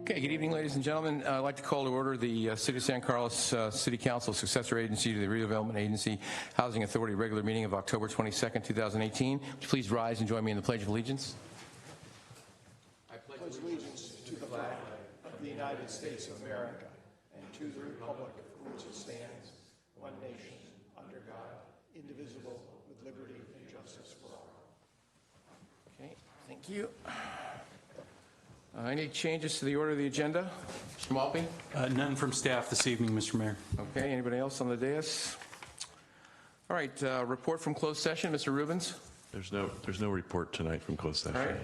Okay, good evening, ladies and gentlemen. I'd like to call to order the City of San Carlos City Council successor agency to the Redevelopment Agency Housing Authority regular meeting of October 22nd, 2018. Would you please rise and join me in the Pledge of Allegiance? I pledge allegiance to the flag of the United States of America and to the republic for which it stands, one nation, under God, indivisible, with liberty and justice for all. Okay, thank you. Any changes to the order of the agenda? Mr. Malpe? None from staff this evening, Mr. Mayor. Okay, anybody else on the dais? All right, report from closed session, Mr. Rubens? There's no report tonight from closed session.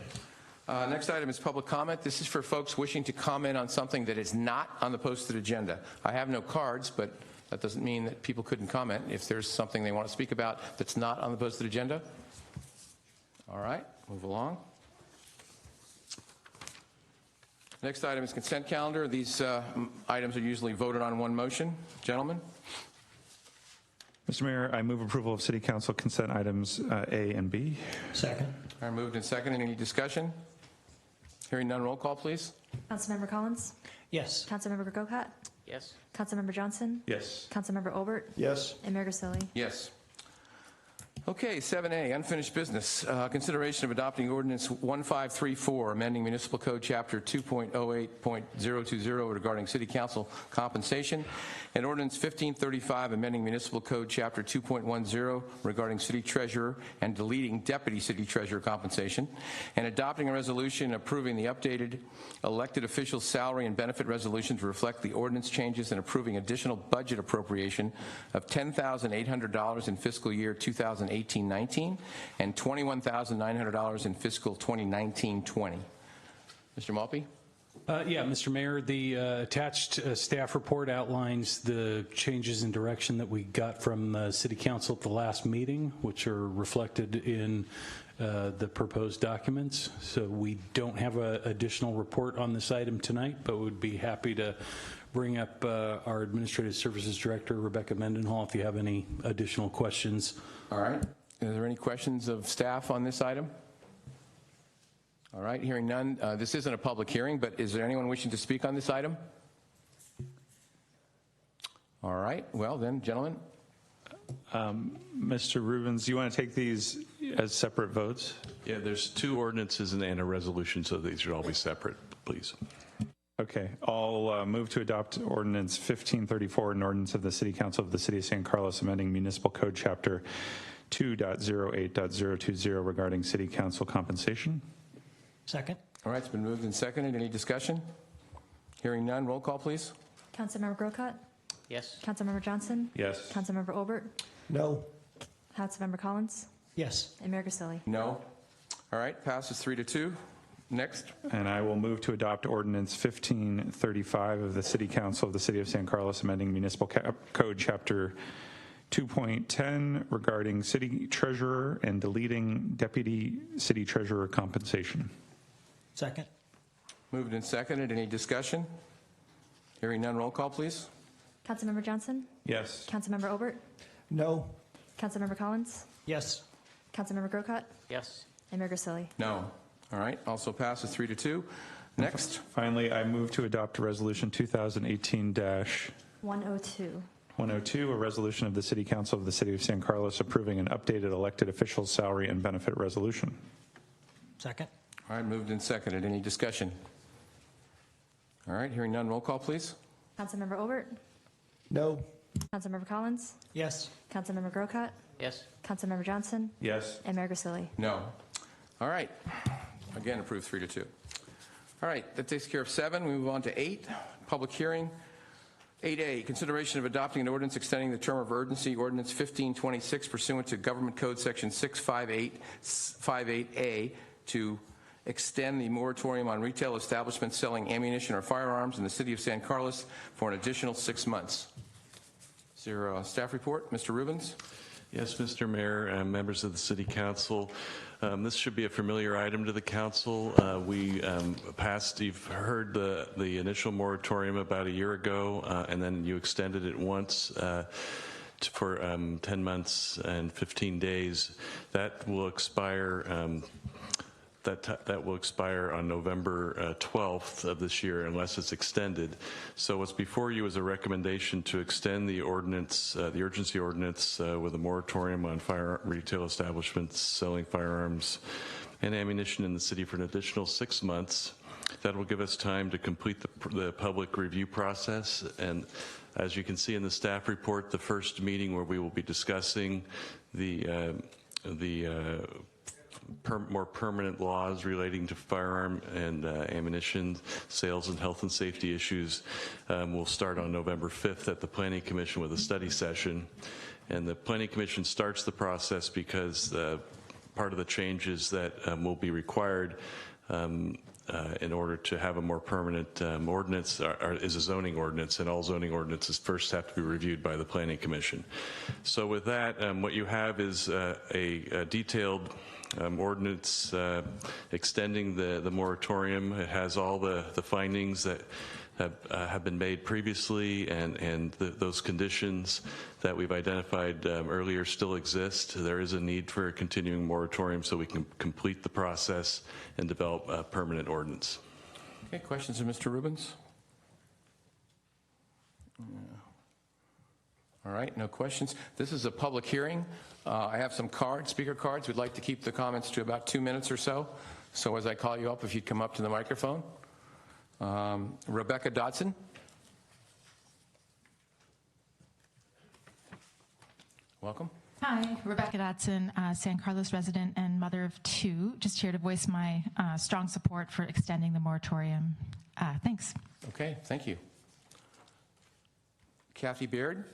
All right. Next item is public comment. This is for folks wishing to comment on something that is not on the posted agenda. I have no cards, but that doesn't mean that people couldn't comment if there's something they want to speak about that's not on the posted agenda. All right, move along. Next item is consent calendar. These items are usually voted on in one motion. Gentlemen? Mr. Mayor, I move approval of City Council consent items A and B. Second. All right, moved and seconded. Any discussion? Hearing none, roll call, please. Councilmember Collins? Yes. Councilmember Grocott? Yes. Councilmember Johnson? Yes. Councilmember Obert? Yes. And Mayor Grisilli? Yes. Okay, 7A, unfinished business. Consideration of adopting ordinance 1534, amending Municipal Code Chapter 2.08.020 regarding City Council compensation, and ordinance 1535, amending Municipal Code Chapter 2.10 regarding City Treasurer and deleting Deputy City Treasurer compensation, and adopting a resolution approving the updated elected officials' salary and benefit resolution to reflect the ordinance changes and approving additional budget appropriation of $10,800 in fiscal year 2018-19 and $21,900 in fiscal 2019-20. Mr. Malpe? Yeah, Mr. Mayor, the attached staff report outlines the changes in direction that we got from City Council at the last meeting, which are reflected in the proposed documents. So we don't have an additional report on this item tonight, but would be happy to bring up our Administrative Services Director, Rebecca Mendenhall, if you have any additional questions. All right. Are there any questions of staff on this item? All right, hearing none. This isn't a public hearing, but is there anyone wishing to speak on this item? All right, well then, gentlemen. Mr. Rubens, you want to take these as separate votes? Yeah, there's two ordinances and a resolution, so these should all be separate, please. Okay, I'll move to adopt ordinance 1534, an ordinance of the City Council of the City of San Carlos amending Municipal Code Chapter 2.08.020 regarding City Council compensation. Second. All right, it's been moved and seconded. Any discussion? Hearing none, roll call, please. Councilmember Grocott? Yes. Councilmember Johnson? Yes. Councilmember Obert? No. Councilmember Collins? Yes. And Mayor Grisilli? No. All right, passes 3-2. Next. And I will move to adopt ordinance 1535 of the City Council of the City of San Carlos amending Municipal Code Chapter 2.10 regarding City Treasurer and deleting Deputy City Treasurer compensation. Second. Moved and seconded. Any discussion? Hearing none, roll call, please. Councilmember Johnson? Yes. Councilmember Obert? No. Councilmember Collins? Yes. Councilmember Grocott? Yes. And Mayor Grisilli? No. All right, also passes 3-2. Next. Finally, I move to adopt Resolution 2018-102, 102. a resolution of the City Council of the City of San Carlos approving an updated elected officials salary and benefit resolution. Second. All right, moved and seconded. Any discussion? All right, hearing none, roll call, please. Councilmember Obert? No. Councilmember Collins? Yes. Councilmember Grocott? Yes. Councilmember Johnson? Yes. And Mayor Grisilli? No. All right. Again, approved 3-2. All right, that takes care of 7. We move on to 8, public hearing. 8A, consideration of adopting an ordinance extending the term of urgency, ordinance 1526, pursuant to Government Code Section 658A, to extend the moratorium on retail establishments selling ammunition or firearms in the City of San Carlos for an additional 6 months. Is there a staff report? Mr. Rubens? Yes, Mr. Mayor and members of the City Council. This should be a familiar item to the council. We passed, you've heard the initial moratorium about a year ago, and then you extended it once for 10 months and 15 days. That will expire that will expire on November 12th of this year unless it's extended. So what's before you is a recommendation to extend the ordinance, the urgency ordinance with a moratorium on retail establishments selling firearms and ammunition in the city for an additional 6 months. That will give us time to complete the public review process. And as you can see in the staff report, the first meeting where we will be discussing the more permanent laws relating to firearm and ammunition sales and health and safety issues will start on November 5th at the Planning Commission with a study session. And the Planning Commission starts the process because part of the changes that will be required in order to have a more permanent ordinance is a zoning ordinance, and all zoning ordinances first have to be reviewed by the Planning Commission. So with that, what you have is a detailed ordinance extending the moratorium. It has all the findings that have been made previously, and those conditions that we've identified earlier still exist. There is a need for a continuing moratorium so we can complete the process and develop a permanent ordinance. Okay, questions of Mr. Rubens? All right, no questions. This is a public hearing. I have some speaker cards. We'd like to keep the comments to about 2 minutes or so. So as I call you up, if you'd come up to the microphone. Rebecca Dodson. Welcome. Hi, Rebecca Dodson, San Carlos resident and mother of 2. Just here to voice my strong support for extending the moratorium. Thanks. Okay, thank you. Kathy Beard.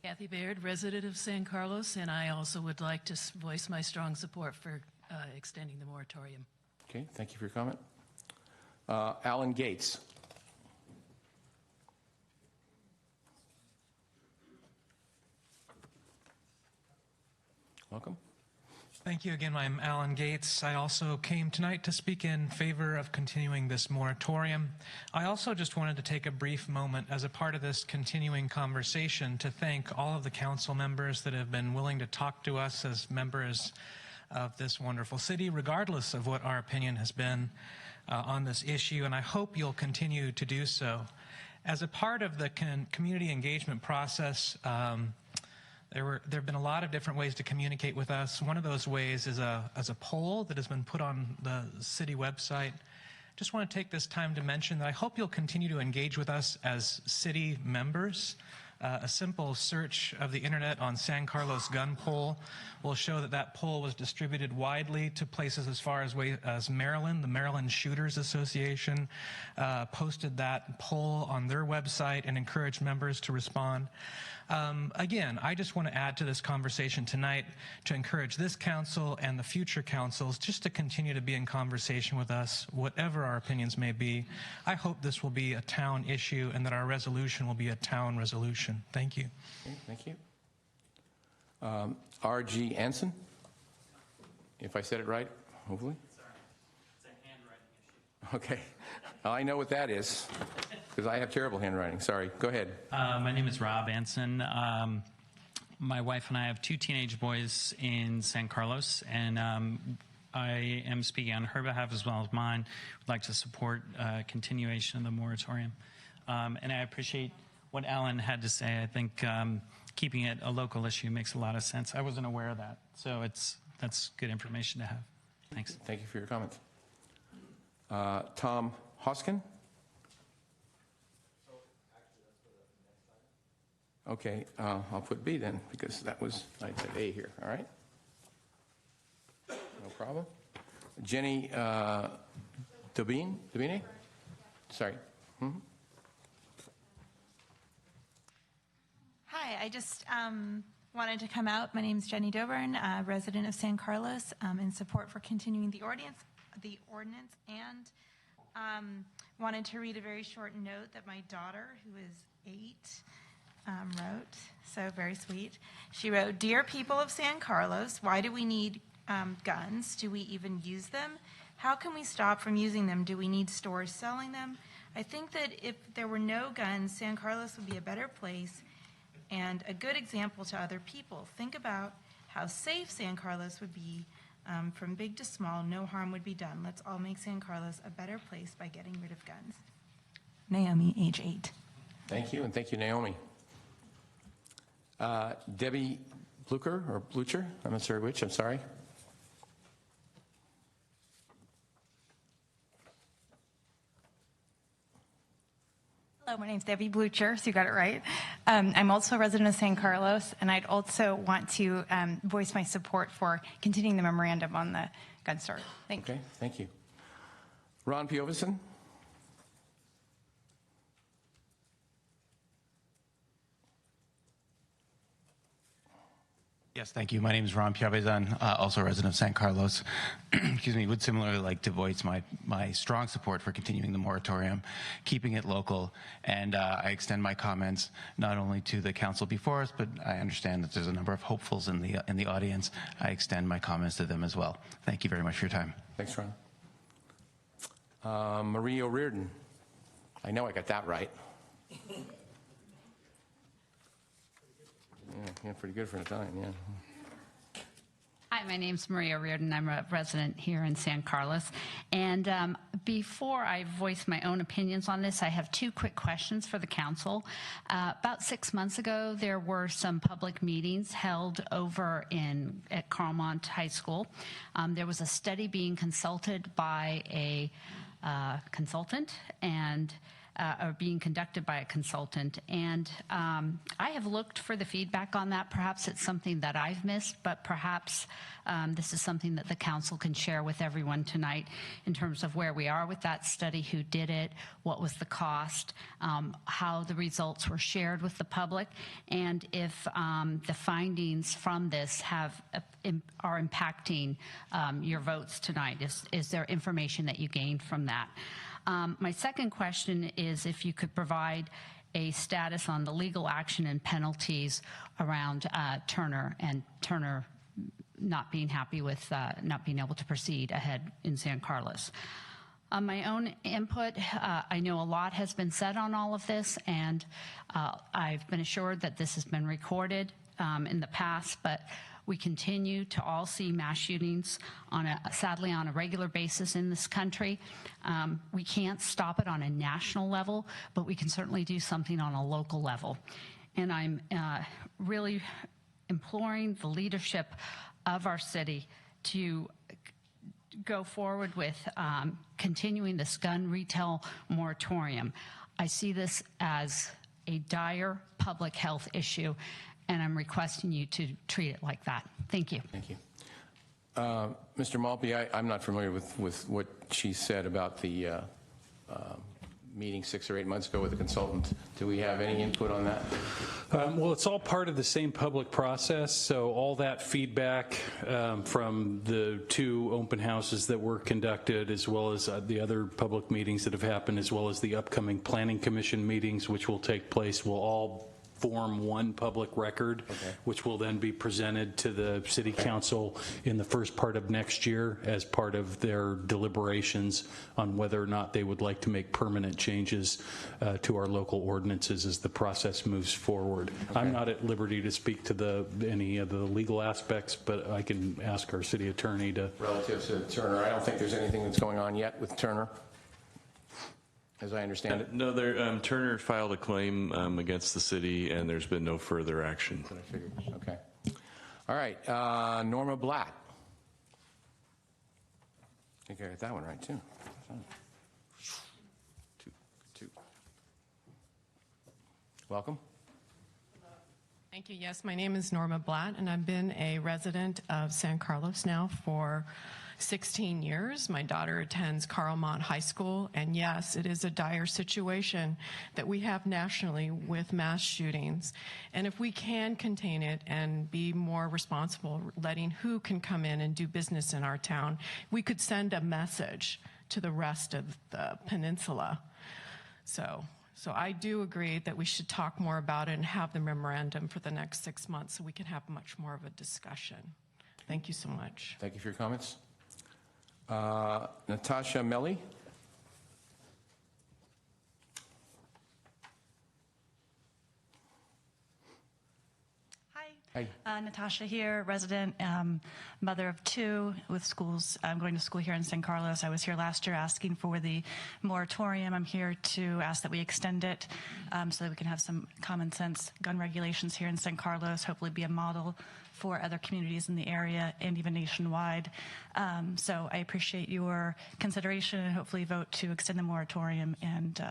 Kathy Baird, resident of San Carlos, and I also would like to voice my strong support for extending the moratorium. Okay, thank you for your comment. Alan Gates. Welcome. Thank you again. I'm Alan Gates. I also came tonight to speak in favor of continuing this moratorium. I also just wanted to take a brief moment as a part of this continuing conversation to thank all of the council members that have been willing to talk to us as members of this wonderful city, regardless of what our opinion has been on this issue, and I hope you'll continue to do so. As a part of the community engagement process, there have been a lot of different ways to communicate with us. One of those ways is a poll that has been put on the city website. Just want to take this time to mention that I hope you'll continue to engage with us as city members. A simple search of the internet on San Carlos gun poll will show that poll was distributed widely to places as far as Maryland. The Maryland Shooters Association posted that poll on their website and encouraged members to respond. Again, I just want to add to this conversation tonight to encourage this council and the future councils just to continue to be in conversation with us, whatever our opinions may be. I hope this will be a town issue and that our resolution will be a town resolution. Thank you. Okay, thank you. R.G. Anson, if I said it right, hopefully. Sorry, it's a handwriting issue. Okay, I know what that is because I have terrible handwriting. Sorry, go ahead. My name is Rob Anson. My wife and I have 2 teenage boys in San Carlos, and I am speaking on her behalf as well as mine. Would like to support continuation of the moratorium. And I appreciate what Alan had to say. I think keeping it a local issue makes a lot of sense. I wasn't aware of that, so that's good information to have. Thanks. Thank you for your comments. Tom Hoskin. Okay, I'll put B then because that was, I said A here, all right? No problem. Jenny Dabine? Sorry. Mm-hmm. Hi, I just wanted to come out. My name is Jenny Dobern, resident of San Carlos, in support for continuing the ordinance, and wanted to read a very short note that my daughter, who is 8, wrote, so very sweet. She wrote, "Dear people of San Carlos, why do we need guns? Do we even use them? How can we stop from using them? Do we need stores selling them? I think that if there were no guns, San Carlos would be a better place and a good example to other people. Think about how safe San Carlos would be. From big to small, no harm would be done. Let's all make San Carlos a better place by getting rid of guns. Naomi, age 8. Thank you, and thank you, Naomi. Debbie Blucher, I'm not sure which, I'm sorry. Hello, my name's Debbie Blucher, so you got it right. I'm also a resident of San Carlos, and I'd also want to voice my support for continuing the memorandum on the gun store. Thank you. Okay, thank you. Ron Piovison? Yes, thank you. My name is Ron Piavizan, also a resident of San Carlos. Excuse me, would similarly like to voice my strong support for continuing the moratorium, keeping it local, and I extend my comments not only to the council before us, but I understand that there's a number of hopefuls in the audience. I extend my comments to them as well. Thank you very much for your time. Thanks, Ron. Marie O'Riordan. I know I got that right. Yeah, pretty good for the time, yeah. Hi, my name's Maria Reardon. I'm a resident here in San Carlos. And before I voice my own opinions on this, I have two quick questions for the council. About 6 months ago, there were some public meetings held over at Carlmont High School. There was a study being consulted by a consultant and are being conducted by a consultant. And I have looked for the feedback on that. Perhaps it's something that I've missed, but perhaps this is something that the council can share with everyone tonight in terms of where we are with that study, who did it, what was the cost, how the results were shared with the public, and if the findings from this are impacting your votes tonight. Is there information that you gained from that? My second question is if you could provide a status on the legal action and penalties around Turner and Turner not being happy with not being able to proceed ahead in San Carlos. On my own input, I know a lot has been said on all of this, and I've been assured that this has been recorded in the past, but we continue to all see mass shootings sadly on a regular basis in this country. We can't stop it on a national level, but we can certainly do something on a local level. And I'm really imploring the leadership of our city to go forward with continuing this gun retail moratorium. I see this as a dire public health issue, and I'm requesting you to treat it like that. Thank you. Thank you. Mr. Malpe, I'm not familiar with what she said about the meeting 6 or 8 months ago with the consultant. Do we have any input on that? Well, it's all part of the same public process, so all that feedback from the 2 open houses that were conducted, as well as the other public meetings that have happened, as well as the upcoming Planning Commission meetings, which will take place, will all form one public record, which will then be presented to the City Council in the first part of next year as part of their deliberations on whether or not they would like to make permanent changes to our local ordinances as the process moves forward. I'm not at liberty to speak to any of the legal aspects, but I can ask our city attorney to. Relative to Turner, I don't think there's anything that's going on yet with Turner, as I understand it. No, Turner filed a claim against the city, and there's been no further action. That's what I figured. Okay. All right. Norma Blatt. I think I got that one right, too. Two. Welcome. Thank you. Yes, my name is Norma Blatt, and I've been a resident of San Carlos now for 16 years. My daughter attends Carlmont High School, and yes, it is a dire situation that we have nationally with mass shootings. And if we can contain it and be more responsible, letting who can come in and do business in our town, we could send a message to the rest of the peninsula. So I do agree that we should talk more about it and have the memorandum for the next 6 months so we can have much more of a discussion. Thank you so much. Thank you for your comments. Natasha Melly. Natasha here, resident, mother of two with schools. I'm going to school here in San Carlos. I was here last year asking for the moratorium. I'm here to ask that we extend it so that we can have some common sense gun regulations here in San Carlos, hopefully be a model for other communities in the area and even nationwide. So I appreciate your consideration and hopefully vote to extend the moratorium and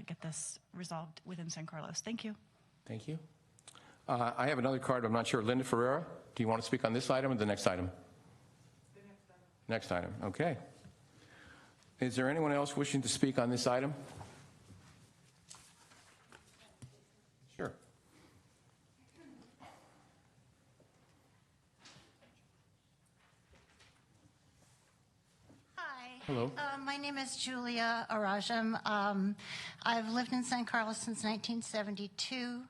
get this resolved within San Carlos. Thank you. Thank you. I have another card. I'm not sure. Linda Ferreira, do you want to speak on this item or the next item? The next item. Next item. Okay. Is there anyone else wishing to speak on this item? Sure. Hi. Hello. My name is Julia Arajam. I've lived in San Carlos since 1972.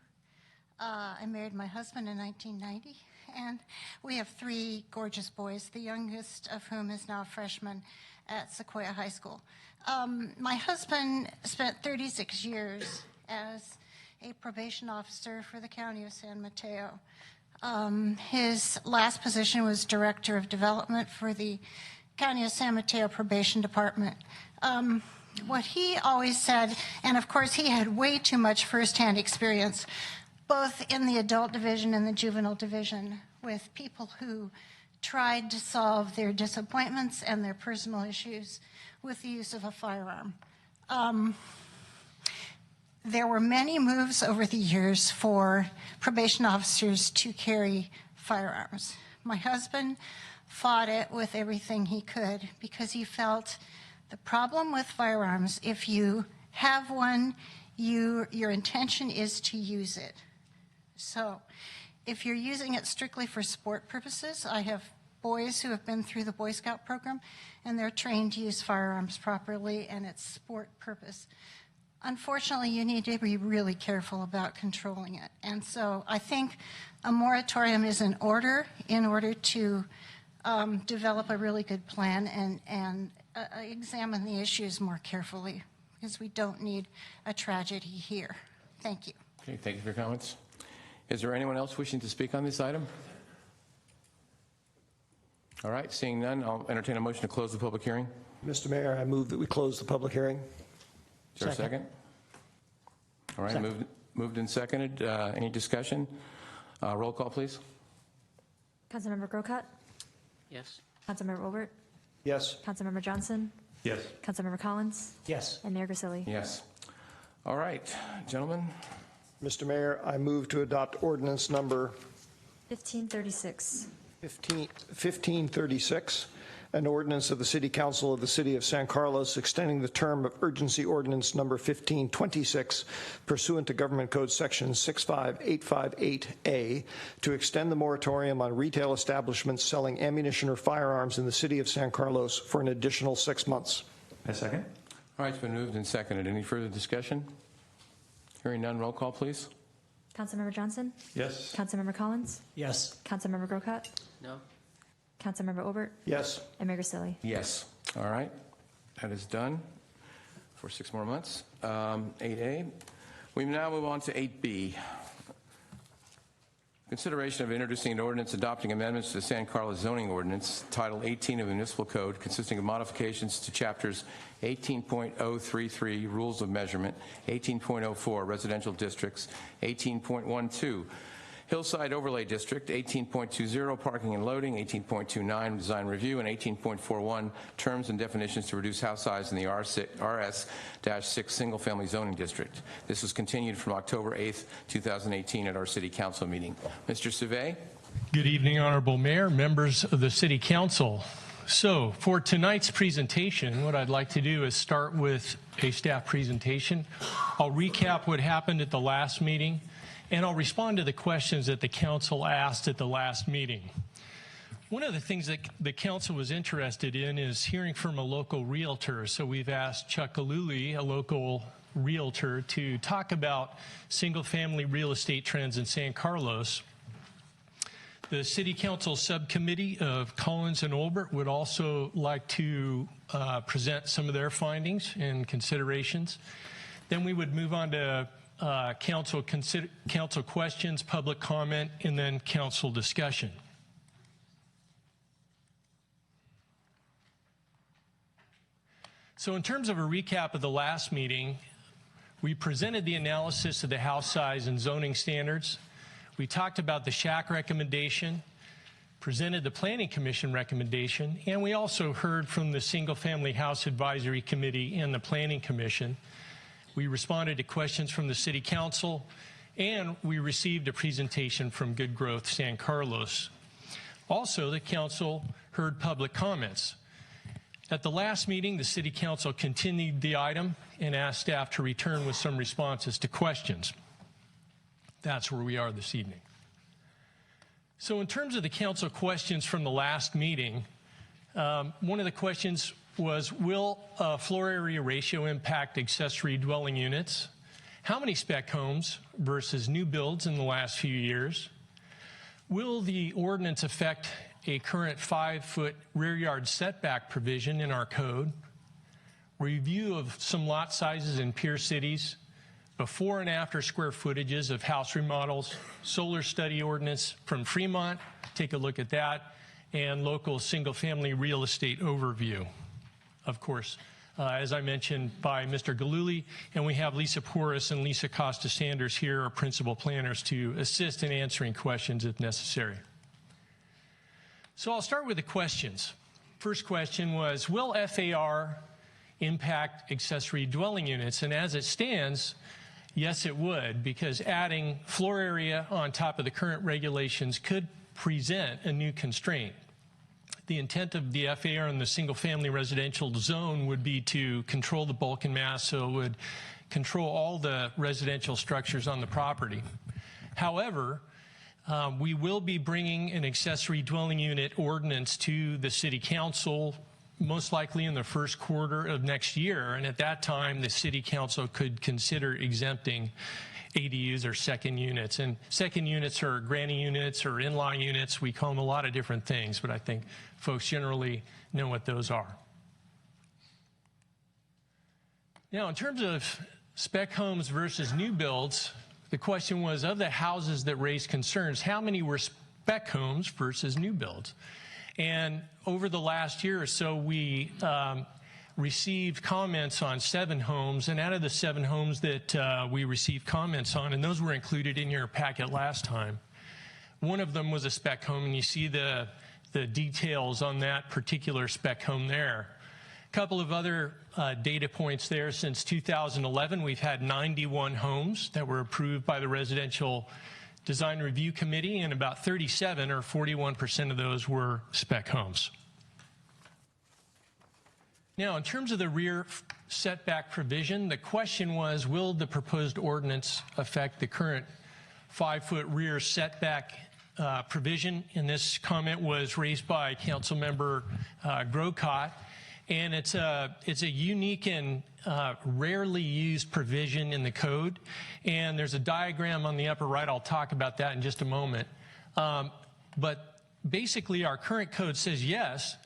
I married my husband in 1990, and we have three gorgeous boys, the youngest of whom is now a freshman at Sequoia High School. My husband spent 36 years as a probation officer for the County of San Mateo. His last position was Director of Development for the County of San Mateo Probation Department. What he always said, and of course he had way too much firsthand experience, both in the adult division and the juvenile division, with people who tried to solve their disappointments and their personal issues with the use of a firearm. There were many moves over the years for probation officers to carry firearms. My husband fought it with everything he could because he felt the problem with firearms, if you have one, your intention is to use it. So if you're using it strictly for sport purposes, I have boys who have been through the Boy Scout program, and they're trained to use firearms properly, and it's sport purpose. Unfortunately, you need to be really careful about controlling it. And so I think a moratorium is in order to develop a really good plan and examine the issues more carefully, because we don't need a tragedy here. Thank you. Okay, thank you for your comments. Is there anyone else wishing to speak on this item? All right, seeing none, I'll entertain a motion to close the public hearing. Mr. Mayor, I move that we close the public hearing. Is there a second? All right, Second. moved and seconded. Any discussion? Roll call, please. Councilmember Grocott? Yes. Councilmember Obert? Yes. Councilmember Johnson? Yes. Councilmember Collins? Yes. And Mayor Grisilli? Yes. All right, gentlemen. Mr. Mayor, I move to adopt ordinance number 1536. 1536, an ordinance of the City Council of the City of San Carlos extending the term of urgency ordinance number 1526 pursuant to Government Code Section 65858A to extend the moratorium on retail establishments selling ammunition or firearms in the City of San Carlos for an additional 6 months. A second. All right, it's been moved and seconded. Any further discussion? Hearing none, roll call, please. Councilmember Johnson? Yes. Councilmember Collins? Yes. Councilmember Grocott? No. Councilmember Obert? Yes. And Mayor Grisilli? Yes. All right, that is done for 6 more months. 8A. We now move on to 8B. Consideration of introducing an ordinance adopting amendments to the San Carlos zoning ordinance, Title 18 of the Municipal Code, consisting of modifications to chapters 18.033, Rules of Measurement, 18.04, Residential Districts, 18.12, Hillside Overlay District, 18.20, Parking and Loading, 18.29, Design Review, and 18.41, Terms and Definitions to reduce house size in the RS-6 Single Family Zoning District. This was continued from October 8th, 2018 at our City Council meeting. Mr. Sauvé? Good evening, Honorable Mayor, members of the City Council. So for tonight's presentation, what I'd like to do is start with a staff presentation. I'll recap what happened at the last meeting, and I'll respond to the questions that the council asked at the last meeting. One of the things that the council was interested in is hearing from a local realtor. So we've asked Chuck Galuli, a local realtor, to talk about single-family real estate trends in San Carlos. The City Council Subcommittee of Collins and Olbert would also like to present some of their findings and considerations. Then we would move on to council questions, public comment, and then council discussion. So in terms of a recap of the last meeting, we presented the analysis of the house size and zoning standards. We talked about the SHAC recommendation, presented the Planning Commission recommendation, and we also heard from the Single Family House Advisory Committee and the Planning Commission. We responded to questions from the City Council, and we received a presentation from Good Growth San Carlos. Also, the Council heard public comments. At the last meeting, the City Council continued the item and asked staff to return with some responses to questions. That's where we are this evening. So in terms of the council questions from the last meeting, one of the questions was, will floor area ratio impact accessory dwelling units? How many spec homes versus new builds in the last few years? Will the ordinance affect a current 5-foot rear yard setback provision in our code? Review of some lot sizes in peer cities, before and after square footages of house remodels, solar study ordinance from Fremont, take a look at that, and local single-family real estate overview. Of course, as I mentioned, by Mr. Galuli, and we have Lisa Porras and Lisa Costa-Sanders here, our principal planners, to assist in answering questions if necessary. So I'll start with the questions. First question was, will FAR impact accessory dwelling units? And as it stands, yes, it would, because adding floor area on top of the current regulations could present a new constraint. The intent of the FAR in the single-family residential zone would be to control the bulk and mass, so it would control all the residential structures on the property. However, we will be bringing an accessory dwelling unit ordinance to the City Council, most likely in the first quarter of next year, and at that time, the City Council could consider exempting ADUs or second units. And second units are granny units or in-law units. We call them a lot of different things, but I think folks generally know what those are. Now, in terms of spec homes versus new builds, the question was, of the houses that raised concerns, how many were spec homes versus new builds? And over the last year or so, we received comments on 7 homes, and out of the 7 homes that we received comments on, and those were included in your packet last time, one of them was a spec home, and you see the details on that particular spec home there. A couple of other data points there. Since 2011, we've had 91 homes that were approved by the Residential Design Review Committee, and about 37 or 41% of those were spec homes. Now, in terms of the rear setback provision, the question was, will the proposed ordinance affect the current 5-foot rear setback provision? And this comment was raised by Councilmember Grocott. And it's a unique and rarely used provision in the code. And there's a diagram on the upper right. I'll talk about that in just a moment. But basically, our current code says, yes,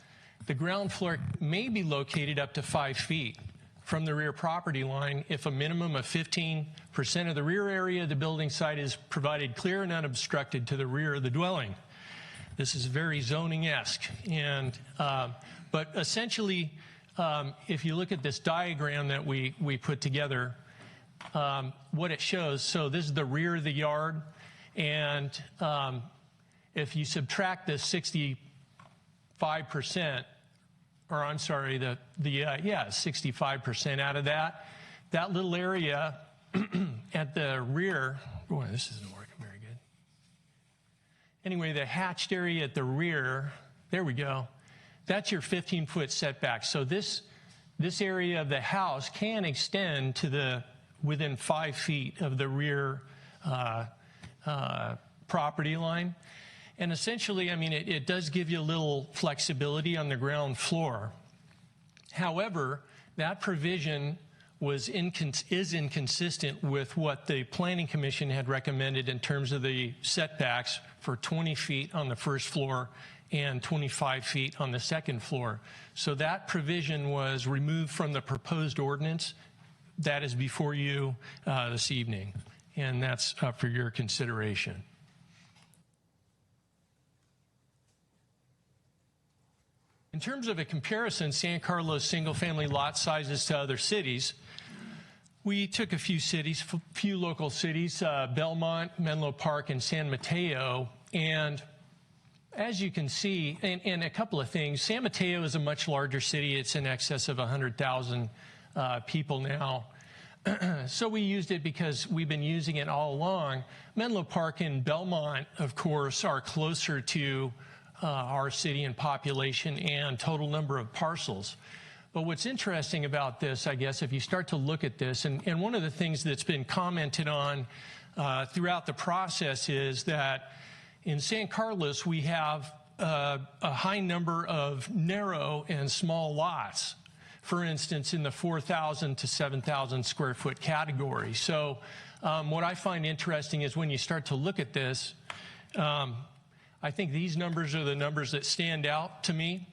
the ground floor may be located up to 5 feet from the rear property line if a minimum of 15% of the rear area of the building site is provided clear and unobstructed to the rear of the dwelling. This is very zoning-esque. And but essentially, if you look at this diagram that we put together, what it shows, so this is the rear of the yard, and if you subtract the 65%, or I'm sorry, 65% out of that little area at the rear, boy, this isn't working very good. Anyway, the hatched area at the rear, there we go. That's your 15-foot setback. So this area of the house can extend to within 5 feet of the rear property line. And essentially, I mean, it does give you a little flexibility on the ground floor. However, that provision is inconsistent with what the Planning Commission had recommended in terms of the setbacks for 20 feet on the first floor and 25 feet on the second floor. So that provision was removed from the proposed ordinance that is before you this evening, and that's up for your consideration. In terms of a comparison, San Carlos single-family lot sizes to other cities, we took a few local cities, Belmont, Menlo Park, and San Mateo, and as you can see, and a couple of things, San Mateo is a much larger city. It's in excess of 100,000 people now. So we used it because we've been using it all along. Menlo Park and Belmont, of course, are closer to our city in population and total number of parcels. But what's interesting about this, I guess, if you start to look at this, and one of the things that's been commented on throughout the process is that in San Carlos, we have a high number of narrow and small lots, for instance, in the 4,000 to 7,000 square foot category. So what I find interesting is when you start to look at this, I think these numbers are the numbers that stand out to me.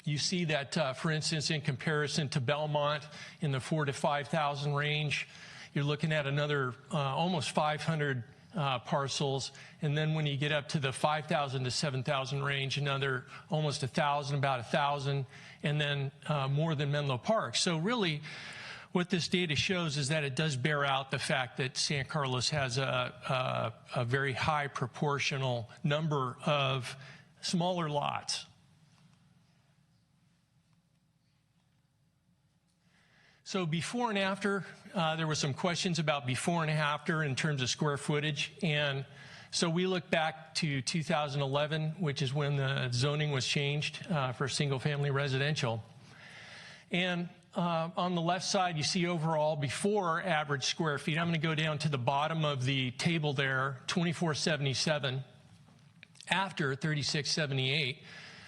You see that, for instance, in comparison to Belmont in the 4,000 to 5,000 range, you're looking at another almost 500 parcels. And then when you get up to the 5,000 to 7,000 range, another almost 1,000, about 1,000, and then more than Menlo Park. So really, what this data shows is that it does bear out the fact that San Carlos has a very high proportional number of smaller lots. So before and after, there were some questions about before and after in terms of square footage. And so we look back to 2011, which is when the zoning was changed for single-family residential. And on the left side, you see overall before average square feet. I'm going to go down to the bottom of the table there, 2477, after 3678,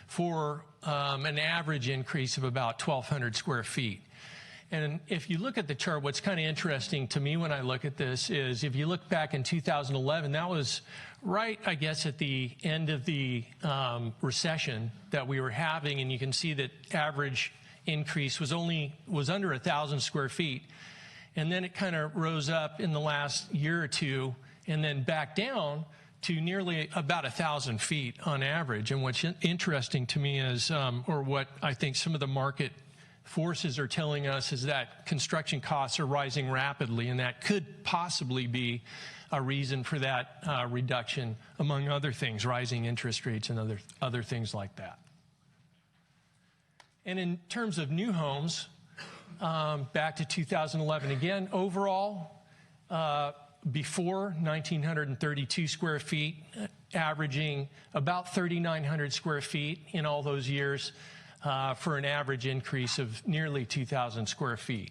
for an average increase of about 1,200 square feet. And if you look at the chart, what's kind of interesting to me when I look at this is if you look back in 2011, that was right, I guess, at the end of the recession that we were having, and you can see that average increase was under 1,000 square feet. And then it kind of rose up in the last year or two and then back down to nearly about 1,000 feet on average. And what's interesting to me is, or what I think some of the market forces are telling us, is that construction costs are rising rapidly, and that could possibly be a reason for that reduction, among other things, rising interest rates and other things like that. And in terms of new homes, back to 2011, again, overall, before 1,932 square feet, averaging about 3,900 square feet in all those years, for an average increase of nearly 2,000 square feet.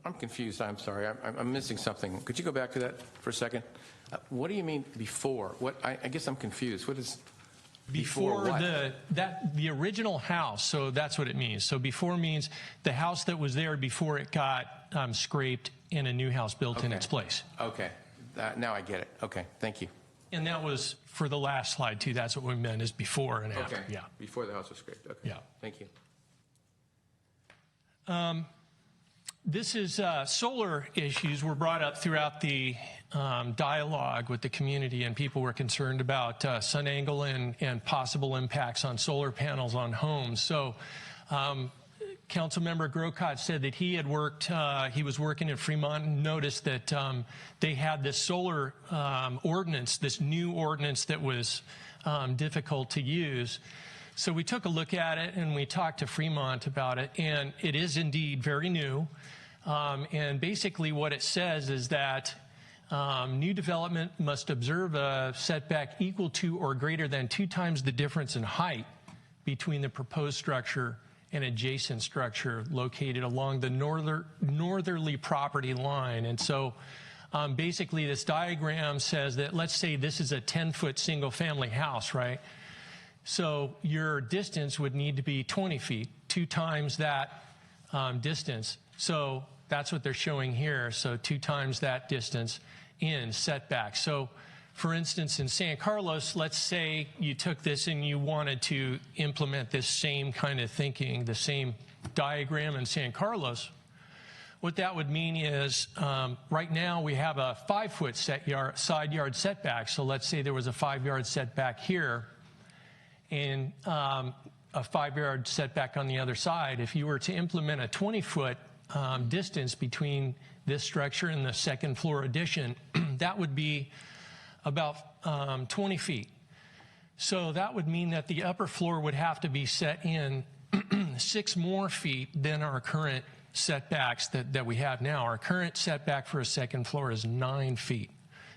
I'm confused. I'm sorry. I'm missing something. Could you go back to that for a second? What do you mean before? I guess I'm confused. What is before what? The original house, so that's what it means. So before means the house that was there before it got scraped and a new house built in its place. Okay. Now I get it. Okay. Thank you. And that was for the last slide, too. That's what we meant, is before and after. Okay. Yeah. Before the house was scraped. Okay. Yeah. Thank you. This is solar issues were brought up throughout the dialogue with the community, and people were concerned about sun angle and possible impacts on solar panels on homes. So Councilmember Grocott said that he was working in Fremont and noticed that they had this solar ordinance, this new ordinance that was difficult to use. So we took a look at it and we talked to Fremont about it, and it is indeed very new. And basically what it says is that new development must observe a setback equal to or greater than 2 times the difference in height between the proposed structure and adjacent structure located along the northerly property line. And so basically this diagram says that, let's say this is a 10-foot single-family house, right? So your distance would need to be 20 feet, 2 times that distance. So that's what they're showing here. So 2 times that distance in setback. So For instance, in San Carlos, let's say you took this and you wanted to implement this same kind of thinking, the same diagram in San Carlos. What that would mean is right now we have a 5-foot side yard setback. So let's say there was a 5-yard setback here and a 5-yard setback on the other side. If you were to implement a 20-foot distance between this structure and the second floor addition, that would be about 20 feet. So that would mean that the upper floor would have to be set in 6 more feet than our current setbacks that we have now. Our current setback for a second floor is 9 feet.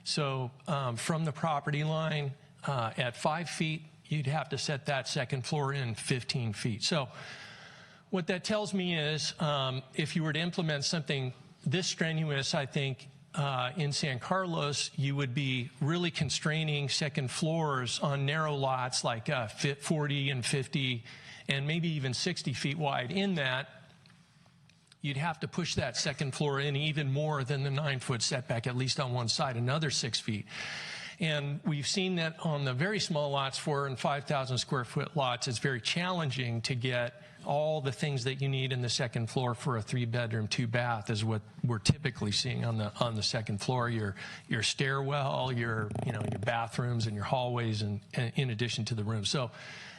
So from the property line at 5 feet, you'd have to set that second floor in 15 feet. So what that tells me is if you were to implement something this strenuous, I think, in San Carlos, you would be really constraining second floors on narrow lots like 40 and 50 and maybe even 60 feet wide. In that, you'd have to push that second floor in even more than the 9-foot setback, at least on one side, another 6 feet. And we've seen that on the very small lots, 4,000 and 5,000 square foot lots, it's very challenging to get all the things that you need in the second floor for a 3-bedroom, 2-bath is what we're typically seeing on the second floor. Your stairwell, your bathrooms and your hallways, and in addition to the rooms. So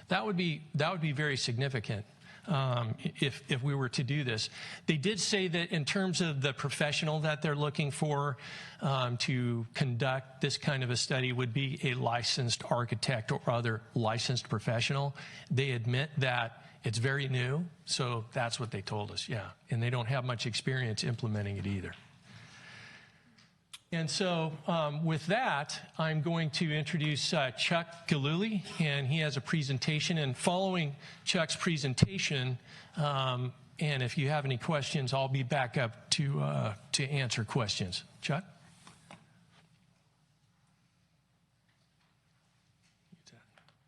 that would be very significant. If we were to do this. They did say that in terms of the professional that they're looking for to conduct this kind of a study would be a licensed architect or other licensed professional. They admit that it's very new, so that's what they told us, yeah. And they don't have much experience implementing it either. And so with that, I'm going to introduce Chuck Gillooly, and he has a presentation. And following Chuck's presentation, and if you have any questions, I'll be back up to answer questions. Chuck?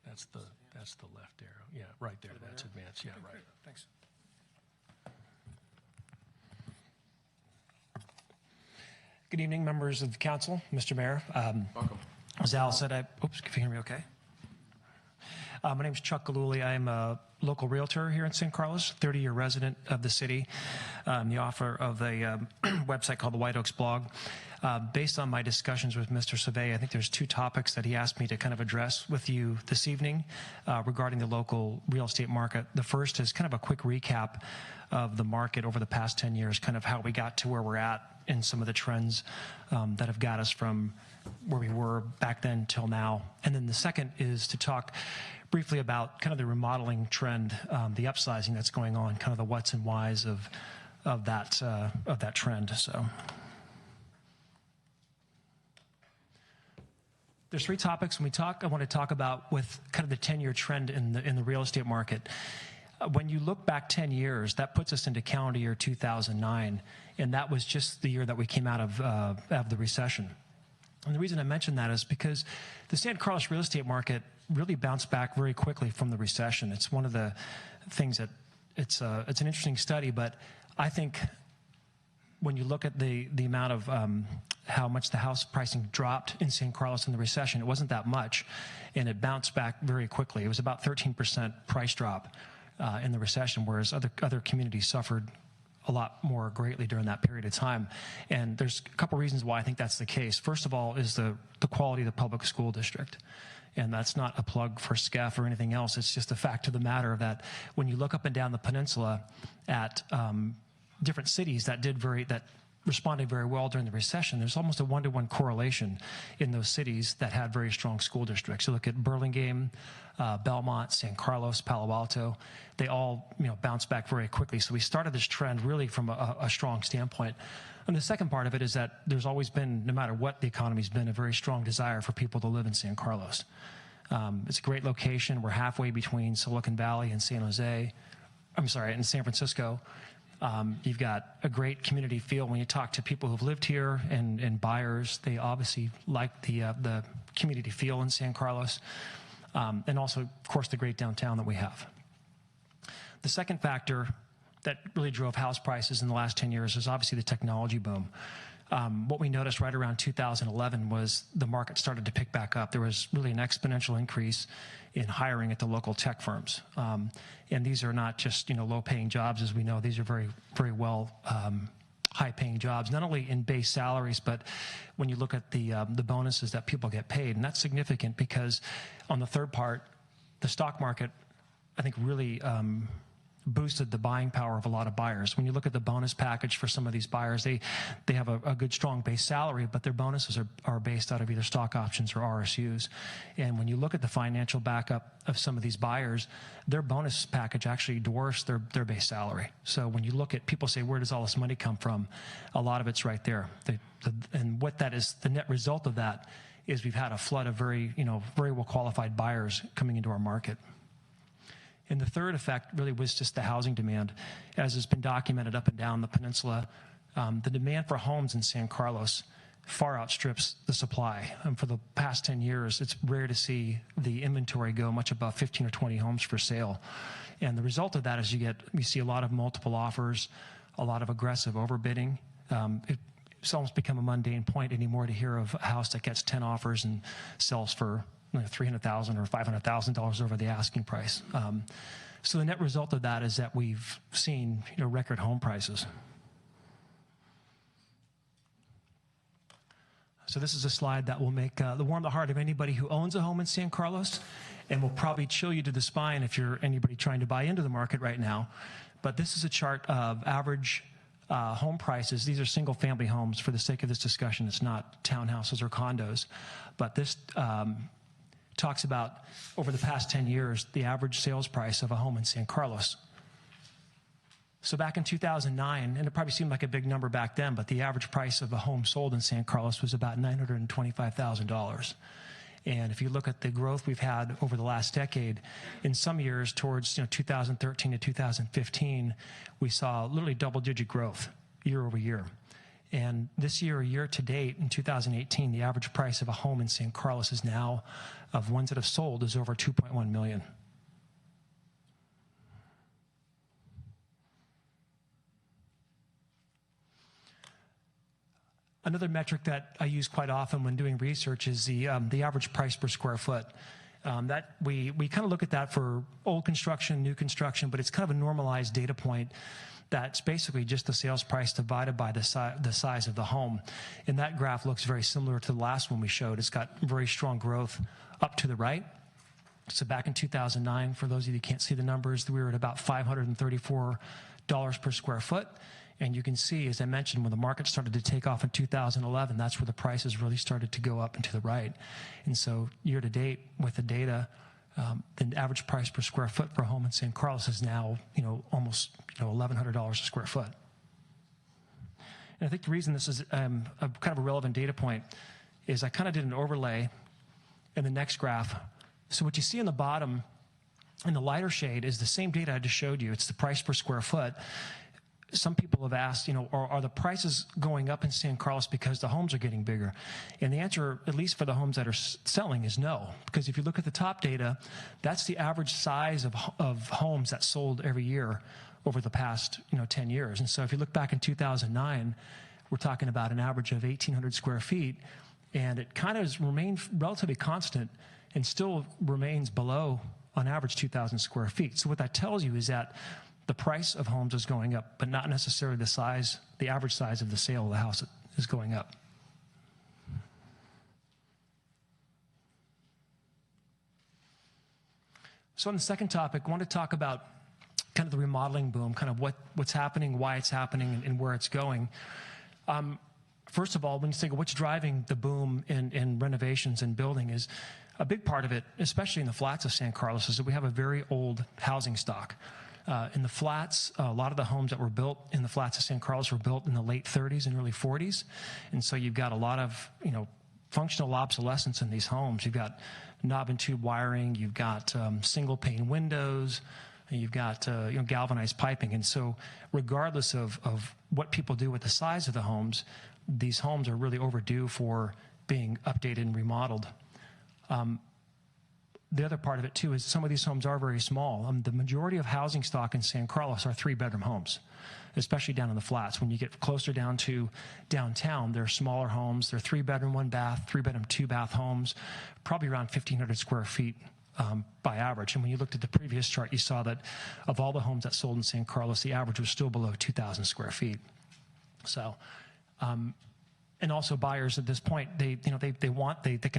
That's the left arrow. Yeah, right there. That's advanced. Yeah, right. Thanks. Good evening, members of the council, Mr. Mayor. Welcome. As Al said, oops, can you hear me okay? My name is Chuck Gillooly. I am a local realtor here in San Carlos, 30-year resident of the city. I'm the author of a website called the White Oaks Blog. Based on my discussions with Mr. Savay, I think there's 2 topics that he asked me to kind of address with you this evening regarding the local real estate market. The first is kind of a quick recap of the market over the past 10 years, kind of how we got to where we're at and some of the trends that have got us from where we were back then till now. And then the second is to talk briefly about kind of the remodeling trend, the upsizing that's going on, kind of the what's and whys of that trend. So there's 3 topics when we talk. I want to talk about with kind of the 10-year trend in the real estate market. When you look back 10 years, that puts us into calendar year 2009, and that was just the year that we came out of the recession. And the reason I mention that is because the San Carlos real estate market really bounced back very quickly from the recession. It's one of the things that it's an interesting study, but I think when you look at the amount of how much the house pricing dropped in San Carlos in the recession, it wasn't that much, and it bounced back very quickly. It was about 13% price drop in the recession, whereas other communities suffered a lot more greatly during that period of time. And there's a couple reasons why I think that's the case. First of all is the quality of the public school district. And that's not a plug for SCEF or anything else. It's just a fact of the matter that when you look up and down the peninsula at different cities that responded very well during the recession, there's almost a 1-to-1 correlation in those cities that had very strong school districts. You look at Burlingame, Belmont, San Carlos, Palo Alto, they all bounced back very quickly. So we started this trend really from a strong standpoint. And the second part of it is that there's always been, no matter what the economy's been, a very strong desire for people to live in San Carlos. It's a great location. We're halfway between Silicon Valley and San Francisco. You've got a great community feel when you talk to people who've lived here and buyers. They obviously like the community feel in San Carlos. And also, of course, the great downtown that we have. The second factor that really drove house prices in the last 10 years is obviously the technology boom. what we noticed right around 2011 was the market started to pick back up. There was really an exponential increase in hiring at the local tech firms. And these are not just, low-paying jobs, as we know. These are very, very well high-paying jobs, not only in base salaries, but when you look at the bonuses that people get paid. And that's significant because on the third part, the stock market, I think, really boosted the buying power of a lot of buyers. When you look at the bonus package for some of these buyers, they have a good, strong base salary, but their bonuses are based out of either stock options or RSUs. And when you look at the financial backup of some of these buyers, their bonus package actually dwarfs their base salary. So when you look at, people say, where does all this money come from? A lot of it's right there. And what that is, the net result of that is we've had a flood of very well qualified buyers coming into our market. And the third effect really was just the housing demand. As has been documented up and down the peninsula, the demand for homes in San Carlos far outstrips the supply. And for the past 10 years, it's rare to see the inventory go much above 15 or 20 homes for sale. And the result of that is you see a lot of multiple offers, a lot of aggressive overbidding. It's almost become a mundane point anymore to hear of a house that gets 10 offers and sells for $300,000 or $500,000 over the asking price. So the net result of that is that we've seen record home prices. So this is a slide that will warm the heart of anybody who owns a home in San Carlos, and will probably chill you to the spine if you're anybody trying to buy into the market right now. But this is a chart of average home prices. These are single-family homes for the sake of this discussion. It's not townhouses or condos. But this talks about, over the past 10 years, the average sales price of a home in San Carlos. So back in 2009, and it probably seemed like a big number back then, but the average price of a home sold in San Carlos was about $925,000. And if you look at the growth we've had over the last decade, in some years towards 2013 to 2015, we saw literally double-digit growth year over year. And this year to date, in 2018, the average price of a home in San Carlos is now, of ones that have sold, is over $2.1 million. Another metric that I use quite often when doing research is the average price per square foot. That we kind of look at that for old construction, new construction, but it's kind of a normalized data point. That's basically just the sales price divided by the size of the home. And that graph looks very similar to the last one we showed. It's got very strong growth up to the right. So back in 2009, for those of you who can't see the numbers, we were at about $534 per square foot. And you can see, as I mentioned, when the market started to take off in 2011, that's where the prices really started to go up and to the right. And so year to date, with the data, the average price per square foot for a home in San Carlos is now, almost $1,100 a square foot. And I think the reason this is a kind of a relevant data point is I kind of did an overlay in the next graph. So what you see in the bottom, in the lighter shade, is the same data I just showed you. It's the price per square foot. Some people have asked, are the prices going up in San Carlos because the homes are getting bigger? And the answer, at least for the homes that are selling, is no. Because if you look at the top data, that's the average size of homes that sold every year over the past 10 years. And so if you look back in 2009, we're talking about an average of 1,800 square feet, and it kind of has remained relatively constant and still remains below, on average, 2,000 square feet. So what that tells you is that the price of homes is going up, but not necessarily the average size of the sale of the house is going up. So on the second topic, I want to talk about kind of the remodeling boom, kind of what's happening, why it's happening, and where it's going. First of all, when you think of what's driving the boom in renovations and building, is a big part of it, especially in the flats of San Carlos, is that we have a very old housing stock. In the flats, a lot of the homes that were built in the flats of San Carlos were built in the late 30s and early 40s. And so you've got a lot of, functional obsolescence in these homes. You've got knob and tube wiring, you've got single pane windows, and you've got galvanized piping. And so regardless of what people do with the size of the homes, these homes are really overdue for being updated and remodeled. the other part of it too is some of these homes are very small. The majority of housing stock in San Carlos are 3-bedroom homes, especially down in the flats. When you get closer down to downtown, they're smaller homes. They're 3-bedroom, 1-bath, 3-bedroom, 2-bath homes, probably around 1,500 square feet by average. And when you looked at the previous chart, you saw that of all the homes that sold in San Carlos, the average was still below 2,000 square feet. So, and also buyers at this point, they can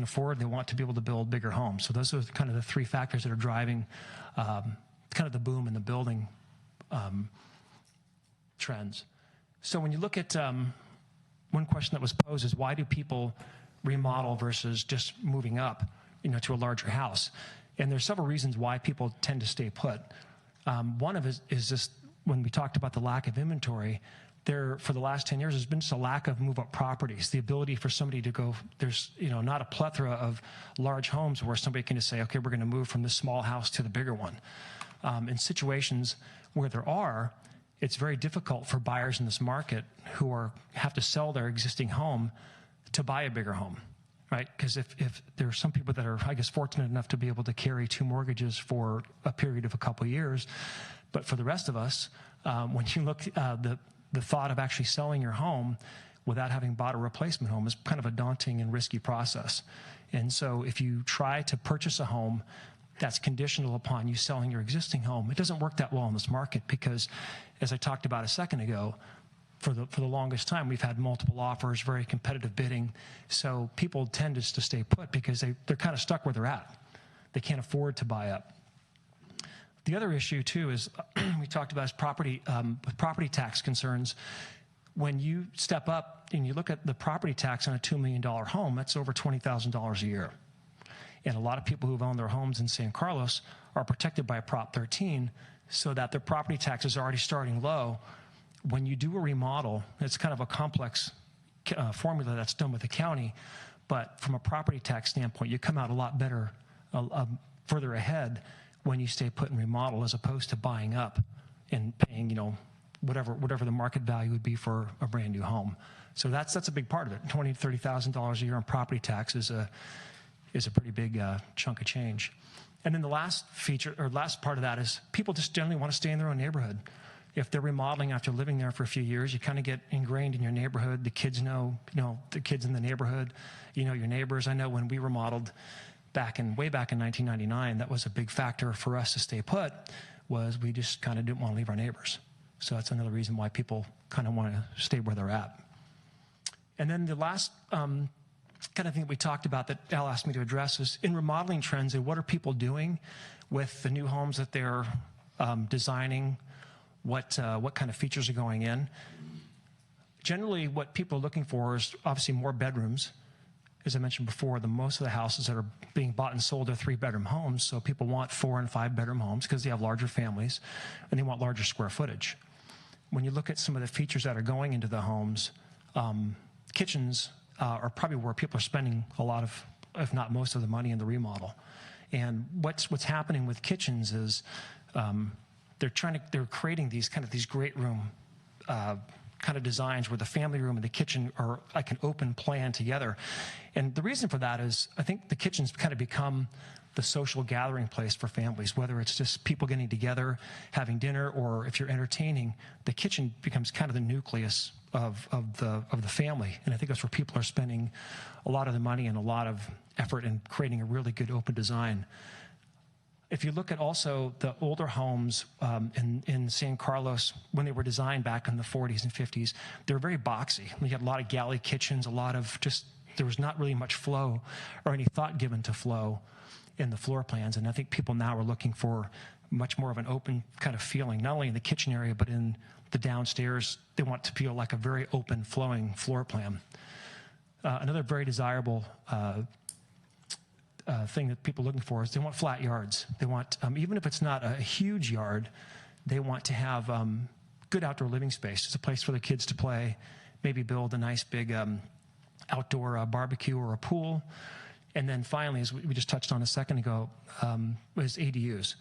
afford, they want to be able to build bigger homes. So those are kind of the 3 factors that are driving kind of the boom in the building trends. So when you look at one question that was posed is why do people remodel versus just moving up, to a larger house? And there's several reasons why people tend to stay put. One of it is just when we talked about the lack of inventory. There, for the last 10 years, there's been just a lack of move-up properties. The ability for somebody to go, there's not a plethora of large homes where somebody can just say, okay, we're going to move from this small house to the bigger one. In situations where there are, it's very difficult for buyers in this market who have to sell their existing home to buy a bigger home, right? Because if there are some people that are, I guess, fortunate enough to be able to carry 2 mortgages for a period of a couple of years, but for the rest of us, when you look the thought of actually selling your home without having bought a replacement home is kind of a daunting and risky process. And so if you try to purchase a home that's conditional upon you selling your existing home, it doesn't work that well in this market because, as I talked about a second ago, for the longest time, we've had multiple offers, very competitive bidding. So people tend just to stay put because they're kind of stuck where they're at. They can't afford to buy up. The other issue, too, is we talked about is with property tax concerns. When you step up and you look at the property tax on a $2 million home, that's over $20,000 a year. And a lot of people who've owned their homes in San Carlos are protected by Prop 13 so that their property tax is already starting low. When you do a remodel, it's kind of a complex formula that's done with the county, but from a property tax standpoint, you come out a lot better, further ahead when you stay put and remodel as opposed to buying up and paying, whatever the market value would be for a brand new home. So that's a big part of it. $20,000 to $30,000 a year on property tax is a pretty big chunk of change. And then the last part of that is people just generally want to stay in their own neighborhood. If they're remodeling after living there for a few years, you kind of get ingrained in your neighborhood. The kids know, the kids in the neighborhood, your neighbors. I know when we remodeled way back in 1999, that was a big factor for us to stay put, was we just kind of didn't want to leave our neighbors. So that's another reason why people kind of want to stay where they're at. And then the last kind of thing that we talked about that Al asked me to address is in remodeling trends and what are people doing with the new homes that they're designing, what kind of features are going in. Generally, what people are looking for is obviously more bedrooms. As I mentioned before, most of the houses that are being bought and sold are 3-bedroom homes, so people want 4 and 5-bedroom homes because they have larger families and they want larger square footage. When you look at some of the features that are going into the homes, kitchens are probably where people are spending a lot of, if not most of the money in the remodel. And what's happening with kitchens is they're creating these great room kind of designs where the family room and the kitchen are like an open plan together. And the reason for that is I think the kitchen's kind of become the social gathering place for families, whether it's just people getting together, having dinner, or if you're entertaining, the kitchen becomes kind of the nucleus of the family. And I think that's where people are spending a lot of the money and a lot of effort in creating a really good open design. If you look at also the older homes in San Carlos, when they were designed back in the 40s and 50s, they were very boxy. We had a lot of galley kitchens, there was not really much flow or any thought given to flow in the floor plans. And I think people now are looking for much more of an open kind of feeling, not only in the kitchen area, but in the downstairs. They want to feel like a very open, flowing floor plan. Another very desirable thing that people are looking for is they want flat yards. They want, even if it's not a huge yard, they want to have good outdoor living space. It's a place for the kids to play, maybe build a nice big outdoor barbecue or a pool. And then finally, as we just touched on a second ago, is ADUs.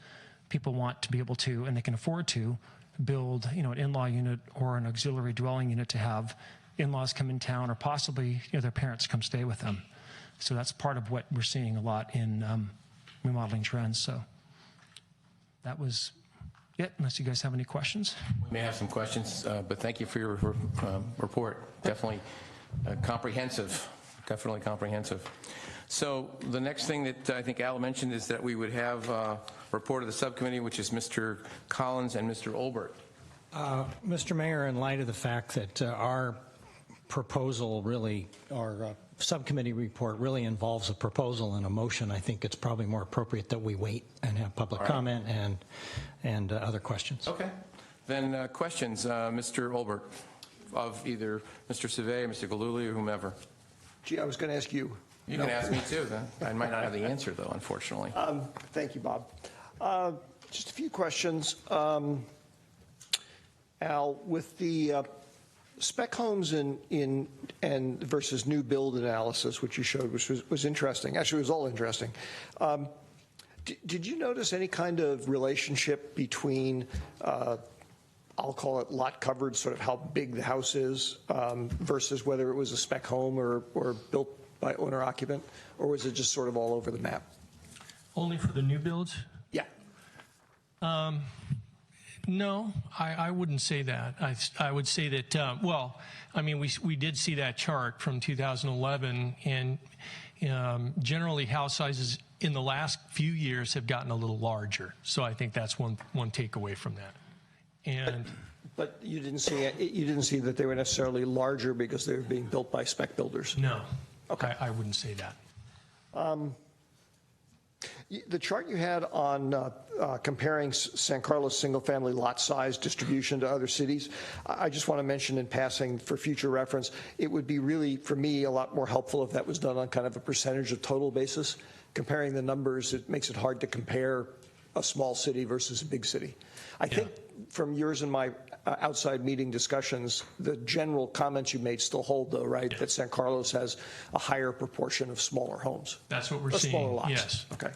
People want to be able to, and they can afford to, build an in-law unit or an auxiliary dwelling unit to have in-laws come in town or possibly their parents come stay with them. So that's part of what we're seeing a lot in remodeling trends. So that was it, unless you guys have any questions. We may have some questions, but thank you for your report. Definitely comprehensive, definitely comprehensive. So the next thing that I think Al mentioned is that we would have a report of the subcommittee, which is Mr. Collins and Mr. Olbert. Mr. Mayor, in light of the fact that our proposal really, our subcommittee report really involves a proposal and a motion, I think it's probably more appropriate that we wait and have public comment and other questions. Okay. Then questions, Mr. Olbert, of either Mr. Savay, Mr. Galuli, or whomever. Gee, I was going to ask you. You can ask me too, then. I might not have the answer, though, unfortunately. Thank you, Bob. Just a few questions. Al, with the spec homes and versus new build analysis, which you showed, which was interesting. Actually, it was all interesting. Did you notice any kind of relationship between, I'll call it lot coverage, sort of how big the house is, versus whether it was a spec home or built by owner occupant, or was it just sort of all over the map? Only for the new builds? Yeah. No, I wouldn't say that. I would say that, well, I mean, we did see that chart from 2011, and generally house sizes in the last few years have gotten a little larger. So I think that's one takeaway from that. And but you didn't see that they were necessarily larger because they were being built by spec builders? No. Okay. I wouldn't say that. The chart you had on comparing San Carlos single-family lot size distribution to other cities, I just want to mention in passing for future reference, it would be really, for me, a lot more helpful if that was done on kind of a percentage of total basis. Comparing the numbers, it makes it hard to compare a small city versus a big city. I think from yours and my outside meeting discussions, the general comments you made still hold, though, right? That San Carlos has a higher proportion of smaller homes. That's what we're seeing. Smaller lots. Yes. Okay.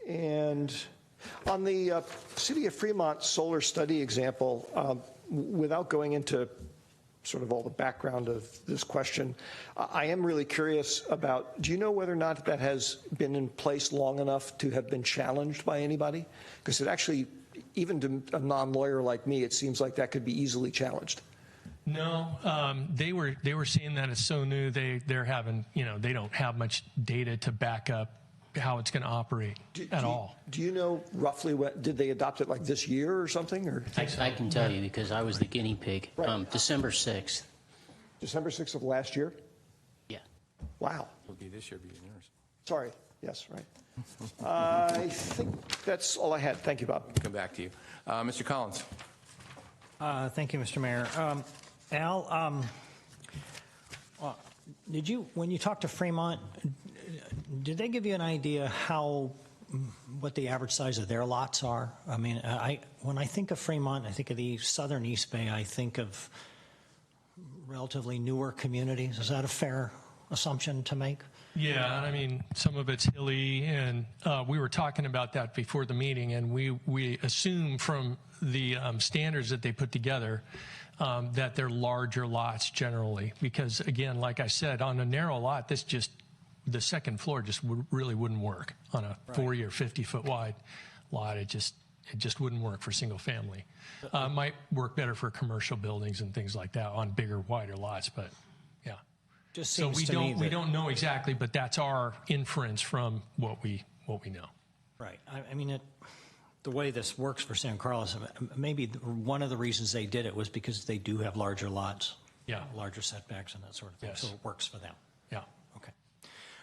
And on the City of Fremont solar study example, without going into sort of all the background of this question, I am really curious about, do you know whether or not that has been in place long enough to have been challenged by anybody? Because it actually, even to a non-lawyer like me, it seems like that could be easily challenged. No, they were saying that it's so new. They're having, they don't have much data to back up how it's going to operate at all. Do you know roughly what, did they adopt it like this year or something? Or I can tell you because I was the guinea pig. Right. December 6th. December 6th of last year? Yeah. Wow. It'll be this year, be yours. Sorry. Yes, right. I think that's all I had. Thank you, Bob. Come back to you. Mr. Collins. Thank you, Mr. Mayor. Al, when you talked to Fremont, did they give you an idea what the average size of their lots are? I mean, when I think of Fremont, I think of the southern East Bay, I think of relatively newer communities. Is that a fair assumption to make? Yeah, I mean, some of it's hilly, and we were talking about that before the meeting, and we assume from the standards that they put together that they're larger lots generally, because again, like I said, on a narrow lot, the second floor just really wouldn't work on a 40 or 50 foot wide lot. It just wouldn't work for single family. Might work better for commercial buildings and things like that on bigger, wider lots, but yeah. Just so seems we don't know exactly, but that's our inference from what we know. Right. I mean, the way this works for San Carlos, maybe one of the reasons they did it was because they do have larger lots, larger setbacks and that sort of thing. Yes. So it works for them. Yeah. Okay.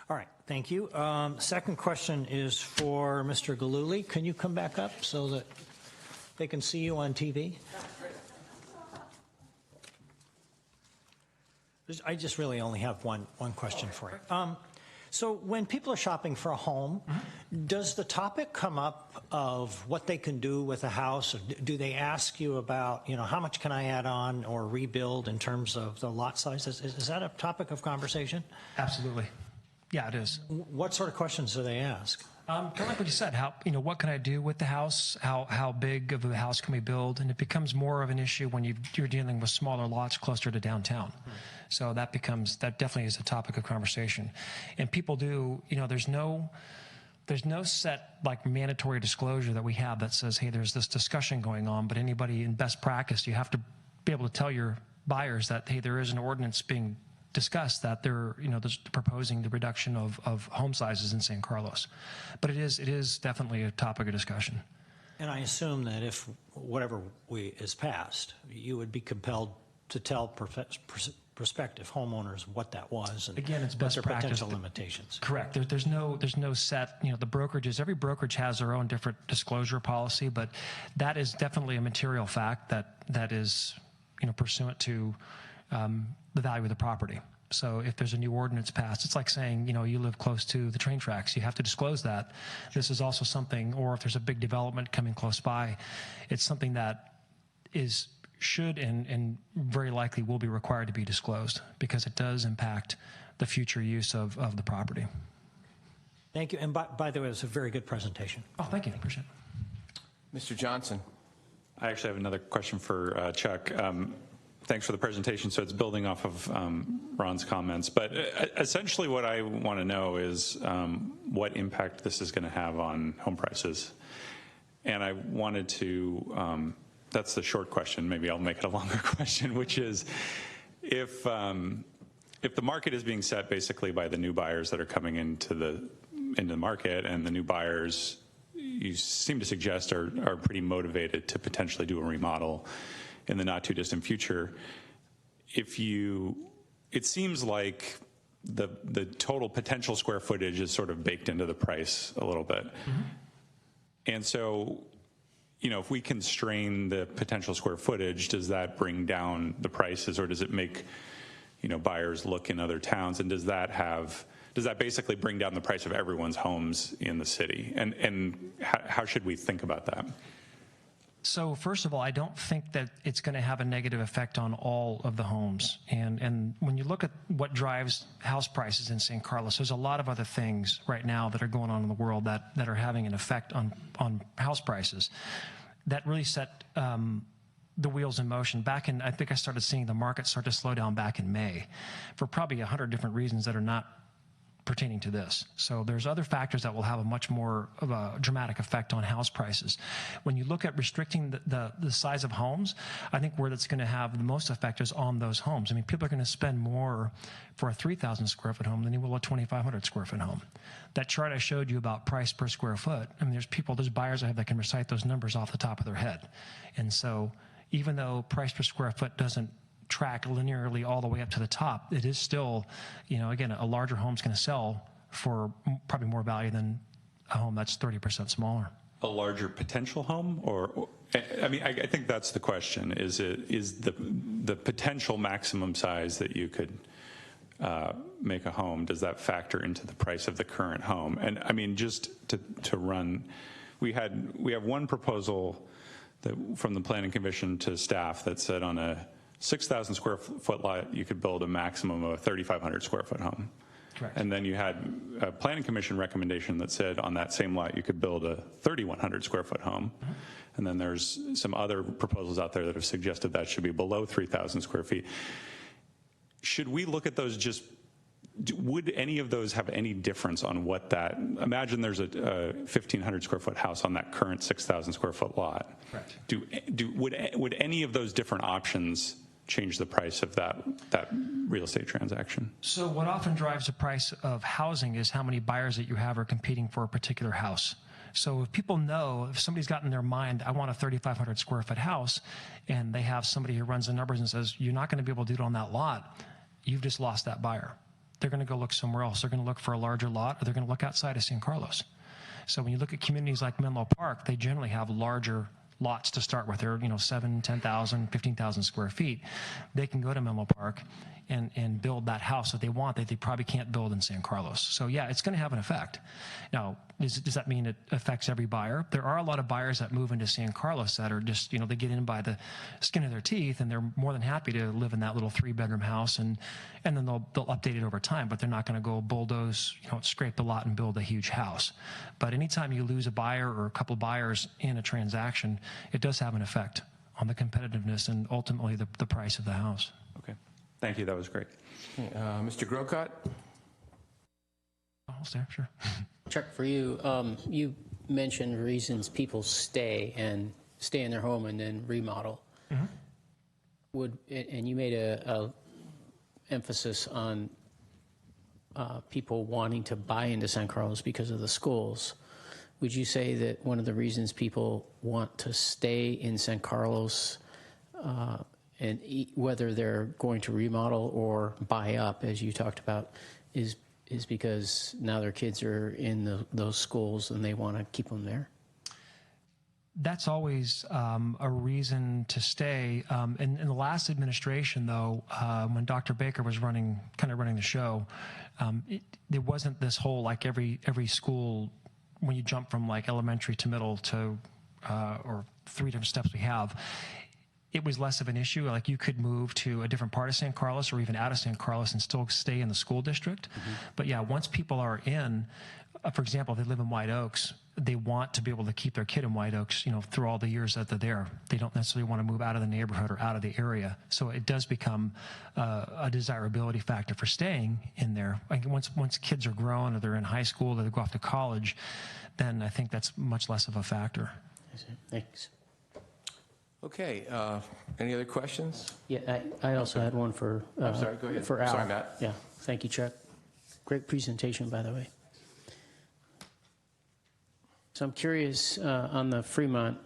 All right. Thank you. Second question is for Mr. Galuli. Can you come back up so that they can see you on TV? I just really only have one question for you. So when people are shopping for a home, does the topic come up of what they can do with a house? Or do they ask you about, how much can I add on or rebuild in terms of the lot size? Is that a topic of conversation? Absolutely. Yeah, it is. What sort of questions do they ask? Kind of like what you said, what can I do with the house? How big of a house can we build? And it becomes more of an issue when you're dealing with smaller lots closer to downtown. So that definitely is a topic of conversation. And people do, there's no set like mandatory disclosure that we have that says, hey, there's this discussion going on, but anybody in best practice, you have to be able to tell your buyers that, hey, there is an ordinance being discussed that they're proposing the reduction of home sizes in San Carlos. But it is definitely a topic of discussion. And I assume that if whatever is passed, you would be compelled to tell prospective homeowners what that was and again, it's what best their practice. potential limitations. Correct. There's no set, the brokerages, every brokerage has their own different disclosure policy, but that is definitely a material fact that is, pursuant to the value of the property. So if there's a new ordinance passed, it's like saying, you live close to the train tracks. You have to disclose that. This is also something, or if there's a big development coming close by, it's something that should and very likely will be required to be disclosed because it does impact the future use of the property. Thank you. And by the way, it was a very good presentation. Oh, thank you. Appreciate it. Mr. Johnson. I actually have another question for Chuck. Thanks for the presentation. So it's building off of Ron's comments, but essentially what I want to know is what impact this is going to have on home prices. And I wanted to, that's the short question, maybe I'll make it a longer question, which is if the market is being set basically by the new buyers that are coming into the market, and the new buyers, you seem to suggest, are pretty motivated to potentially do a remodel in the not too distant future, it seems like the total potential square footage is sort of baked into the price a little bit. Mm-hmm. And so, if we constrain the potential square footage, does that bring down the prices, or does it make, buyers look in other towns? And does that basically bring down the price of everyone's homes in the city? And how should we think about that? So first of all, I don't think that it's going to have a negative effect on all of the homes. And when you look at what drives house prices in San Carlos, there's a lot of other things right now that are going on in the world that are having an effect on house prices that really set the wheels in motion. I think I started seeing the market start to slow down back in May for probably 100 different reasons that are not pertaining to this. So there's other factors that will have a much more of a dramatic effect on house prices. When you look at restricting the size of homes, I think where that's going to have the most effect is on those homes. I mean, people are going to spend more for a 3,000 square foot home than you will a 2,500 square foot home. That chart I showed you about price per square foot, I mean, there's buyers I have that can recite those numbers off the top of their head. And so even though price per square foot doesn't track linearly all the way up to the top, it is still, again, a larger home's going to sell for probably more value than a home that's 30% smaller. A larger potential home, or I mean, I think that's the question. Is the potential maximum size that you could make a home, does that factor into the price of the current home? And I mean, just to run, we have one proposal from the Planning Commission to staff that said on a 6,000 square foot lot, you could build a maximum of a 3,500 square foot home. Correct. And then you had a Planning Commission recommendation that said on that same lot, you could build a 3,100 square foot home. Mm-hmm. And then there's some other proposals out there that have suggested that should be below 3,000 square feet. Should we look at those would any of those have any difference on what that, imagine there's a 1,500 square foot house on that current 6,000 square foot lot. Correct. Would any of those different options change the price of that real estate transaction? So what often drives the price of housing is how many buyers that you have are competing for a particular house. So if people know, if somebody's got in their mind, I want a 3,500 square foot house, and they have somebody who runs the numbers and says, you're not going to be able to do it on that lot, you've just lost that buyer. They're going to go look somewhere else. They're going to look for a larger lot, or they're going to look outside of San Carlos. So when you look at communities like Menlo Park, they generally have larger lots to start with. They're 7, 10,000, 15,000 square feet. They can go to Menlo Park and build that house that they want that they probably can't build in San Carlos. So yeah, it's going to have an effect. Now, does that mean it affects every buyer? There are a lot of buyers that move into San Carlos that are just, they get in by the skin of their teeth, and they're more than happy to live in that little 3-bedroom house, and then they'll update it over time, but they're not going to go bulldoze, scrape the lot and build a huge house. But anytime you lose a buyer or a couple buyers in a transaction, it does have an effect on the competitiveness and ultimately the price of the house. Okay. Thank you. That was great. Mr. Grocott? I'll stay, sure. Chuck, for you, you mentioned reasons people stay in their home and then remodel. Mm-hmm. And you made a emphasis on people wanting to buy into San Carlos because of the schools. Would you say that one of the reasons people want to stay in San Carlos, and whether they're going to remodel or buy up, as you talked about, is because now their kids are in those schools and they want to keep them there? That's always a reason to stay. In the last administration, though, when Dr. Baker was running the show, there wasn't this whole, like, every school, when you jump from like elementary to middle to or 3 different steps we have, it was less of an issue. Like, you could move to a different part of San Carlos or even out of San Carlos and still stay in the school district. Mm-hmm. But yeah, once people are in, for example, if they live in White Oaks, they want to be able to keep their kid in White Oaks, through all the years that they're there. They don't necessarily want to move out of the neighborhood or out of the area. So it does become a desirability factor for staying in there. Like, once kids are grown or they're in high school or they go off to college, then I think that's much less of a factor. Thanks. Okay. Any other questions? Yeah, I also had one for. I'm sorry. Go ahead. For Al. Sorry, Matt. Yeah. Thank you, Chuck. Great presentation, by the way. So I'm curious on the Fremont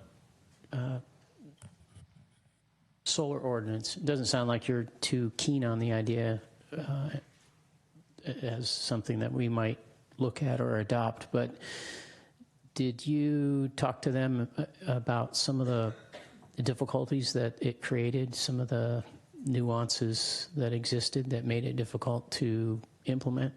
solar ordinance. It doesn't sound like you're too keen on the idea as something that we might look at or adopt, but did you talk to them about some of the difficulties that it created, some of the nuances that existed that made it difficult to implement?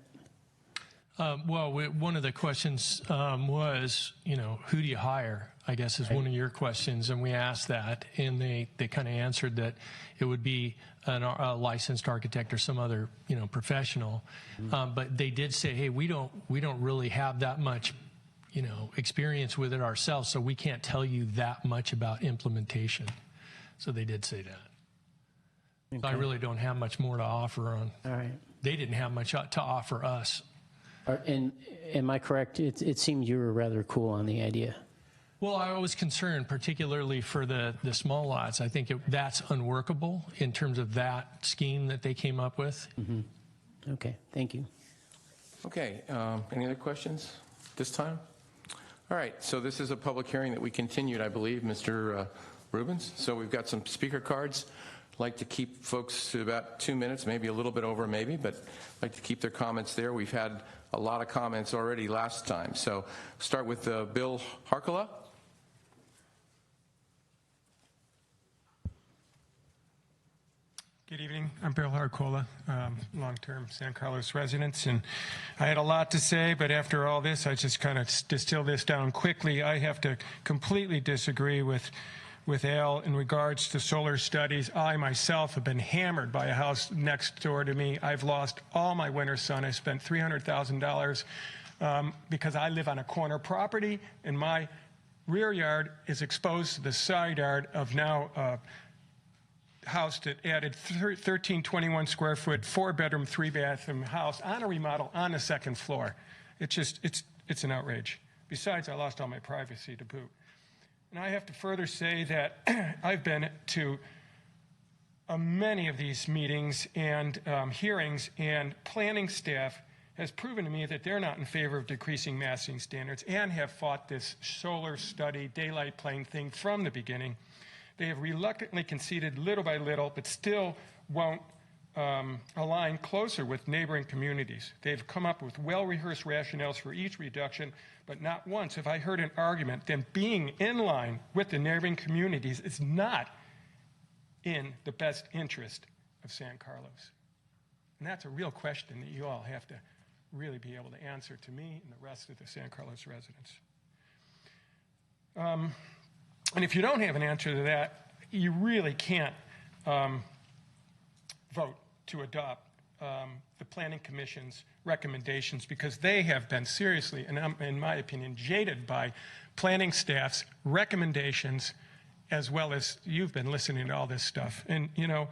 One of the questions was, who do you hire, I guess, is one of your questions. And we asked that, and they kind of answered that it would be a licensed architect or some other, professional. Mm-hmm. But they did say, hey, we don't really have that much, experience with it ourselves, so we can't tell you that much about implementation. So they did say that. Okay. So I really don't have much more to offer on. All right. They didn't have much to offer us. And am I correct? It seemed you were rather cool on the idea. Well, I was concerned, particularly for the small lots. I think that's unworkable in terms of that scheme that they came up with. Mm-hmm. Okay, thank you. Okay, any other questions this time? All right, so this is a public hearing that we continued, I believe, Mr. Rubens. So we've got some speaker cards. I'd like to keep folks to about 2 minutes, maybe a little bit over maybe, but I'd like to keep their comments there. We've had a lot of comments already last time. So start with Bill Harkala. Good evening. I'm Bill Harcola, long-term San Carlos resident, and I had a lot to say, but after all this, I just kind of distill this down quickly. I have to completely disagree with Al in regards to solar studies. I myself have been hammered by a house next door to me. I've lost all my winter sun. I spent $300,000 because I live on a corner property, and my rear yard is exposed to the side yard of now house that added 1321 square foot, 4-bedroom, 3-bathroom house on a remodel on the second floor. It's an outrage. Besides, I lost all my privacy to boot. And I have to further say that I've been to many of these meetings and hearings, and planning staff has proven to me that they're not in favor of decreasing massing standards and have fought this solar study, daylight plane thing from the beginning. They have reluctantly conceded little by little, but still won't align closer with neighboring communities. They've come up with well-rehearsed rationales for each reduction, but not once have I heard an argument that being in line with the neighboring communities is not in the best interest of San Carlos. And that's a real question that you all have to really be able to answer to me and the rest of the San Carlos residents. And if you don't have an answer to that, you really can't vote to adopt the Planning Commission's recommendations, because they have been seriously, and in my opinion, jaded by planning staff's recommendations, as well as you've been listening to all this stuff. And, you know,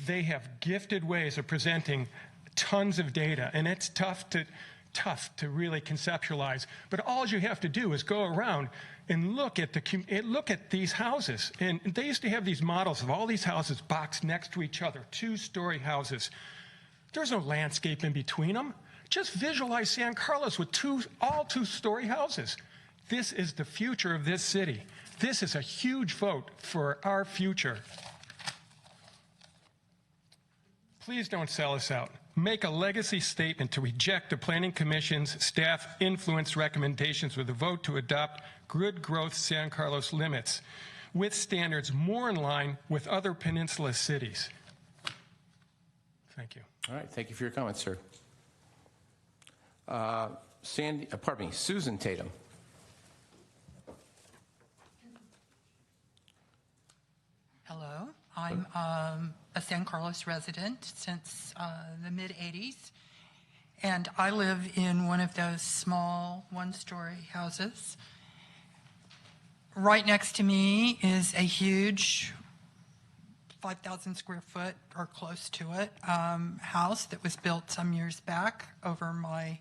they have gifted ways of presenting tons of data, and it's tough to really conceptualize. But all you have to do is go around and look at these houses. And they used to have these models of all these houses boxed next to each other, 2-story houses. There's no landscape in between them. Just visualize San Carlos with all 2-story houses. This is the future of this city. This is a huge vote for our future. Please don't sell us out. Make a legacy statement to reject the Planning Commission's staff influence recommendations with a vote to adopt good growth San Carlos limits with standards more in line with other peninsula cities. Thank you. All right, thank you for your comments, sir. Susan Tatum. Hello, I'm a San Carlos resident since the mid-'80s, and I live in one of those small 1-story houses. Right next to me is a huge 5,000 square foot or close to it house that was built some years back over my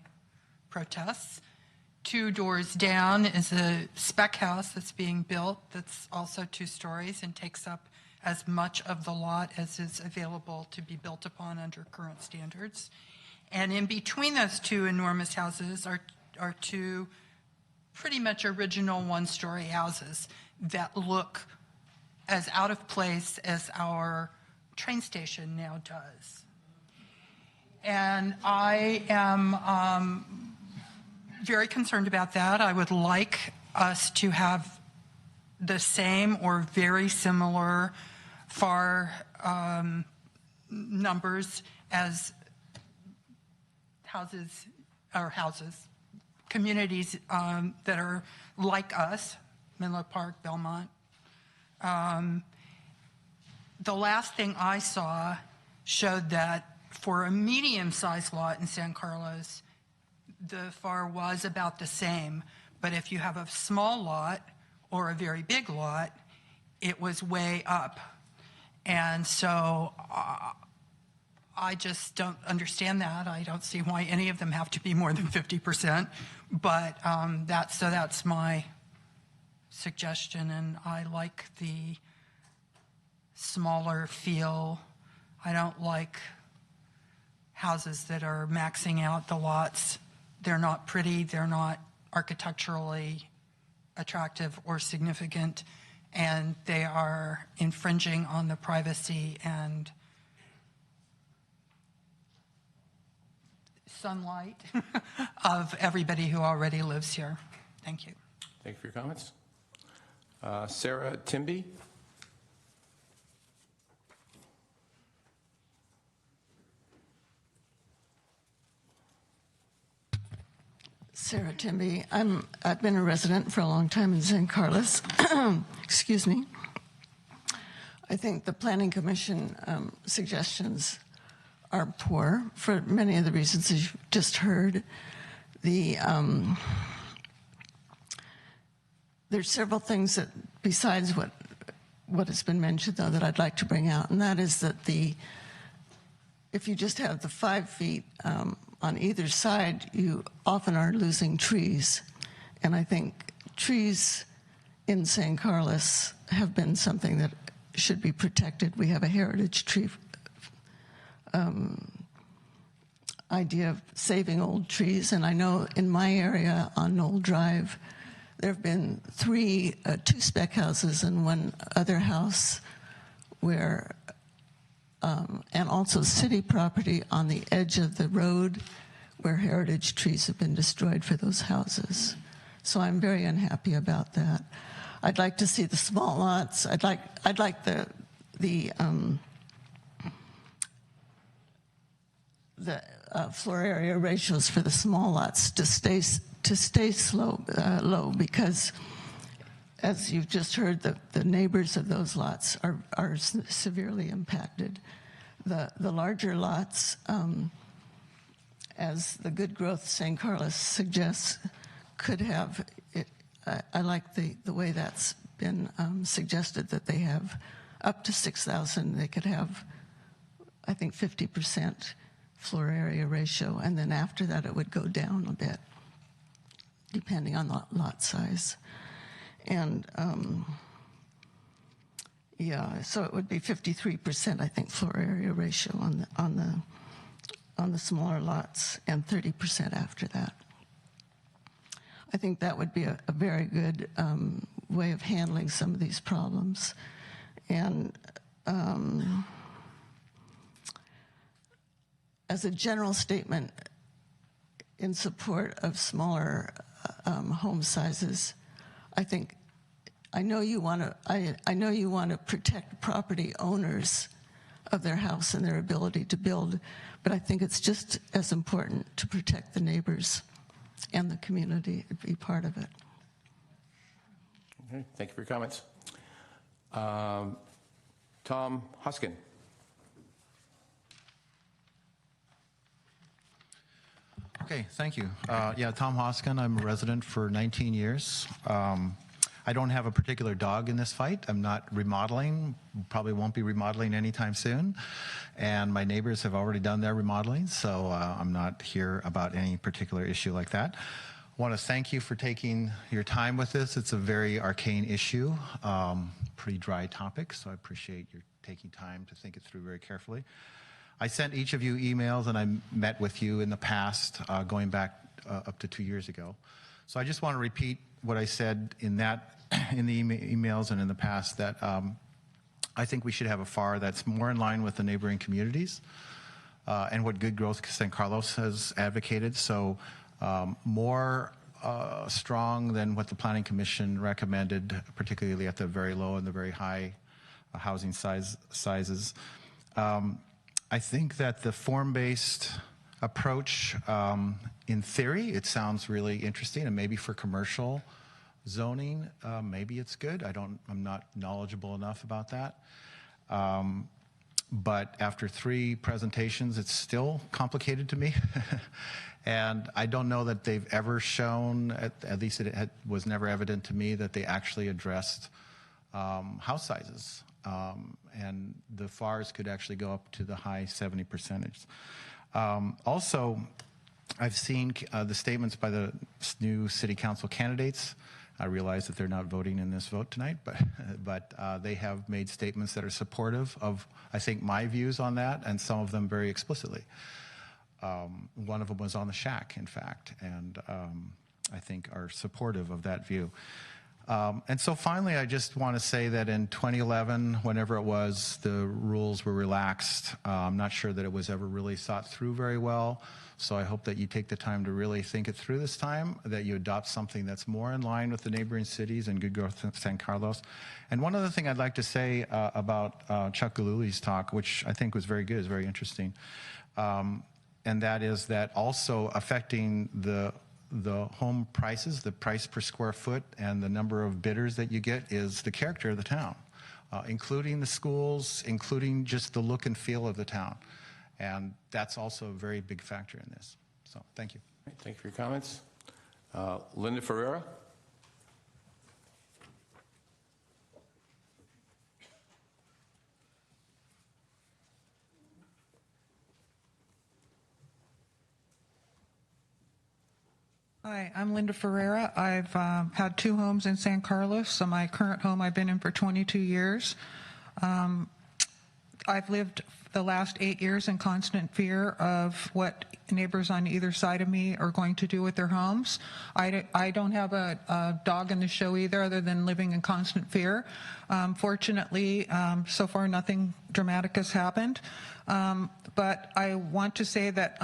protests. 2 doors down is a spec house that's being built that's also 2 stories and takes up as much of the lot as is available to be built upon under current standards. And in between those 2 enormous houses are 2 pretty much original 1-story houses that look as out of place as our train station now does. And I am very concerned about that. I would like us to have the same or very similar FAR numbers as communities that are like us, Menlo Park, Belmont. The last thing I saw showed that for a medium-sized lot in San Carlos, the FAR was about the same. But if you have a small lot or a very big lot, it was way up. And so I just don't understand that. I don't see why any of them have to be more than 50%. But that's my suggestion, and I like the smaller feel. I don't like houses that are maxing out the lots. They're not pretty, they're not architecturally attractive or significant, and they are infringing on the privacy and sunlight of everybody who already lives here. Thank you. Thank you for your comments. Sarah Timby. Sarah Timby. I've been a resident for a long time in San Carlos. Excuse me. I think the Planning Commission suggestions are poor for many of the reasons you've just heard. There's several things that, besides what has been mentioned, though, that I'd like to bring out, and that is that if you just have the 5 feet on either side, you often are losing trees. And I think trees in San Carlos have been something that should be protected. We have a heritage tree idea of saving old trees. And I know in my area on Knoll Drive, there have been 2 spec houses and 1 other house where, and also city property on the edge of the road where heritage trees have been destroyed for those houses. So I'm very unhappy about that. I'd like to see the small lots. I'd like the the floor area ratios for the small lots to stay low, because as you've just heard, the neighbors of those lots are severely impacted. The larger lots, as the Good Growth San Carlos suggests, could have, I like the way that's been suggested, that they have up to 6,000. They could have, I think, 50% floor area ratio, and then after that it would go down a bit, depending on the lot size. And yeah, so it would be 53%, I think, floor area ratio on the smaller lots, and 30% after that. I think that would be a very good way of handling some of these problems. And as a general statement in support of smaller home sizes, I know you want to protect property owners of their house and their ability to build, but I think it's just as important to protect the neighbors and the community and be part of it. Okay, thank you for your comments. Tom Hoskin. Okay, thank you. Yeah, Tom Hoskin. I'm a resident for 19 years. I don't have a particular dog in this fight. I'm not remodeling, probably won't be remodeling anytime soon. And my neighbors have already done their remodeling, so I'm not here about any particular issue like that. I want to thank you for taking your time with this. It's a very arcane issue, pretty dry topic, so I appreciate your taking time to think it through very carefully. I sent each of you emails, and I met with you in the past, going back up to 2 years ago. So I just want to repeat what I said in the emails and in the past, that I think we should have a FAR that's more in line with the neighboring communities and what Good Growth San Carlos has advocated. So more strong than what the Planning Commission recommended, particularly at the very low and the very high housing sizes. I think that the form-based approach, in theory, it sounds really interesting, and maybe for commercial zoning, maybe it's good. I'm not knowledgeable enough about that. But after 3 presentations, it's still complicated to me. And I don't know that they've ever shown, at least it was never evident to me, that they actually addressed house sizes. And the FARs could actually go up to the high 70%. Also, I've seen the statements by the new city council candidates. I realize that they're not voting in this vote tonight, but they have made statements that are supportive of, I think, my views on that, and some of them very explicitly. One of them was on the shack, in fact, and I think are supportive of that view. And so finally, I just want to say that in 2011, whenever it was, the rules were relaxed. I'm not sure that it was ever really thought through very well. So I hope that you take the time to really think it through this time, that you adopt something that's more in line with the neighboring cities and Good Growth San Carlos. And one other thing I'd like to say about Chuck Galuli's talk, which I think was very good, is very interesting, and that is that also affecting the home prices, the price per square foot, and the number of bidders that you get is the character of the town, including the schools, including just the look and feel of the town. And that's also a very big factor in this. So thank you. Thank you for your comments. Linda Ferreira. Hi, I'm Linda Ferreira. I've had 2 homes in San Carlos. So my current home I've been in for 22 years. I've lived the last 8 years in constant fear of what neighbors on either side of me are going to do with their homes. I don't have a dog in the show either, other than living in constant fear. Fortunately, so far nothing dramatic has happened. But I want to say that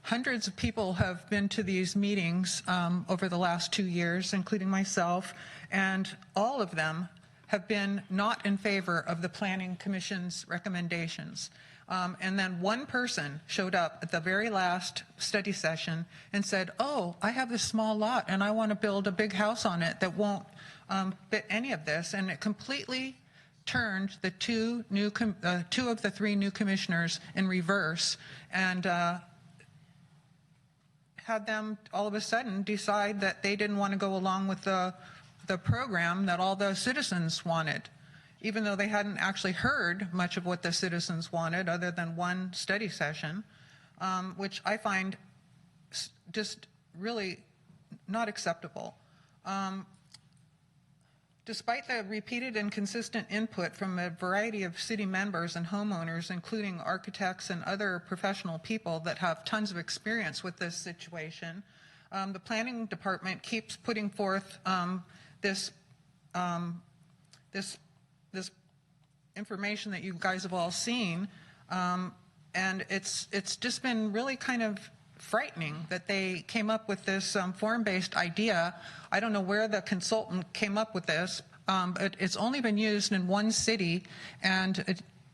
hundreds of people have been to these meetings over the last 2 years, including myself, and all of them have been not in favor of the Planning Commission's recommendations. And then one person showed up at the very last study session and said, oh, I have this small lot and I want to build a big house on it that won't fit any of this. And it completely turned the two of the three new commissioners in reverse and had them all of a sudden decide that they didn't want to go along with the program that all the citizens wanted, even though they hadn't actually heard much of what the citizens wanted other than one study session, which I find just really not acceptable. Despite the repeated and consistent input from a variety of city members and homeowners, including architects and other professional people that have tons of experience with this situation, the planning department keeps putting forth this information that you guys have all seen, and it's just been really kind of frightening that they came up with this form-based idea. I don't know where the consultant came up with this, but it's only been used in one city, and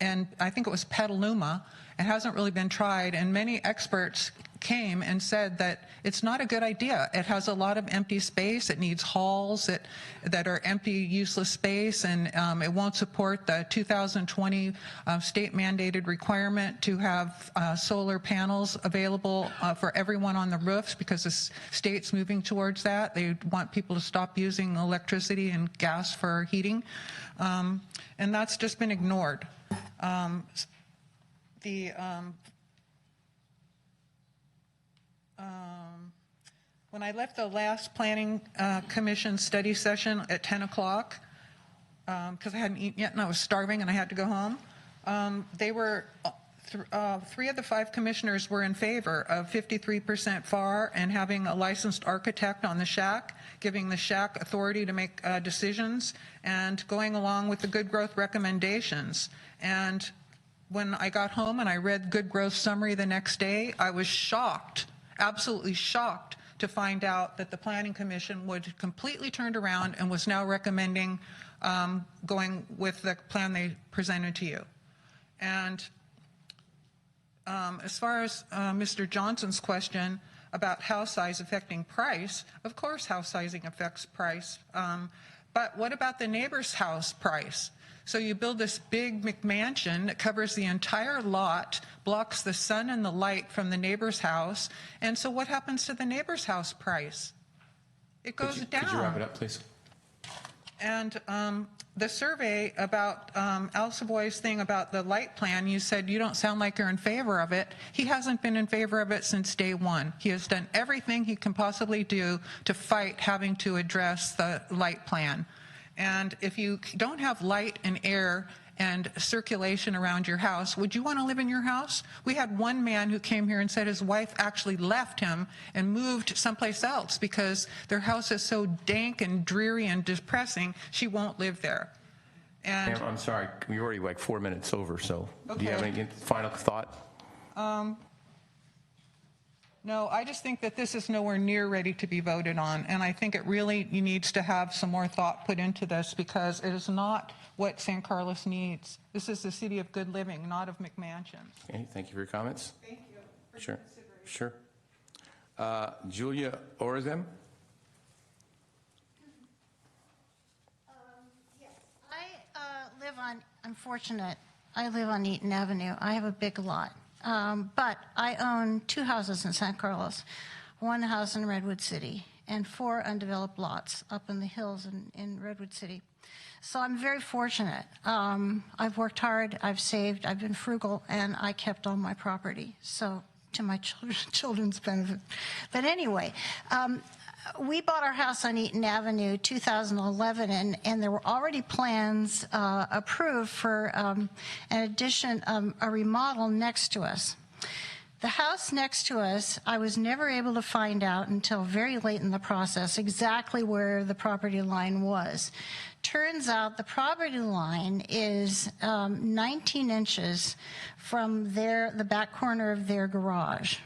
I think it was Petaluma. It hasn't really been tried, and many experts came and said that it's not a good idea. It has a lot of empty space. It needs halls that are empty, useless space, and it won't support the 2020 state-mandated requirement to have solar panels available for everyone on the roofs, because the state's moving towards that. They want people to stop using electricity and gas for heating, and that's just been ignored. When I left the last planning commission study session at 10 o'clock, because I hadn't eaten yet and I was starving and I had to go home, they were, 3 of the 5 commissioners were in favor of 53% FAR and having a licensed architect on the shack, giving the shack authority to make decisions, and going along with the good growth recommendations. And when I got home and I read Good Growth Summary the next day, I was shocked, absolutely shocked, to find out that the Planning Commission would completely turned around and was now recommending going with the plan they presented to you. And as far as Mr. Johnson's question about house size affecting price, of course house sizing affects price. But what about the neighbor's house price? So you build this big McMansion that covers the entire lot, blocks the sun and the light from the neighbor's house, and so what happens to the neighbor's house price? It goes down. Could you wrap it up, please? And the survey about Al Savoy's thing about the light plan, you said you don't sound like you're in favor of it. He hasn't been in favor of it since day one. He has done everything he can possibly do to fight having to address the light plan. And if you don't have light and air and circulation around your house, would you want to live in your house? We had one man who came here and said his wife actually left him and moved someplace else because their house is so dank and dreary and depressing, she won't live there. And Ma'am, I'm sorry, we're already like 4 minutes over, so do you Okay. have any final thought? No, I just think that this is nowhere near ready to be voted on, and I think it really needs to have some more thought put into this because it is not what San Carlos needs. This is the city of good living, not of McMansions. Okay, thank you for your comments. Thank you. Sure, sure. Julia Orazem? I live on Eaton Avenue. I have a big lot. But I own 2 houses in San Carlos, 1 house in Redwood City, and 4 undeveloped lots up in the hills in Redwood City. So I'm very fortunate. I've worked hard, I've saved, I've been frugal, and I kept all my property, so to my children's benefit. But anyway, we bought our house on Eaton Avenue 2011, and there were already plans approved for an addition, a remodel next to us. The house next to us, I was never able to find out until very late in the process exactly where the property line was. Turns out the property line is 19 inches from the back corner of their garage.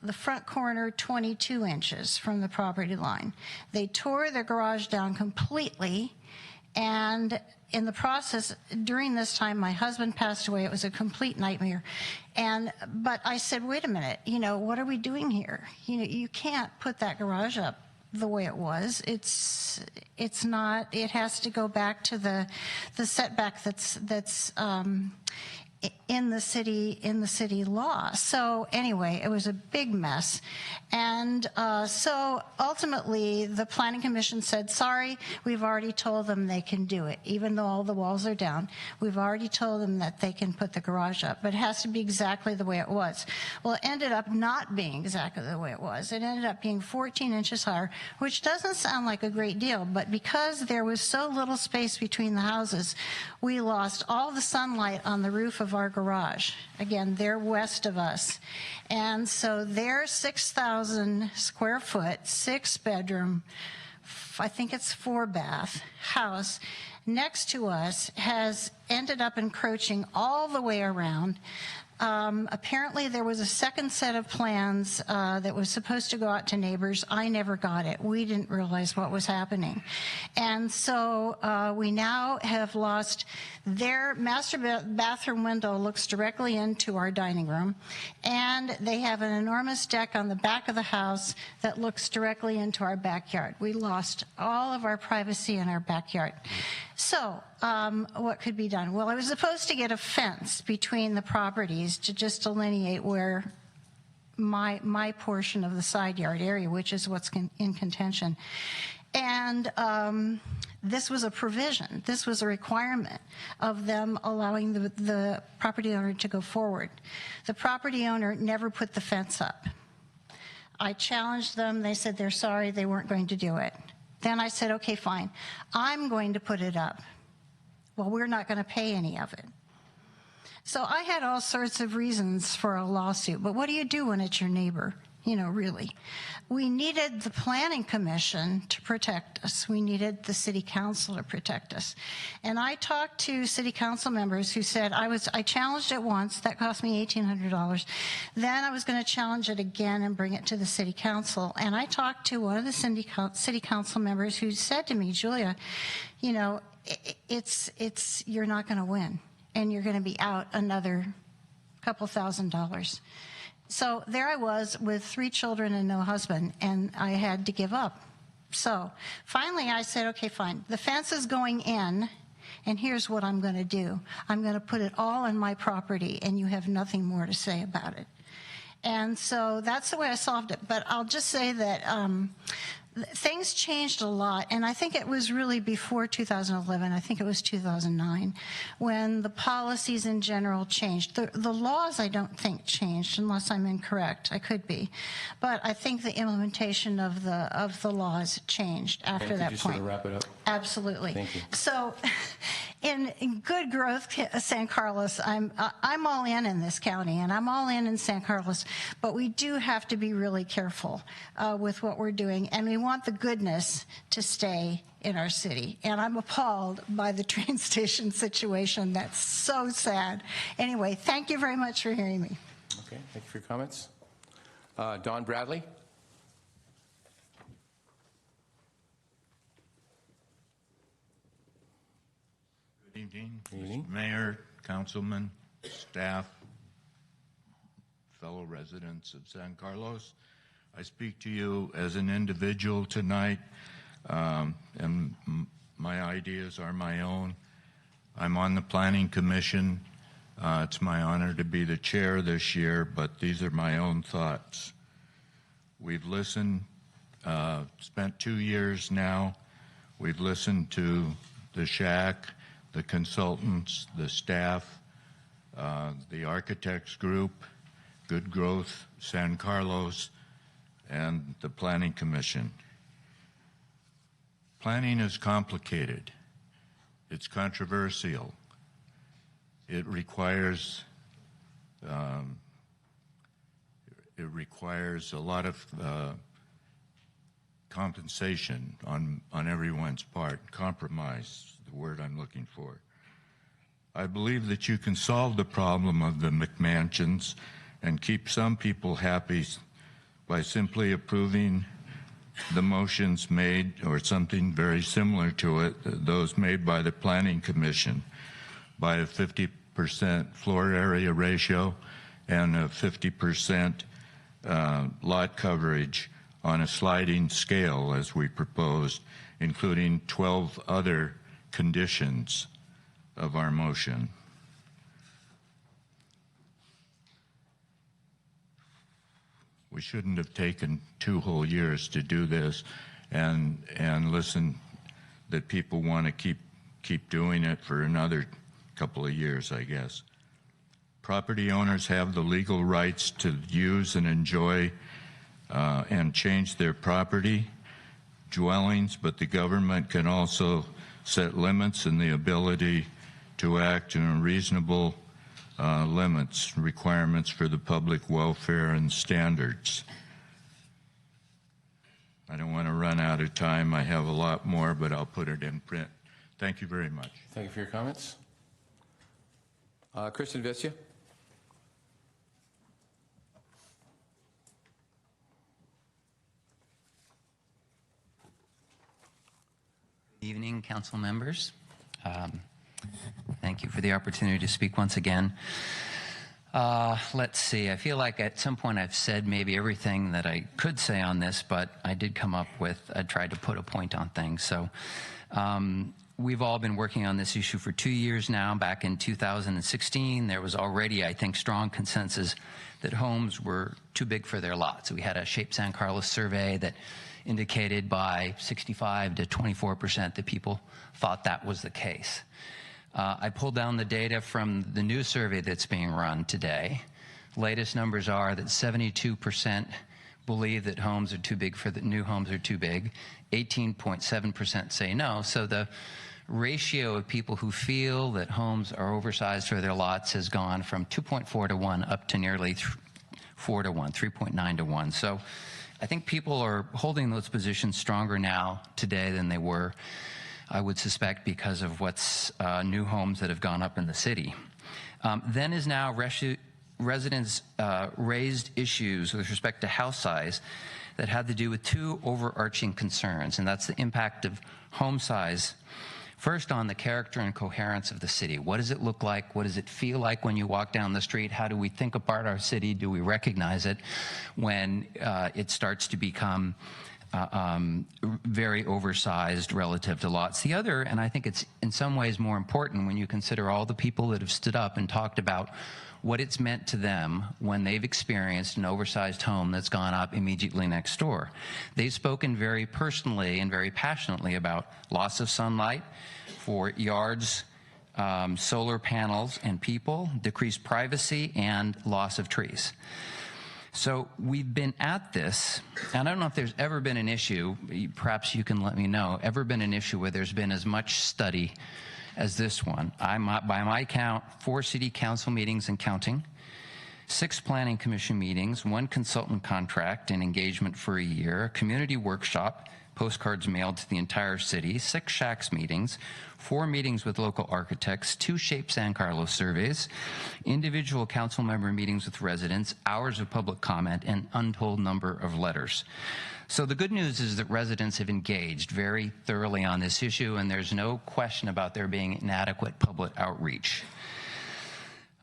The front corner 22 inches from the property line. They tore their garage down completely And in the process, during this time, my husband passed away. It was a complete nightmare. But I said, wait a minute, what are we doing here? You can't put that garage up the way it was. It's not, it has to go back to the setback that's in the city law. So anyway, it was a big mess. And so ultimately the Planning Commission said, sorry, we've already told them they can do it. Even though all the walls are down, we've already told them that they can put the garage up, but it has to be exactly the way it was. Well, it ended up not being exactly the way it was. It ended up being 14 inches higher, which doesn't sound like a great deal, but because there was so little space between the houses, we lost all the sunlight on the roof of our garage. Again, they're west of us. And so their 6,000 square foot, 6-bedroom, I think it's 4-bath house next to us has ended up encroaching all the way around. Apparently there was a second set of plans that was supposed to go out to neighbors. I never got it. We didn't realize what was happening. And so we now have lost their master bathroom window looks directly into our dining room, and they have an enormous deck on the back of the house that looks directly into our backyard. We lost all of our privacy in our backyard. So what could be done? Well, I was supposed to get a fence between the properties to just delineate where my portion of the side yard area, which is what's in contention. And this was a provision. This was a requirement of them allowing the property owner to go forward. The property owner never put the fence up. I challenged them. They said they're sorry, they weren't going to do it. Then I said, okay, fine, I'm going to put it up. Well, we're not going to pay any of it. So I had all sorts of reasons for a lawsuit, but what do you do when it's your neighbor? Really. We needed the Planning Commission to protect us. We needed the City Council to protect us. And I talked to City Council members who said, I challenged it once, that cost me $1,800. Then I was going to challenge it again and bring it to the City Council. And I talked to one of the City Council members who said to me, Julia, you're not going to win, and you're going to be out another couple $1,000s. So there I was with 3 children and no husband, and I had to give up. So finally I said, okay, fine. The fence is going in, and here's what I'm going to do. I'm going to put it all on my property, and you have nothing more to say about it. And so that's the way I solved it. But I'll just say that things changed a lot, and I think it was really before 2011. I think it was 2009 when the policies in general changed. The laws I don't think changed, unless I'm incorrect. I could be, but I think the implementation of the laws changed after that point. Could you sort of wrap it up? Absolutely. Thank you. So, in good growth, San Carlos, I'm all in this county, and I'm all in San Carlos. But we do have to be really careful with what we're doing, and we want the goodness to stay in our city. And I'm appalled by the train station situation. That's so sad. Anyway, thank you very much for hearing me. Okay, thank you for your comments. Don Bradley. Good evening, Mr. Mayor, councilman, staff, fellow residents of San Carlos. I speak to you as an individual tonight, and my ideas are my own. I'm on the Planning Commission. It's my honor to be the chair this year, but these are my own thoughts. We've listened, spent 2 years now. We've listened to the SHAC, the consultants, the staff, the architects group, Good Growth, San Carlos, and the Planning Commission. Planning is complicated. It's controversial. It requires a lot of compensation on everyone's part. Compromise, the word I'm looking for. I believe that you can solve the problem of the McMansions and keep some people happy by simply approving the motions made, or something very similar to it, those made by the Planning Commission, by a 50% floor area ratio and a 50% lot coverage on a sliding scale, as we proposed, including 12 other conditions of our motion. We shouldn't have taken 2 whole years to do this and listen that people want to keep doing it for another couple of years, I guess. Property owners have the legal rights to use and enjoy and change their property, dwellings, but the government can also set limits and the ability to act in reasonable limits, requirements for the public welfare and standards. I don't want to run out of time. I have a lot more, but I'll put it in print. Thank you very much. Thank you for your comments. Kristen Vessia. Good evening, council members. Thank you for the opportunity to speak once again. Let's see, I feel like at some point I've said maybe everything that I could say on this, but I did come up with, I tried to put a point on things. So we've all been working on this issue for 2 years now. Back in 2016, there was already, I think, strong consensus that homes were too big for their lots. We had a Shape San Carlos survey that indicated by 65 to 24% that people thought that was the case. I pulled down the data from the new survey that's being run today. Latest numbers are that 72% believe that homes are too big for the new homes are too big. 18.7% say no. So the ratio of people who feel that homes are oversized for their lots has gone from 2.4 to 1 up to nearly 4 to 1, 3.9 to 1. So I think people are holding those positions stronger now today than they were, I would suspect, because of what's new homes that have gone up in the city. Then is now residents raised issues with respect to house size that had to do with 2 overarching concerns, and that's the impact of home size. First, on the character and coherence of the city. What does it look like? What does it feel like when you walk down the street? How do we think about our city? Do we recognize it when it starts to become very oversized relative to lots? The other, and I think it's in some ways more important when you consider all the people that have stood up and talked about what it's meant to them when they've experienced an oversized home that's gone up immediately next door. They've spoken very personally and very passionately about loss of sunlight for yards, solar panels and people, decreased privacy, and loss of trees. So we've been at this, and I don't know if there's ever been an issue, perhaps you can let me know, ever been an issue where there's been as much study as this one. By my count, 4 city council meetings and counting, 6 planning commission meetings, 1 consultant contract and engagement for a year, a community workshop, postcards mailed to the entire city, 6 SHACS meetings, 4 meetings with local architects, 2 Shape San Carlos surveys, individual council member meetings with residents, hours of public comment, and untold number of letters. So the good news is that residents have engaged very thoroughly on this issue, and there's no question about there being inadequate public outreach.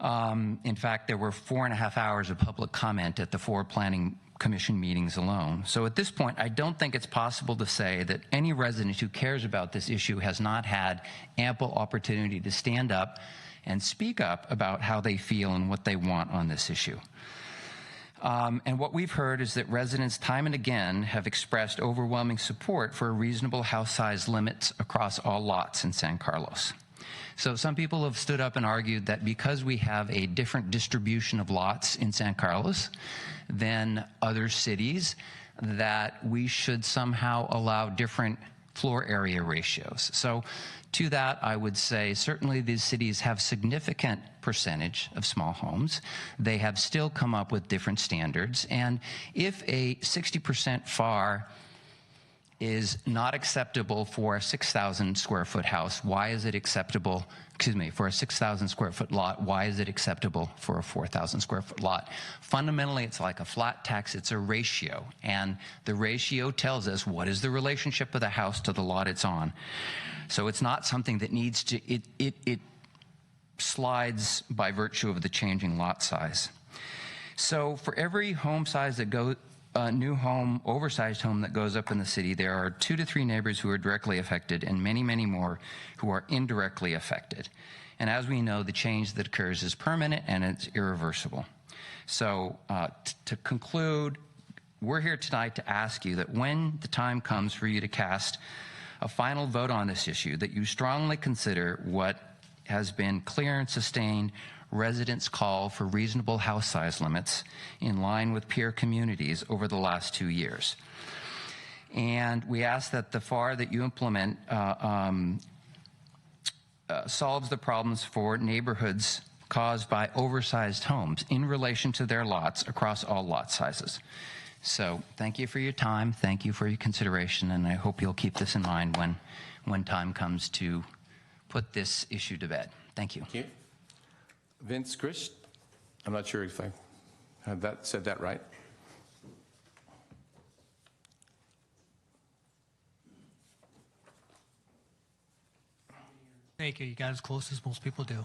In fact, there were 4.5 hours of public comment at the 4 planning commission meetings alone. So at this point, I don't think it's possible to say that any resident who cares about this issue has not had ample opportunity to stand up and speak up about how they feel and what they want on this issue. And what we've heard is that residents time and again have expressed overwhelming support for reasonable house size limits across all lots in San Carlos. So some people have stood up and argued that because we have a different distribution of lots in San Carlos than other cities, that we should somehow allow different floor area ratios. So to that, I would say certainly these cities have significant percentage of small homes. They have still come up with different standards. And if a 60% FAR is not acceptable for a 6,000 square foot house. Why is it acceptable, for a 6,000 square foot lot? Why is it acceptable for a 4,000 square foot lot? Fundamentally, it's like a flat tax. It's a ratio. And the ratio tells us what is the relationship of the house to the lot it's on. So it's not something that needs to, it slides by virtue of the changing lot size. So for every home size that goes, new home, oversized home that goes up in the city, there are 2 to 3 neighbors who are directly affected and many, many more who are indirectly affected. And as we know, the change that occurs is permanent and it's irreversible. So to conclude, we're here tonight to ask you that when the time comes for you to cast a final vote on this issue, that you strongly consider what has been clear and sustained residents' call for reasonable house size limits in line with peer communities over the last 2 years. And we ask that the FAR that you implement solves the problems for neighborhoods caused by oversized homes in relation to their lots across all lot sizes. So thank you for your time, thank you for your consideration, and I hope you'll keep this in mind when time comes to put this issue to bed. Thank you. Thank you. Vince Christ, I'm not sure if I have said that right. Thank you. You got as close as most people do.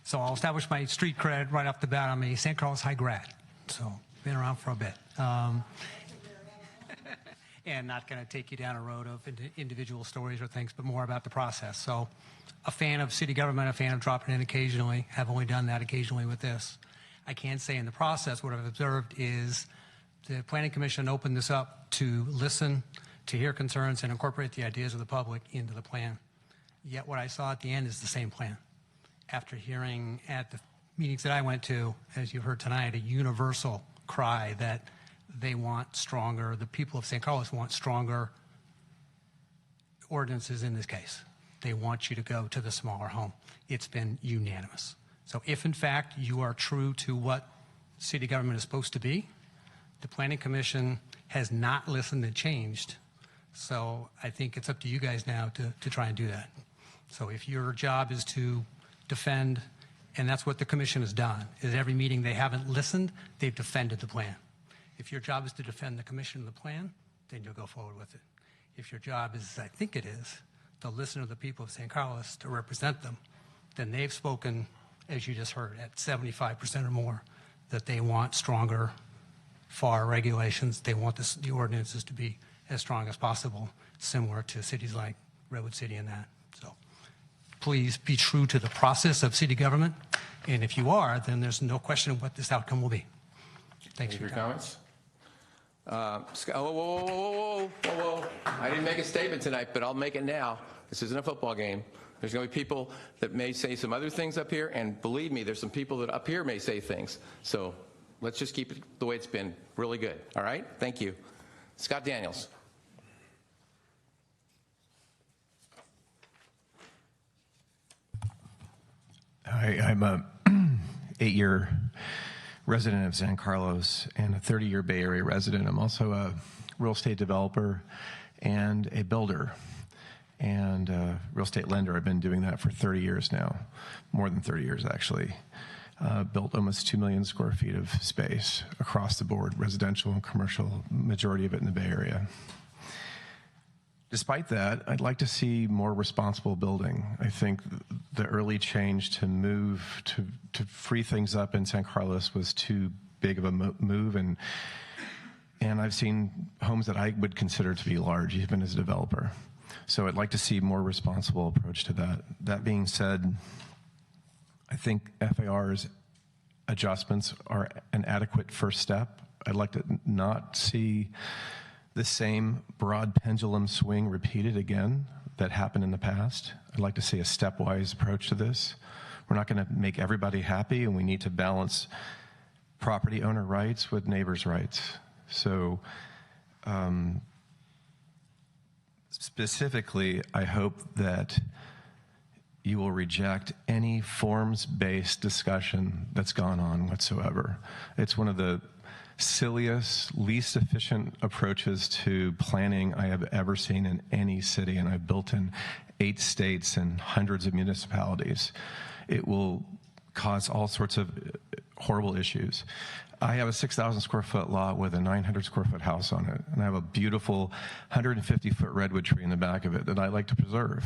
So I'll establish my street cred right off the bat. I'm a San Carlos High grad, so been around for a bit. And not going to take you down a road of individual stories or things, but more about the process. So a fan of city government, a fan of dropping in occasionally, have only done that occasionally with this. I can say in the process, what I've observed is the Planning Commission opened this up to listen, to hear concerns, and incorporate the ideas of the public into the plan. Yet what I saw at the end is the same plan. After hearing at the meetings that I went to, as you've heard tonight, a universal cry that they want stronger, the people of San Carlos want stronger ordinances in this case. They want you to go to the smaller home. It's been unanimous. So if in fact you are true to what city government is supposed to be, the Planning Commission has not listened and changed. So I think it's up to you guys now to try and do that. So if your job is to defend, and that's what the commission has done, is every meeting they haven't listened, they've defended the plan. If your job is to defend the commission and the plan, then you'll go forward with it. If your job is, I think it is, to listen to the people of San Carlos, to represent them, then they've spoken, as you just heard, at 75% or more, that they want stronger FAR regulations. They want the ordinances to be as strong as possible, similar to cities like Redwood City and that. So please be true to the process of city government. And if you are, then there's no question of what this outcome will be. Thanks for your comments. Whoa. I didn't make a statement tonight, but I'll make it now. This isn't a football game. There's going to be people that may say some other things up here, and believe me, there's some people that up here may say things. So let's just keep it the way it's been. Really good. All right? Thank you. Scott Daniels. I'm a 8-year resident of San Carlos and a 30-year Bay Area resident. I'm also a real estate developer and a builder and a real estate lender. I've been doing that for 30 years now, more than 30 years actually. Built almost 2 million square feet of space across the board, residential and commercial, majority of it in the Bay Area. Despite that, I'd like to see more responsible building. I think the early change to move, to free things up in San Carlos was too big of a move, and I've seen homes that I would consider to be large, even as a developer. So I'd like to see more responsible approach to that. That being said, I think FAR's adjustments are an adequate first step. I'd like to not see the same broad pendulum swing repeated again that happened in the past. I'd like to see a stepwise approach to this. We're not going to make everybody happy, and we need to balance property owner rights with neighbors' rights. So specifically, I hope that you will reject any forms-based discussion that's gone on whatsoever. It's one of the silliest, least efficient approaches to planning I have ever seen in any city, and I've built in 8 states and hundreds of municipalities. It will cause all sorts of horrible issues. I have a 6,000 square foot lot with a 900 square foot house on it, and I have a beautiful 150-foot redwood tree in the back of it that I like to preserve.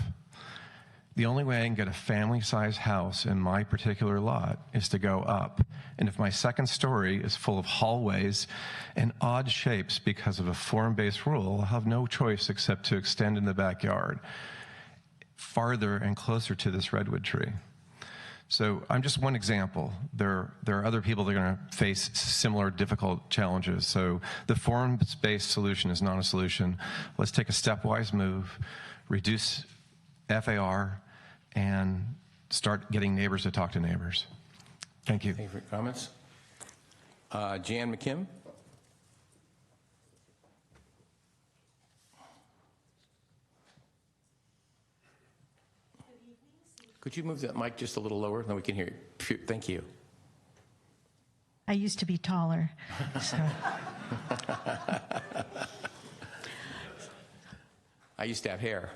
The only way I can get a family-sized house in my particular lot is to go up. And if my second story is full of hallways and odd shapes because of a form-based rule, I'll have no choice except to extend in the backyard farther and closer to this redwood tree. So I'm just one example. There are other people that are going to face similar difficult challenges. So the form-based solution is not a solution. Let's take a stepwise move, reduce FAR, and start getting neighbors to talk to neighbors. Thank you. Thank you for your comments. Jan McKim. Could you move that mic just a little lower, then we can hear you? Thank you. I used to be taller, so. I used to have hair.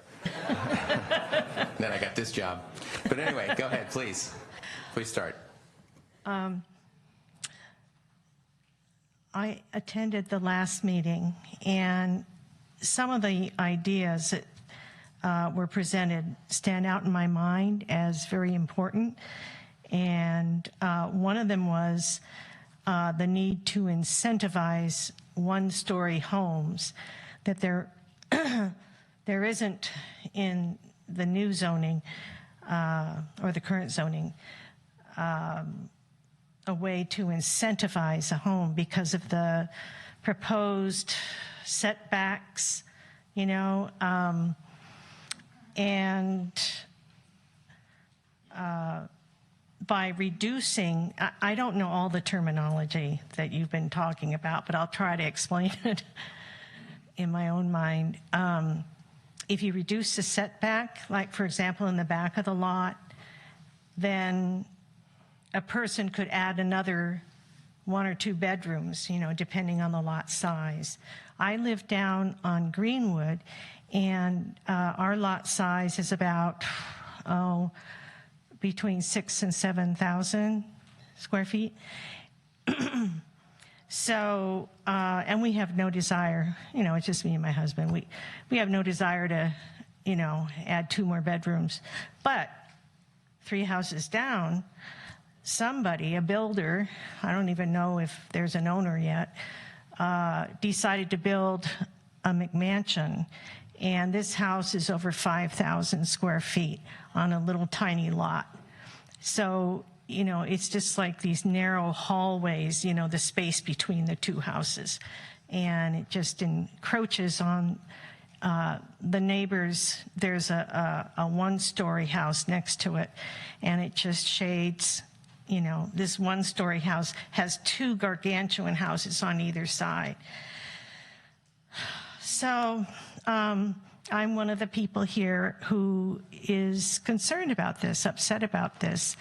Then I got this job. But anyway, go ahead, please. Please start. I attended the last meeting, and some of the ideas that were presented stand out in my mind as very important. And one of them was the need to incentivize one-story homes, that there isn't in the new zoning or the current zoning a way to incentivize a home because of the proposed setbacks, you know, and by reducing, I don't know all the terminology that you've been talking about, but I'll try to explain it in my own mind. If you reduce the setback, like for example in the back of the lot, then a person could add another 1 or 2 bedrooms, you know, depending on the lot size. I live down on Greenwood, and our lot size is about, between 6,000 and 7,000 square feet. So, and we have no desire, you know, it's just me and my husband. We have no desire to, you know, add 2 more bedrooms. But 3 houses down, somebody, a builder, I don't even know if there's an owner yet, decided to build a McMansion. And this house is over 5,000 square feet on a little tiny lot. So, you know, it's just like these narrow hallways, you know, the space between the 2 houses. And it just encroaches on the neighbors. There's a 1-story house next to it, and it just shades, you know, this 1-story house has 2 gargantuan houses on either side. So I'm one of the people here who is concerned about this, upset about this.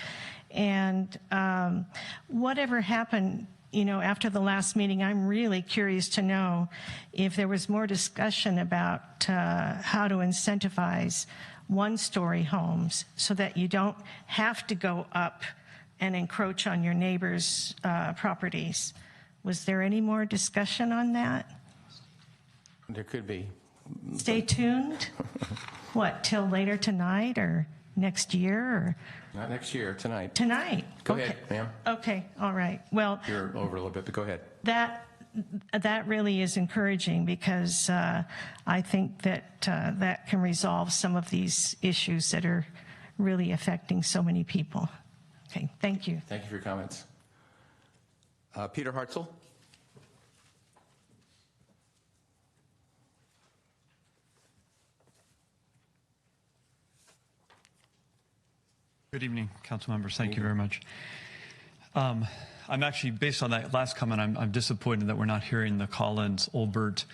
And whatever happened, you know, after the last meeting, I'm really curious to know if there was more discussion about how to incentivize 1-story homes so that you don't have to go up and encroach on your neighbors' properties. Was there any more discussion on that? There could be. Stay tuned. What, till later tonight or next year? Or? Not next year, tonight. Tonight. Go okay. ahead, ma'am. Okay, all right. Well, You're over a little bit, but go ahead. that really is encouraging because I think that that can resolve some of these issues that are really affecting so many people. Okay, thank you. Thank you for your comments. Peter Hartzell. Good evening, council members. Thank you very much. I'm actually, based on that last comment, I'm disappointed that we're not hearing the Collins-Olbert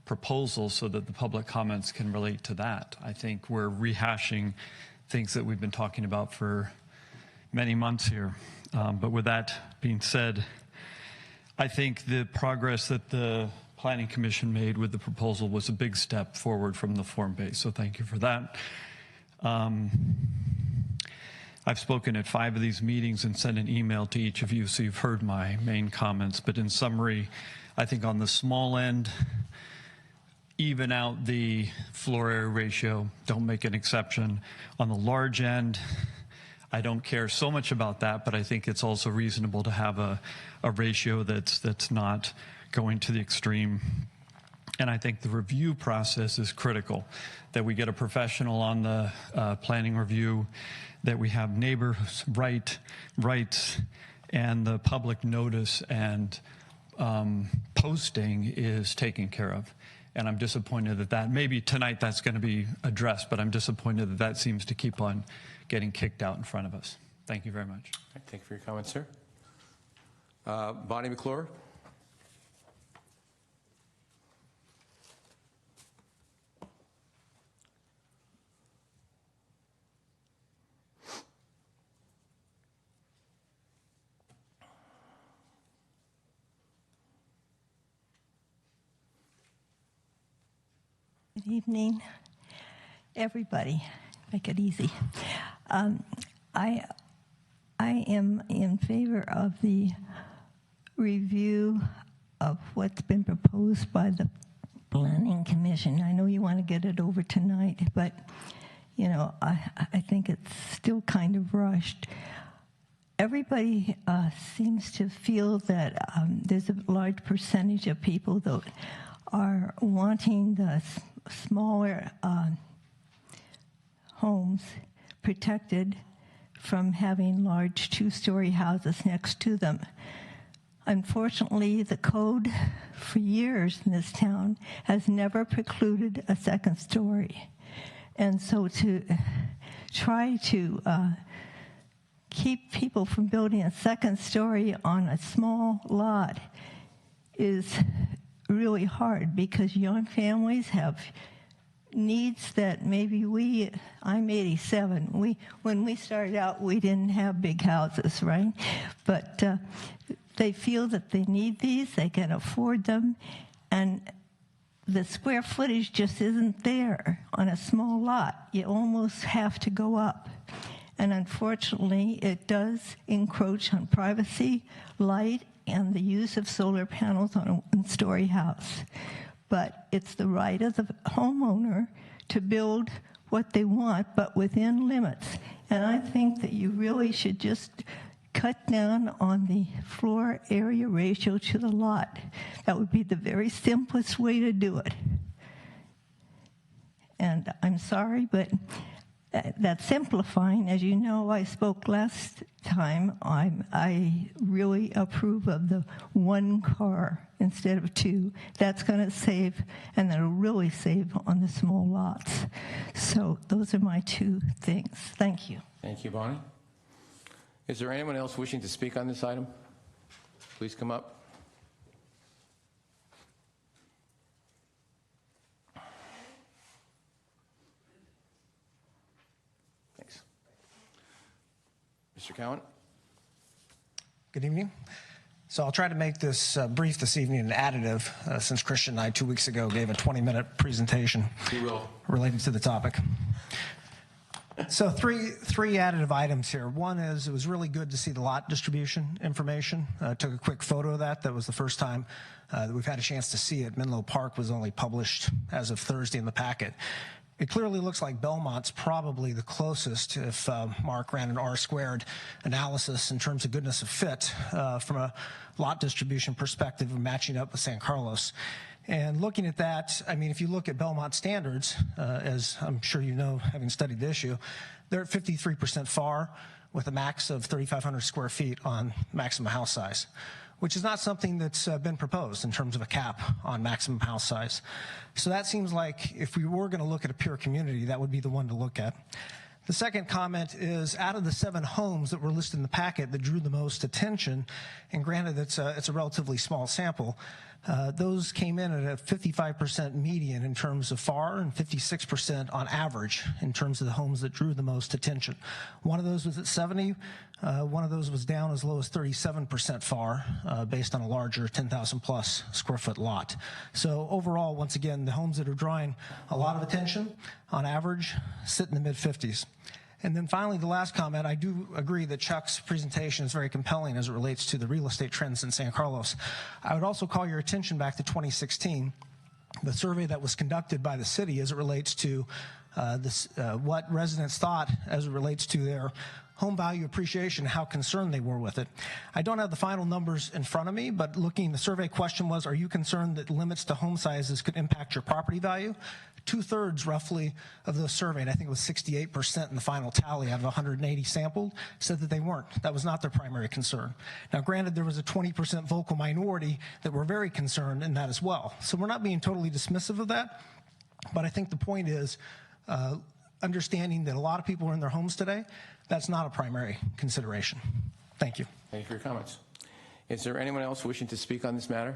proposal so that the public comments can relate to that. I think we're rehashing things that we've been talking about for many months here. But with that being said, I think the progress that the Planning Commission made with the proposal was a big step forward from the form-based, so thank you for that. I've spoken at 5 of these meetings and sent an email to each of you, so you've heard my main comments. But in summary, I think on the small end, even out the floor area ratio, don't make an exception. On the large end, I don't care so much about that, but I think it's also reasonable to have a ratio that's not going to the extreme. And I think the review process is critical, that we get a professional on the planning review, that we have neighbors' rights, and the public notice and posting is taken care of. And I'm disappointed that maybe tonight that's going to be addressed, but I'm disappointed that seems to keep on getting kicked out in front of us. Thank you very much. Thank you for your comments, sir. Bonnie McClure. Good evening, everybody. Make it easy. I am in favor of the review of what's been proposed by the Planning Commission. I know you want to get it over tonight, but you know, I think it's still kind of rushed. Everybody seems to feel that there's a large percentage of people that are wanting the smaller homes protected from having large two-story houses next to them. Unfortunately, the code for years in this town has never precluded a second story. And so to try to keep people from building a second story on a small lot is really hard, because young families have needs that maybe I'm 87. When we started out, we didn't have big houses, right? But they feel that they need these, they can afford them, and the square footage just isn't there on a small lot. You almost have to go up. And unfortunately, it does encroach on privacy, light, and the use of solar panels on a one-story house. But it's the right of the homeowner to build what they want, but within limits. And I think that you really should just cut down on the floor area ratio to the lot. That would be the very simplest way to do it. And I'm sorry, but that's simplifying. As you know, I spoke last time. I really approve of the one car instead of two. That's going to save, and that'll really save on the small lots. So those are my two things. Thank you. Thank you, Bonnie. Is there anyone else wishing to speak on this item? Please come up. Thanks. Mr. Cowan? Good evening. So I'll try to make this brief this evening and additive, since Christian and I 2 weeks ago gave a 20-minute presentation related to the topic. So three additive items here. One is, it was really good to see the lot distribution information. Took a quick photo of that. That was the first time that we've had a chance to see it. Menlo Park was only published as of Thursday in the packet. It clearly looks like Belmont's probably the closest if Mark ran an R-squared analysis in terms of goodness of fit from a lot distribution perspective of matching up with San Carlos. And looking at that, I mean, if you look at Belmont standards, as I'm sure you know, having studied the issue, they're at 53% FAR with a max of 3,500 square feet on maximum house size, which is not something that's been proposed in terms of a cap on maximum house size. So that seems like if we were going to look at a pure community, that would be the one to look at. The second comment is, out of the 7 homes that were listed in the packet that drew the most attention, and granted it's a relatively small sample, those came in at a 55% median in terms of FAR and 56% on average in terms of the homes that drew the most attention. One of those was at 70. One of those was down as low as 37% FAR based on a larger 10,000 plus square foot lot. So overall, once again, the homes that are drawing a lot of attention on average sit in the mid-50s. And then finally, the last comment, I do agree that Chuck's presentation is very compelling as it relates to the real estate trends in San Carlos. I would also call your attention back to 2016, the survey that was conducted by the city as it relates to what residents thought as it relates to their home value appreciation, how concerned they were with it. I don't have the final numbers in front of me, but the survey question was, are you concerned that limits to home sizes could impact your property value? 2/3 roughly of those surveyed, I think it was 68% in the final tally out of 180 sampled, said that they weren't. That was not their primary concern. Now granted, there was a 20% vocal minority that were very concerned in that as well. So we're not being totally dismissive of that, but I think the point is understanding that a lot of people are in their homes today, that's not a primary consideration. Thank you. Thank you for your comments. Is there anyone else wishing to speak on this matter?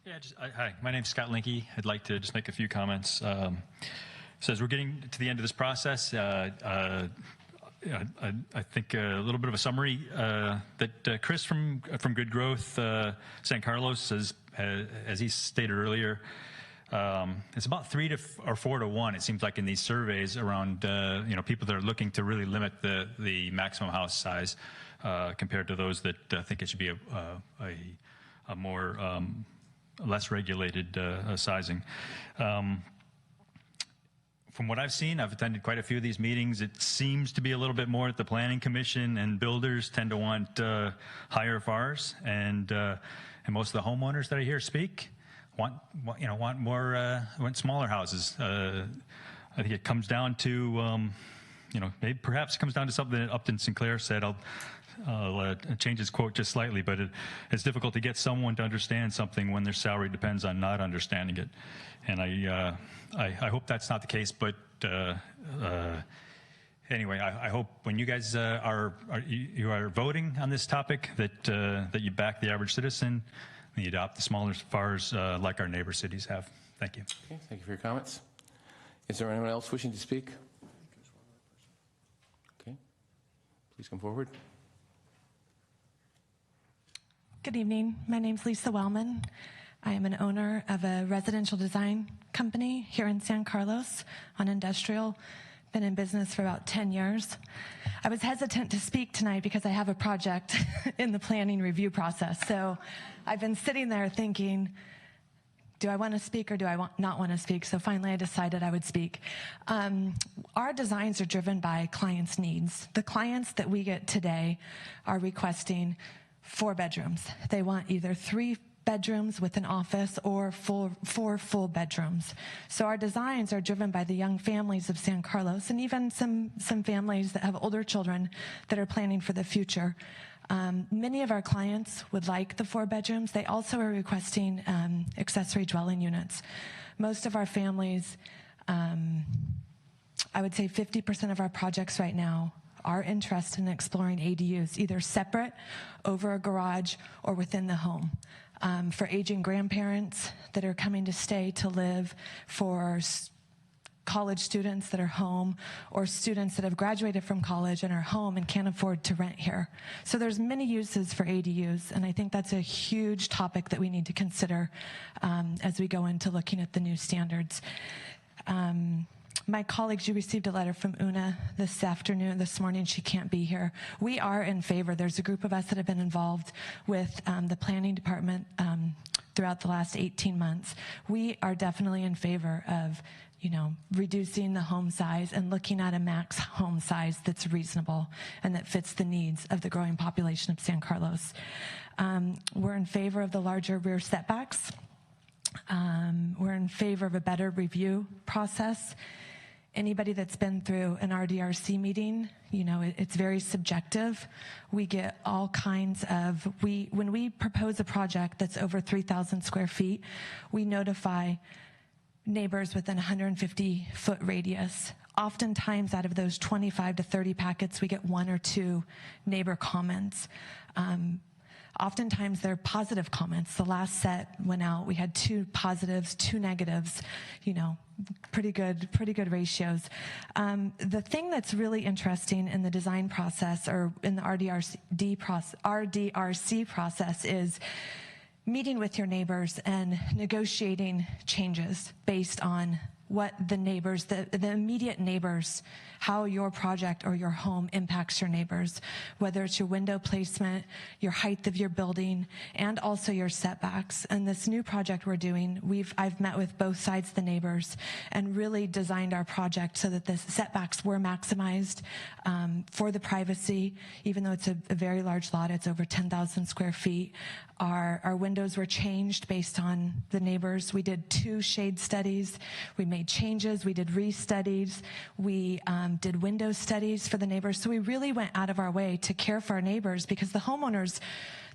Yeah, hi, my name's Scott Linke. I'd like to just make a few comments. So as we're getting to the end of this process, I think a little bit of a summary that Chris from Good Growth San Carlos, as he stated earlier, it's about 3 or 4 to 1. It seems like in these surveys around people that are looking to really limit the maximum house size compared to those that think it should be a more less regulated sizing. From what I've seen, I've attended quite a few of these meetings. It seems to be a little bit more at the Planning Commission, and builders tend to want higher FARs, and most of the homeowners that I hear speak want smaller houses. I think it comes down to maybe perhaps it comes down to something that Upton Sinclair said. I'll change his quote just slightly, but it's difficult to get someone to understand something when their salary depends on not understanding it. And I hope that's not the case, but anyway, I hope when you guys are voting on this topic that you back the average citizen and you adopt the smaller FARs like our neighbor cities have. Thank you. Okay, thank you for your comments. Is there anyone else wishing to speak? Okay, please come forward. Good evening. My name's Lisa Wellman. I am an owner of a residential design company here in San Carlos on Industrial. Been in business for about 10 years. I was hesitant to speak tonight because I have a project in the planning review process. So I've been sitting there thinking, do I want to speak or do I not want to speak? So finally I decided I would speak. Our designs are driven by clients' needs. The clients that we get today are requesting 4 bedrooms. They want either 3 bedrooms with an office or 4 full bedrooms. So our designs are driven by the young families of San Carlos, and even some families that have older children that are planning for the future. Many of our clients would like the 4 bedrooms. They also are requesting accessory dwelling units. Most of our families, I would say 50% of our projects right now are interested in exploring ADUs, either separate, over a garage, or within the home. For aging grandparents that are coming to stay to live, for college students that are home, or students that have graduated from college and are home and can't afford to rent here. So there's many uses for ADUs, and I think that's a huge topic that we need to consider as we go into looking at the new standards. My colleagues, you received a letter from Una this morning. She can't be here. We are in favor. There's a group of us that have been involved with the planning department throughout the last 18 months. We are definitely in favor of, reducing the home size and looking at a max home size that's reasonable and that fits the needs of the growing population of San Carlos. We're in favor of the larger rear setbacks. We're in favor of a better review process. Anybody that's been through an RDRC meeting, it's very subjective. We get all kinds of, when we propose a project that's over 3,000 square feet, we notify neighbors within 150-foot radius. Oftentimes, out of those 25 to 30 packets, we get 1 or 2 neighbor comments. Oftentimes, they're positive comments. The last set went out. We had 2 positives, 2 negatives, you know, pretty good ratios. The thing that's really interesting in the design process, or in the RDRC process, is meeting with your neighbors and negotiating changes based on what the neighbors, the immediate neighbors, how your project or your home impacts your neighbors, whether it's your window placement, your height of your building, and also your setbacks. And this new project we're doing, I've met with both sides of the neighbors and really designed our project so that the setbacks were maximized for the privacy. Even though it's a very large lot, it's over 10,000 square feet. Our windows were changed based on the neighbors. We did 2 shade studies. We made changes. We did re-studies. We did window studies for the neighbors. So we really went out of our way to care for our neighbors, because the homeowners,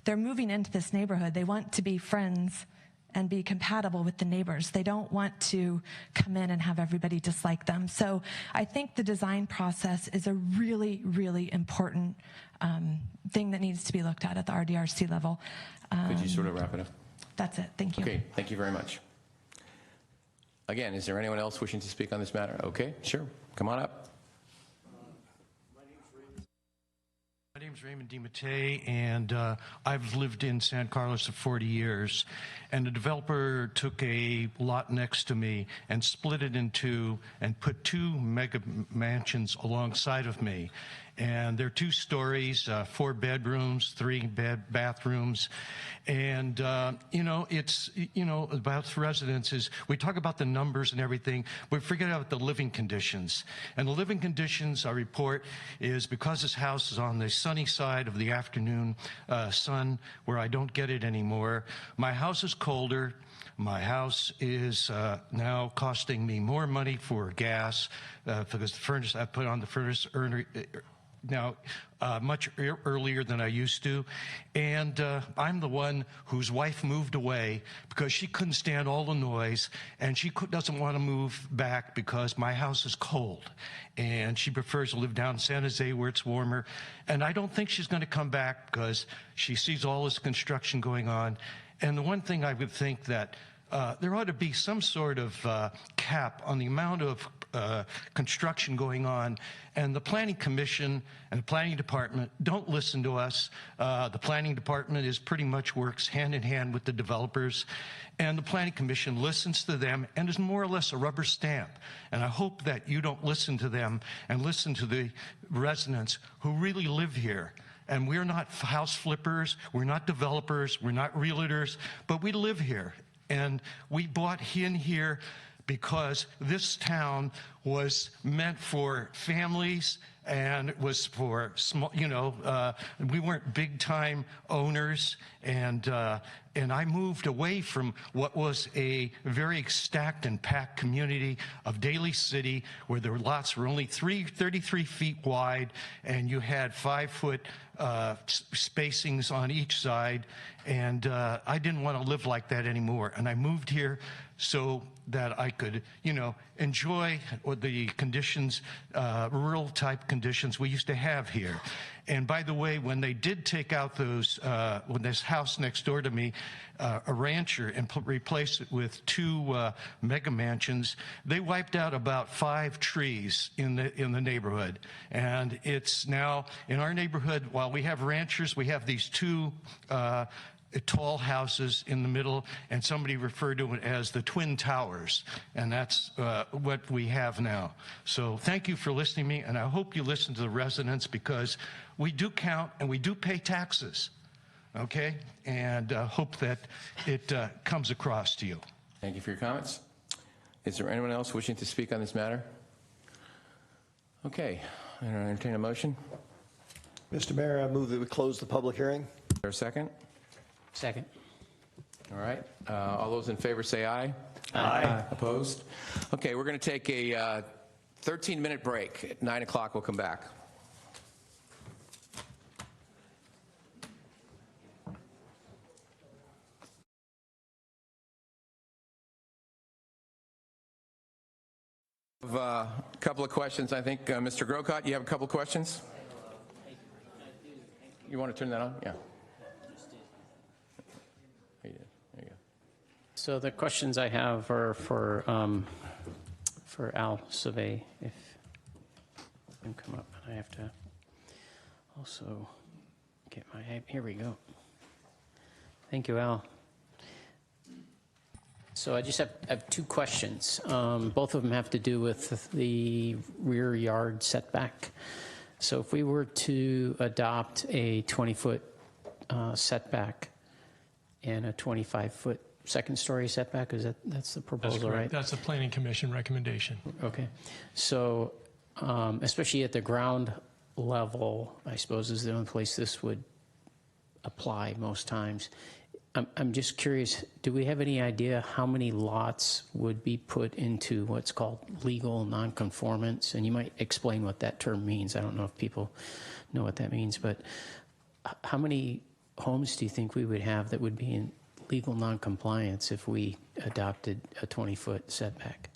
they're moving into this neighborhood. They want to be friends and be compatible with the neighbors. They don't want to come in and have everybody dislike them. So I think the design process is a really, really important thing that needs to be looked at the RDRC level. Could you sort of wrap it up? That's it. Thank you. Okay, thank you very much. Again, is there anyone else wishing to speak on this matter? Okay, sure. Come on up. My name is Raymond DiMattei, and I've lived in San Carlos for 40 years. And the developer took a lot next to me and split it in 2 and put 2 mega mansions alongside of me. And they're 2 stories, 4 bedrooms, 3 bathrooms. And, you know, it's, you know, about residences, we talk about the numbers and everything, but forget about the living conditions. And the living conditions, I report, is because this house is on the sunny side of the afternoon sun, where I don't get it anymore. My house is colder. My house is now costing me more money for gas because the furnace, I put on the furnace now much earlier than I used to. And I'm the one whose wife moved away because she couldn't stand all the noise, and she doesn't want to move back because my house is cold. And she prefers to live down in San Jose where it's warmer. And I don't think she's going to come back because she sees all this construction going on. And the one thing I would think that there ought to be some sort of cap on the amount of construction going on. And the Planning Commission and the Planning Department don't listen to us. The Planning Department pretty much works hand in hand with the developers. And the Planning Commission listens to them and is more or less a rubber stamp. And I hope that you don't listen to them and listen to the residents who really live here. And we're not house flippers, we're not developers, we're not realtors, but we live here. And we bought in here because this town was meant for families, and it was for small, you know, we weren't big time owners. And I moved away from what was a very stacked and packed community of Daly City, where the lots were only 33 feet wide, and you had 5-foot spacings on each side. And I didn't want to live like that anymore. And I moved here so that I could, you know, enjoy the conditions, rural type conditions we used to have here. And by the way, when they did take out those, when this house next door to me, a rancher, and replaced it with 2 mega mansions, they wiped out about 5 trees in the neighborhood. And it's now in our neighborhood, while we have ranchers, we have these 2 tall houses in the middle, and somebody referred to it as the Twin Towers, and that's what we have now. So thank you for listening to me, and I hope you listen to the residents, because we do count and we do pay taxes, okay? And hope that it comes across to you. Thank you for your comments. Is there anyone else wishing to speak on this matter? Okay, I entertain a motion. Mr. Mayor, I move that we close the public hearing. Is there a second? Second. All right. All those in favor say aye. Aye. Opposed? Okay, we're going to take a 13-minute break. At 9 o'clock, we'll come back. A couple of questions, I think. Mr. Grocott, you have a couple of questions? You want to turn that on? Yeah. There you go. So the questions I have are for Al Savay, if you can come up. I have to also get my, here we go. Thank you, Al. So I just have two questions. Both of them have to do with the rear yard setback. So if we were to adopt a 20-foot setback and a 25-foot second-story setback, that's the proposal, That's correct. right? That's the Planning Commission recommendation. Okay. So especially at the ground level, I suppose is the only place this would apply most times. I'm just curious, do we have any idea how many lots would be put into what's called legal nonconformance? And you might explain what that term means. I don't know if people know what that means, but how many homes do you think we would have that would be in legal noncompliance if we adopted a 20-foot setback?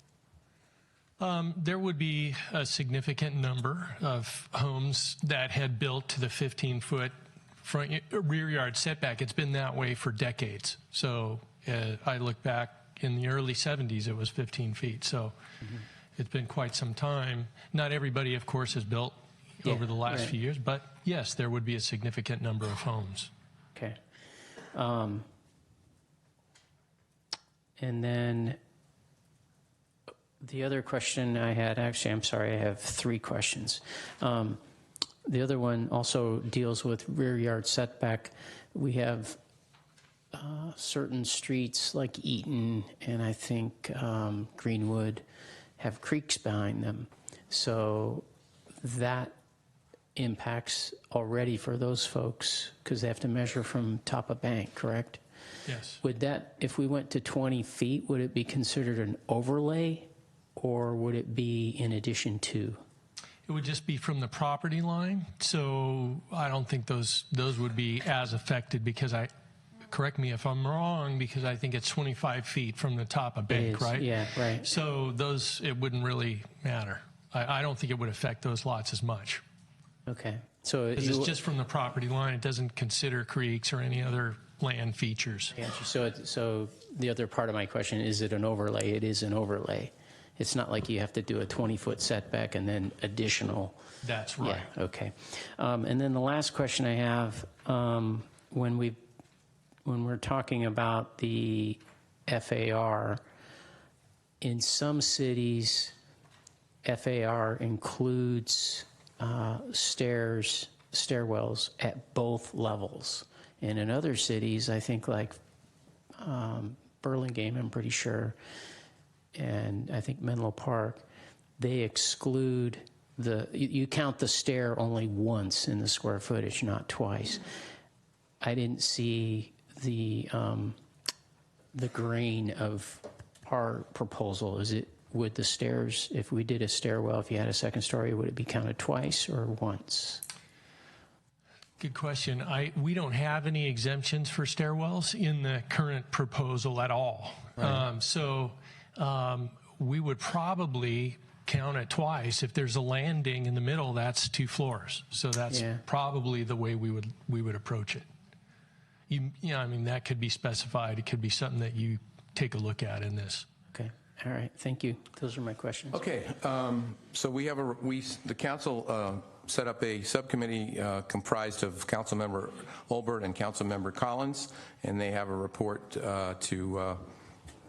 There would be a significant number of homes that had built to the 15-foot rear yard setback. It's been that way for decades. So I look back in the early 70s, it was 15 feet. So it's been quite some time. Not everybody, of course, has built over the last few years, but yes, there would be a significant number of homes. Okay. And then the other question I had, actually, I'm sorry, I have three questions. The other one also deals with rear yard setback. We have certain streets like Eaton and I think Greenwood have creeks behind them. So that impacts already for those folks because they have to measure from top of bank, correct? Yes. Would that, if we went to 20 feet, would it be considered an overlay or would it be in addition to? It would just be from the property line, so I don't think those would be as affected because correct me if I'm wrong, because I think it's 25 feet from the top of bank, right? Yeah, right. So it wouldn't really matter. I don't think it would affect those lots as much. Okay. So it's just from the property line. It doesn't consider creeks or any other land features. So the other part of my question, is it an overlay? It is an overlay. It's not like you have to do a 20-foot setback and then additional. That's right. Yeah, okay. And then the last question I have, when we're talking about the FAR, in some cities, FAR includes stairwells at both levels. And in other cities, I think like Burlingame, I'm pretty sure, and I think Menlo Park, they exclude you count the stair only once in the square footage, not twice. I didn't see the grain of our proposal. Would the stairs, if we did a stairwell, if you had a second story, would it be counted twice or once? Good question. We don't have any exemptions for stairwells in the current proposal at all. Right. We would probably count it twice. If there's a landing in the middle, that's 2 floors. So that's probably the way we would approach it. I mean, that could be specified. It could be something that you take a look at in this. Okay. All right. Thank you. Those are my questions. Okay. So the council set up a subcommittee comprised of Councilmember Olbert and Councilmember Collins, and they have a report to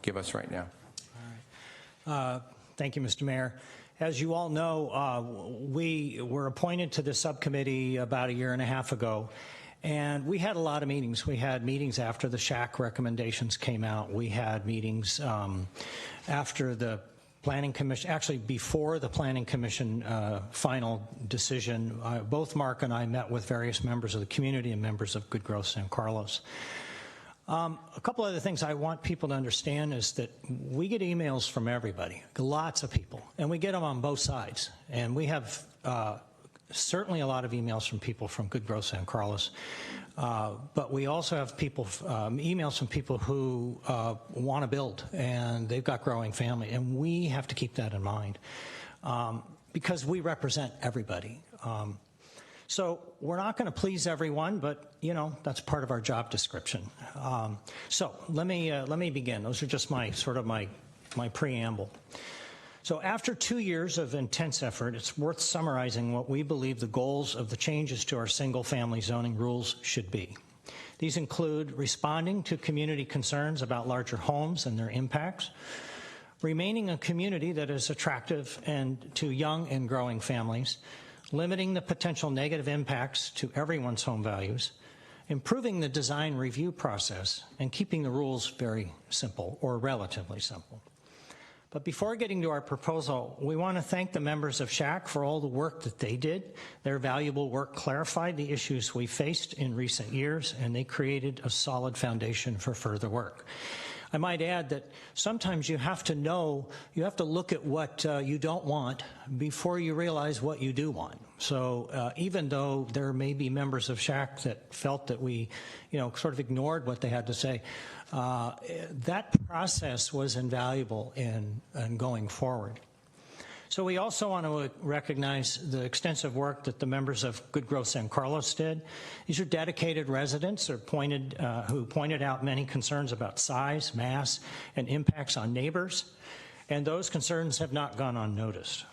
give us right now. Thank you, Mr. Mayor. As you all know, we were appointed to the subcommittee about 1.5 years ago, and we had a lot of meetings. We had meetings after the SHAC recommendations came out. We had meetings after the Planning Commission, actually before the Planning Commission final decision. Both Mark and I met with various members of the community and members of Good Growth San Carlos. A couple other things I want people to understand is that we get emails from everybody, lots of people, and we get them on both sides. And we have certainly a lot of emails from people from Good Growth San Carlos, but we also have people emails from people who want to build, and they've got growing family, and we have to keep that in mind because we represent everybody. So we're not going to please everyone, but that's part of our job description. So let me begin. Those are just my preamble. So after 2 years of intense effort, it's worth summarizing what we believe the goals of the changes to our single-family zoning rules should be. These include responding to community concerns about larger homes and their impacts, remaining a community that is attractive and to young and growing families, limiting the potential negative impacts to everyone's home values, improving the design review process, and keeping the rules very simple or relatively simple. But before getting to our proposal, we want to thank the members of SHAC for all the work that they did. Their valuable work clarified the issues we faced in recent years, and they created a solid foundation for further work. I might add that sometimes you have to look at what you don't want before you realize what you do want. So even though there may be members of SHAC that felt that we, sort of ignored what they had to say, that process was invaluable in going forward. So we also want to recognize the extensive work that the members of Good Growth San Carlos did. These are dedicated residents who pointed out many concerns about size, mass, and impacts on neighbors, and those concerns have not gone unnoticed.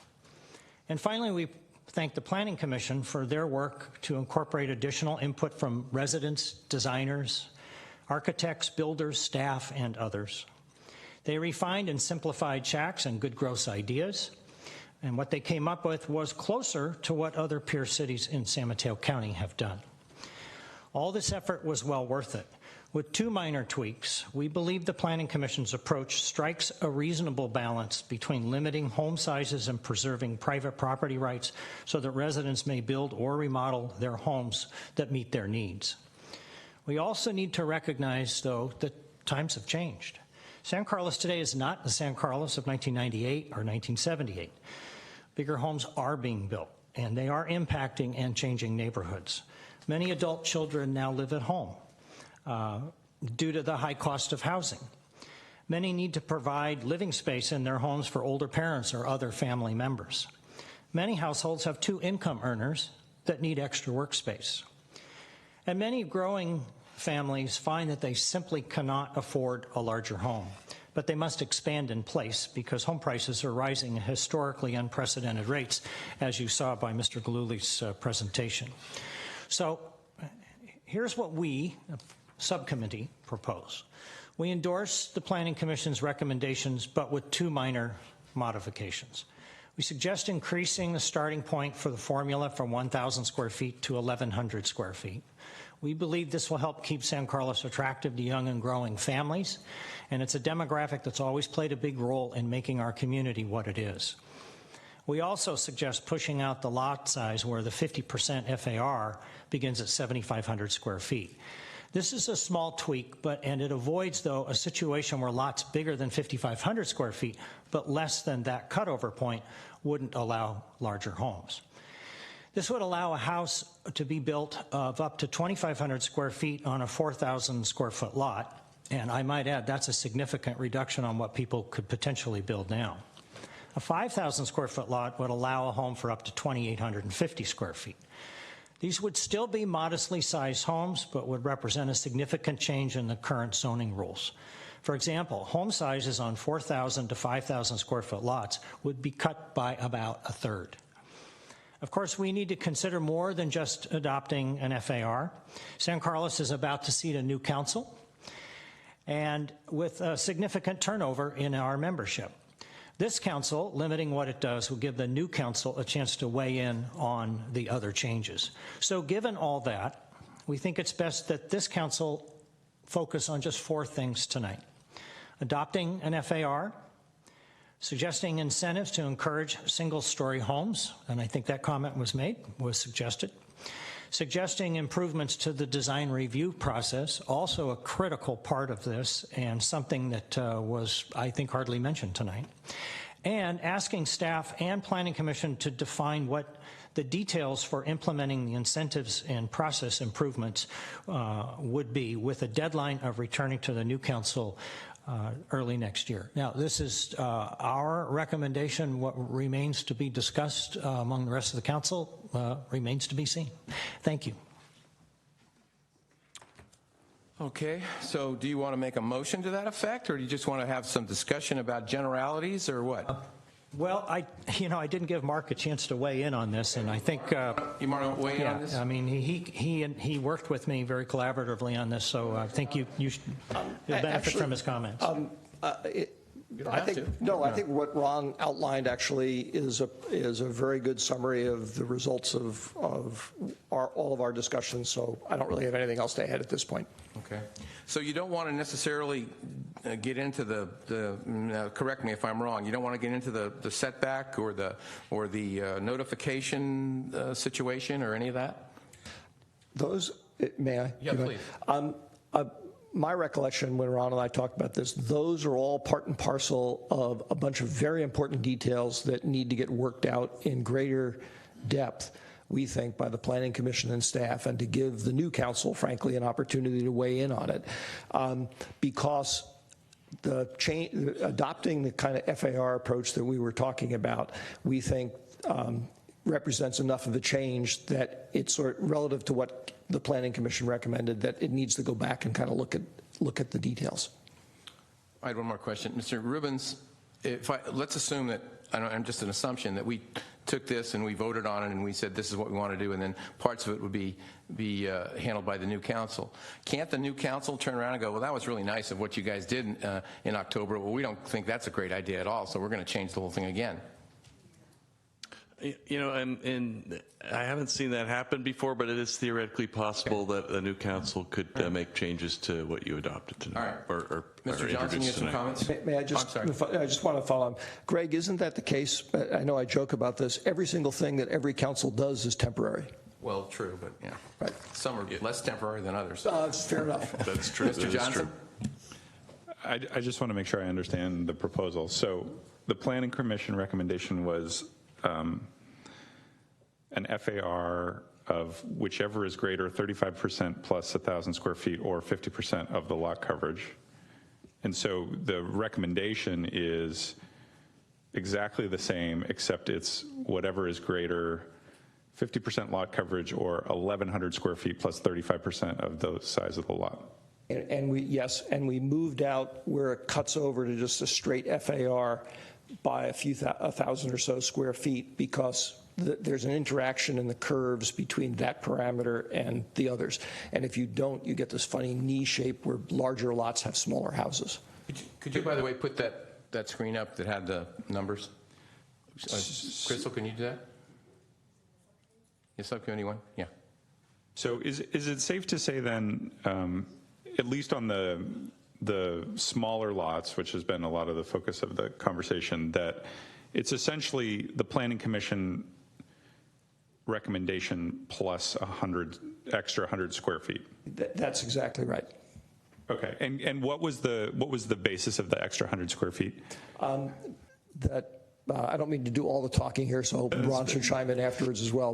And finally, we thank the Planning Commission for their work to incorporate additional input from residents, designers, architects, builders, staff, and others. They refined and simplified SHAC's and Good Growth's ideas, and what they came up with was closer to what other peer cities in San Mateo County have done. All this effort was well worth it. With 2 minor tweaks, we believe the Planning Commission's approach strikes a reasonable balance between limiting home sizes and preserving private property rights so that residents may build or remodel their homes that meet their needs. We also need to recognize, though, that times have changed. San Carlos today is not the San Carlos of 1998 or 1978. Bigger homes are being built, and they are impacting and changing neighborhoods. Many adult children now live at home due to the high cost of housing. Many need to provide living space in their homes for older parents or other family members. Many households have 2 income earners that need extra workspace. And many growing families find that they simply cannot afford a larger home, but they must expand in place because home prices are rising at historically unprecedented rates, as you saw by Mr. Galuli's presentation. So here's what we, subcommittee, propose. We endorse the Planning Commission's recommendations, but with 2 minor modifications. We suggest increasing the starting point for the formula from 1,000 square feet to 1,100 square feet. We believe this will help keep San Carlos attractive to young and growing families, and it's a demographic that's always played a big role in making our community what it is. We also suggest pushing out the lot size where the 50% FAR begins at 7,500 square feet. This is a small tweak, and it avoids, though, a situation where lots bigger than 5,500 square feet, but less than that cutover point, wouldn't allow larger homes. This would allow a house to be built of up to 2,500 square feet on a 4,000 square foot lot. And I might add, that's a significant reduction on what people could potentially build now. A 5,000 square foot lot would allow a home for up to 2,850 square feet. These would still be modestly sized homes, but would represent a significant change in the current zoning rules. For example, home sizes on 4,000 to 5,000 square foot lots would be cut by about a third. Of course, we need to consider more than just adopting an FAR. San Carlos is about to seat a new council, and with a significant turnover in our membership. This council, limiting what it does, will give the new council a chance to weigh in on the other changes. So given all that, we think it's best that this council focus on just 4 things tonight. Adopting an FAR, suggesting incentives to encourage single-story homes, and I think that comment was suggested. Suggesting improvements to the design review process, also a critical part of this and something that was, I think, hardly mentioned tonight. And asking staff and Planning Commission to define what the details for implementing the incentives and process improvements would be with a deadline of returning to the new council early next year. Now, this is our recommendation. What remains to be discussed among the rest of the council remains to be seen. Thank you. Okay, so do you want to make a motion to that effect, or do you just want to have some discussion about generalities, or what? Well, I didn't give Mark a chance to weigh in on this, and I think you want to weigh in on this? I mean, he worked with me very collaboratively on this, so I think you'll benefit from his comments. I think what Ron outlined actually is a very good summary of the results of all of our discussions. So I don't really have anything else to add at this point. Okay. So you don't want to necessarily get into the correct me if I'm wrong. You don't want to get into the setback or the notification situation or any of that. May I? Yeah, please. My recollection when Ron and I talked about this, those are all part and parcel of a bunch of very important details that need to get worked out in greater depth, we think, by the Planning Commission and staff, and to give the new council, frankly, an opportunity to weigh in on it. Because adopting the kind of FAR approach that we were talking about, we think represents enough of a change that it's sort of relative to what the Planning Commission recommended, that it needs to go back and kind of look at the details. I had one more question. Mr. Rubens, let's assume that, I'm just an assumption, that we took this and we voted on it and we said this is what we want to do, and then parts of it would be handled by the new council. Can't the new council turn around and go, well, that was really nice of what you guys did in October. Well, we don't think that's a great idea at all, so we're going to change the whole thing again. And I haven't seen that happen before, but it is theoretically possible that the new council could make changes to what you adopted tonight. All right. Or Mr. Johnson, you have some comments? May I just? I just want to follow on. Greg, isn't that the case? I know I joke about this. Every single thing that every council does is temporary. Well, true, but yeah. Right. Some are less temporary than others. Fair enough. That's true. Mr. Johnson? I just want to make sure I understand the proposal. So the Planning Commission recommendation was an FAR of whichever is greater, 35% plus 1,000 square feet or 50% of the lot coverage. And so the recommendation is exactly the same, except it's whatever is greater, 50% lot coverage or 1,100 square feet plus 35% of the size of the lot. And we moved out where it cuts over to just a straight FAR by a thousand or so square feet, because there's an interaction in the curves between that parameter and the others. And if you don't, you get this funny knee shape where larger lots have smaller houses. Could you, by the way, put that screen up that had the numbers? Crystal, can you do that? Yes, subcommittee one? Yeah. So is it safe to say then, at least on the smaller lots, which has been a lot of the focus of the conversation, that it's essentially the Planning Commission recommendation plus 100 square feet? That's exactly right. Okay, and what was the basis of the extra 100 square feet? I don't mean to do all the talking here, so Ron should chime in afterwards as well.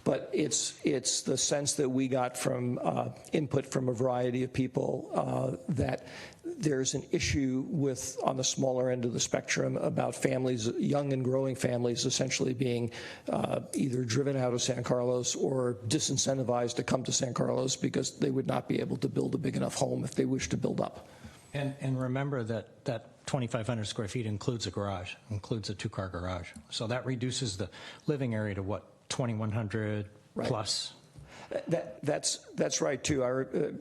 But it's the sense that we got from input from a variety of people that there's an issue with, on the smaller end of the spectrum, about families, young and growing families, essentially being either driven out of San Carlos or disincentivized to come to San Carlos because they would not be able to build a big enough home if they wish to build up. And remember that 2,500 square feet includes a garage, includes a two-car garage. So that reduces the living area to what, 2,100 plus? That's right too.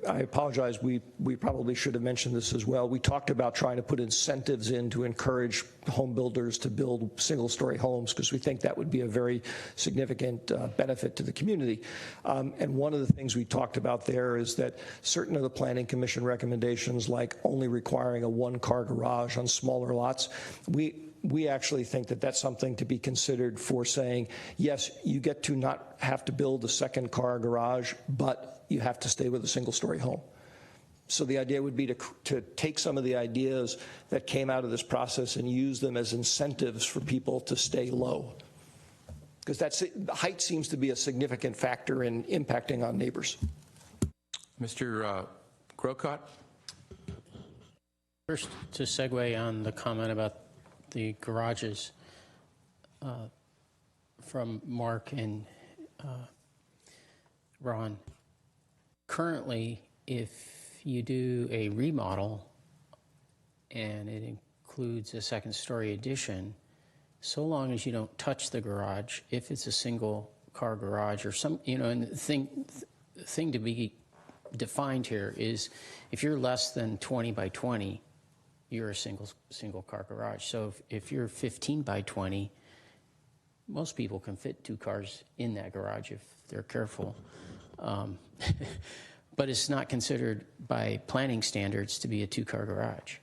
I apologize. We probably should have mentioned this as well. We talked about trying to put incentives in to encourage home builders to build single-story homes, because we think that would be a very significant benefit to the community. And one of the things we talked about there is that certain of the Planning Commission recommendations, like only requiring a one-car garage on smaller lots, we actually think that that's something to be considered for saying, yes, you get to not have to build a second car garage, but you have to stay with a single-story home. So the idea would be to take some of the ideas that came out of this process and use them as incentives for people to stay low. Because the height seems to be a significant factor in impacting on neighbors. Mr. Grocott? First, to segue on the comment about the garages from Mark and Ron. Currently, if you do a remodel and it includes a second-story addition, so long as you don't touch the garage, if it's a single-car garage or some, and the thing to be defined here is if you're less than 20 by 20, you're a single-car garage. So if you're 15 by 20, most people can fit 2 cars in that garage if they're careful. But it's not considered by planning standards to be a 2-car garage.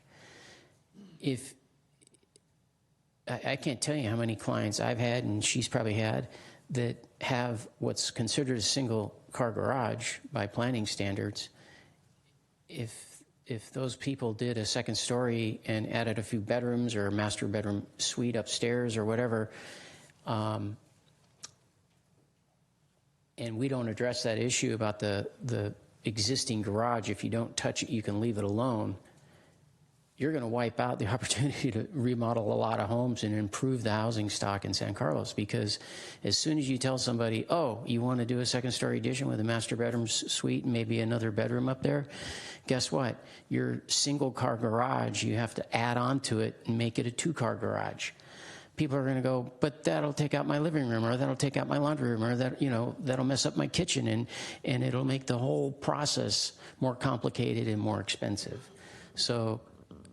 I can't tell you how many clients I've had, and she's probably had, that have what's considered a single-car garage by planning standards. If those people did a second story and added a few bedrooms or a master bedroom suite upstairs or whatever, and we don't address that issue about the existing garage, if you don't touch it, you can leave it alone, you're going to wipe out the opportunity to remodel a lot of homes and improve the housing stock in San Carlos, because as soon as you tell somebody, oh, you want to do a second story addition with a master bedroom suite and maybe another bedroom up there, guess what? Your single car garage, you have to add on to it and make it a 2-car garage. People are going to go, but that'll take out my living room, or that'll take out my laundry room, or that'll mess up my kitchen, and it'll make the whole process more complicated and more expensive. So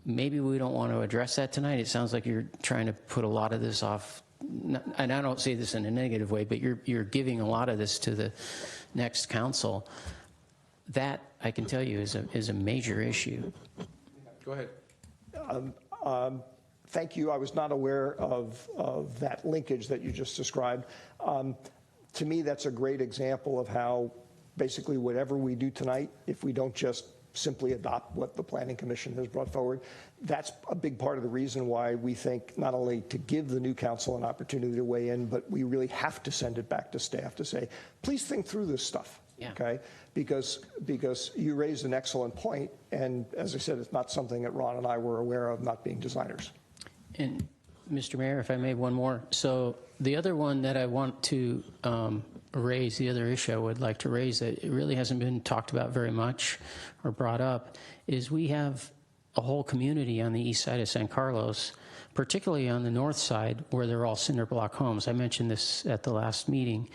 maybe we don't want to address that tonight. It sounds like you're trying to put a lot of this off, and I don't say this in a negative way, but you're giving a lot of this to the next council. That, I can tell you, is a major issue. Go ahead. Thank you. I was not aware of that linkage that you just described. To me, that's a great example of how basically whatever we do tonight, if we don't just simply adopt what the Planning Commission has brought forward, that's a big part of the reason why we think not only to give the new council an opportunity to weigh in, but we really have to send it back to staff to say, please think through this stuff. Yeah. Okay, because you raised an excellent point, and as I said, it's not something that Ron and I were aware of, not being designers. And Mr. Mayor, if I may, one more. So the other one that I want to raise, the other issue I would like to raise that it really hasn't been talked about very much or brought up, is we have a whole community on the east side of San Carlos, particularly on the north side, where they're all cinder block homes. I mentioned this at the last meeting.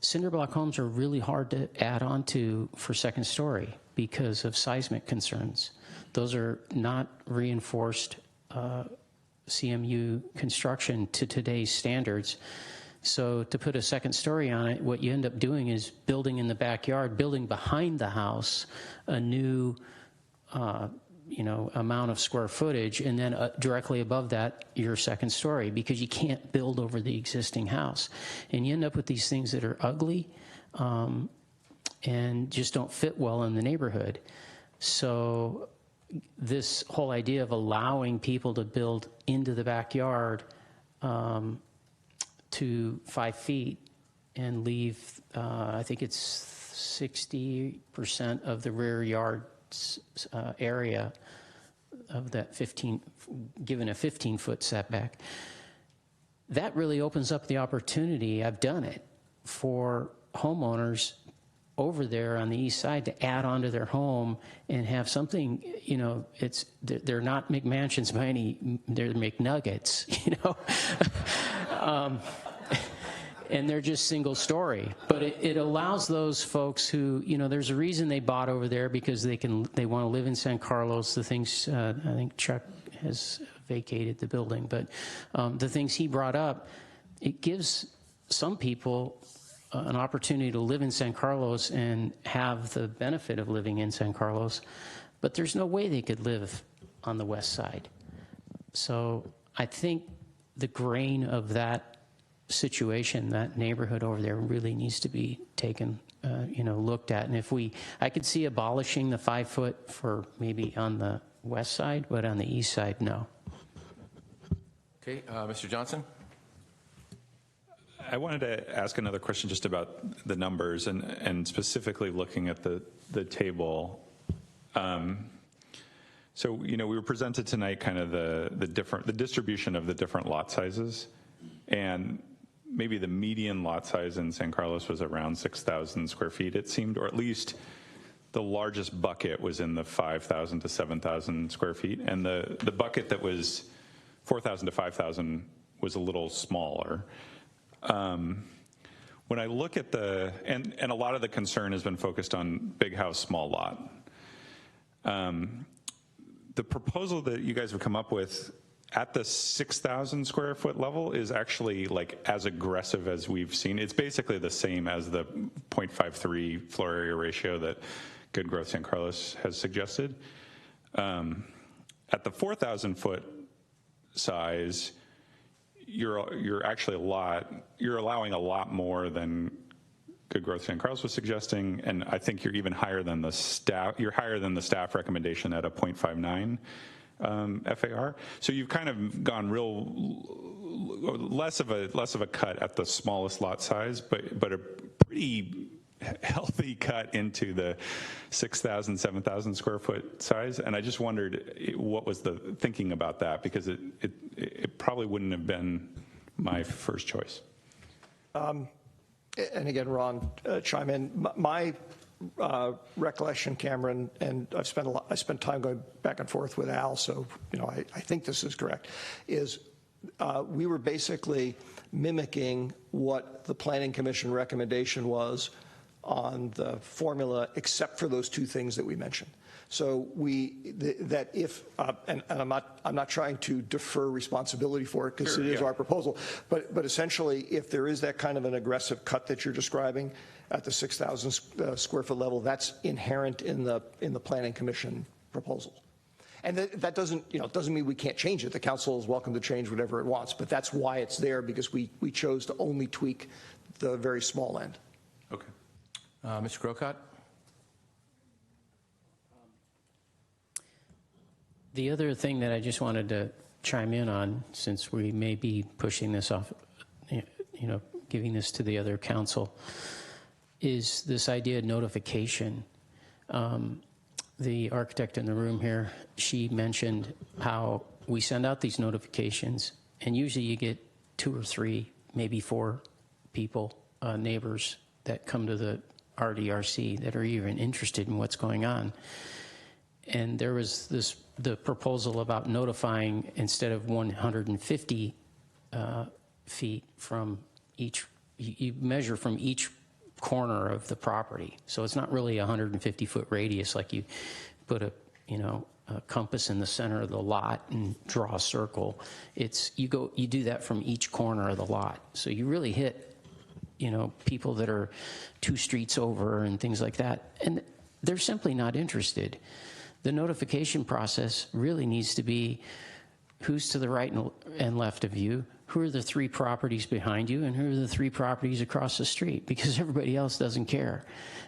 Cinder block homes are really hard to add on to for second story because of seismic concerns. Those are not reinforced CMU construction to today's standards. So to put a second story on it, what you end up doing is building in the backyard, building behind the house a new amount of square footage, and then directly above that, your second story, because you can't build over the existing house. And you end up with these things that are ugly and just don't fit well in the neighborhood. So this whole idea of allowing people to build into the backyard to 5 feet and leave, I think it's 60% of the rear yard area of that 15, given a 15-foot setback, that really opens up the opportunity, I've done it, for homeowners over there on the east side to add on to their home and have something, they're not McMansions by any, they're McNuggets, and they're just single story. But it allows those folks who, there's a reason they bought over there, because they want to live in San Carlos. The things, I think Chuck has vacated the building, but the things he brought up, it gives some people an opportunity to live in San Carlos and have the benefit of living in San Carlos, but there's no way they could live on the west side. So I think the grain of that situation, that neighborhood over there, really needs to be taken, looked at. And I could see abolishing the 5 foot for maybe on the west side, but on the east side, no. Okay, Mr. Johnson? I wanted to ask another question just about the numbers and specifically looking at the table. So, we were presented tonight kind of the distribution of the different lot sizes, and maybe the median lot size in San Carlos was around 6,000 square feet, it seemed, or at least the largest bucket was in the 5,000 to 7,000 square feet, and the bucket that was 4,000 to 5,000 was a little smaller. When I look at and a lot of the concern has been focused on big house, small lot. The proposal that you guys have come up with at the 6,000 square foot level is actually like as aggressive as we've seen. It's basically the same as the 0.53 floor area ratio that Good Growth San Carlos has suggested. At the 4,000 foot size, you're allowing a lot more than Good Growth San Carlos was suggesting, and I think you're even higher than the staff. You're higher than the staff recommendation at a 0.59 FAR. So you've kind of gone less of a cut at the smallest lot size, but a pretty healthy cut into the 6,000, 7,000 square foot size. And I just wondered what was the thinking about that, because it probably wouldn't have been my first choice. And again, Ron, chime in. My recollection, Cameron, and I spent time going back and forth with Al, so I think this is correct, is we were basically mimicking what the Planning Commission recommendation was on the formula, except for those two things that we mentioned. So and I'm not trying to defer responsibility for it, because it is our proposal, but essentially, if there is that kind of an aggressive cut that you're describing at the 6,000 square foot level, that's inherent in the Planning Commission proposal. And that doesn't mean we can't change it. The council is welcome to change whatever it wants, but that's why it's there, because we chose to only tweak the very small end. Okay. Mr. Grocott? The other thing that I just wanted to chime in on, since we may be pushing this off, giving this to the other council, is this idea of notification. The architect in the room here, she mentioned how we send out these notifications, and usually you get 2 or 3, maybe 4 people, neighbors, that come to the RDRC that are even interested in what's going on. And there was the proposal about notifying, instead of 150 feet from each, you measure from each corner of the property. So it's not really a 150-foot radius, like you put a compass in the center of the lot and draw a circle. It's you do that from each corner of the lot. So you really hit people that are 2 streets over and things like that, and they're simply not interested. The notification process really needs to be who's to the right and left of you, who are the 3 properties behind you, and who are the 3 properties across the street, because everybody else doesn't care.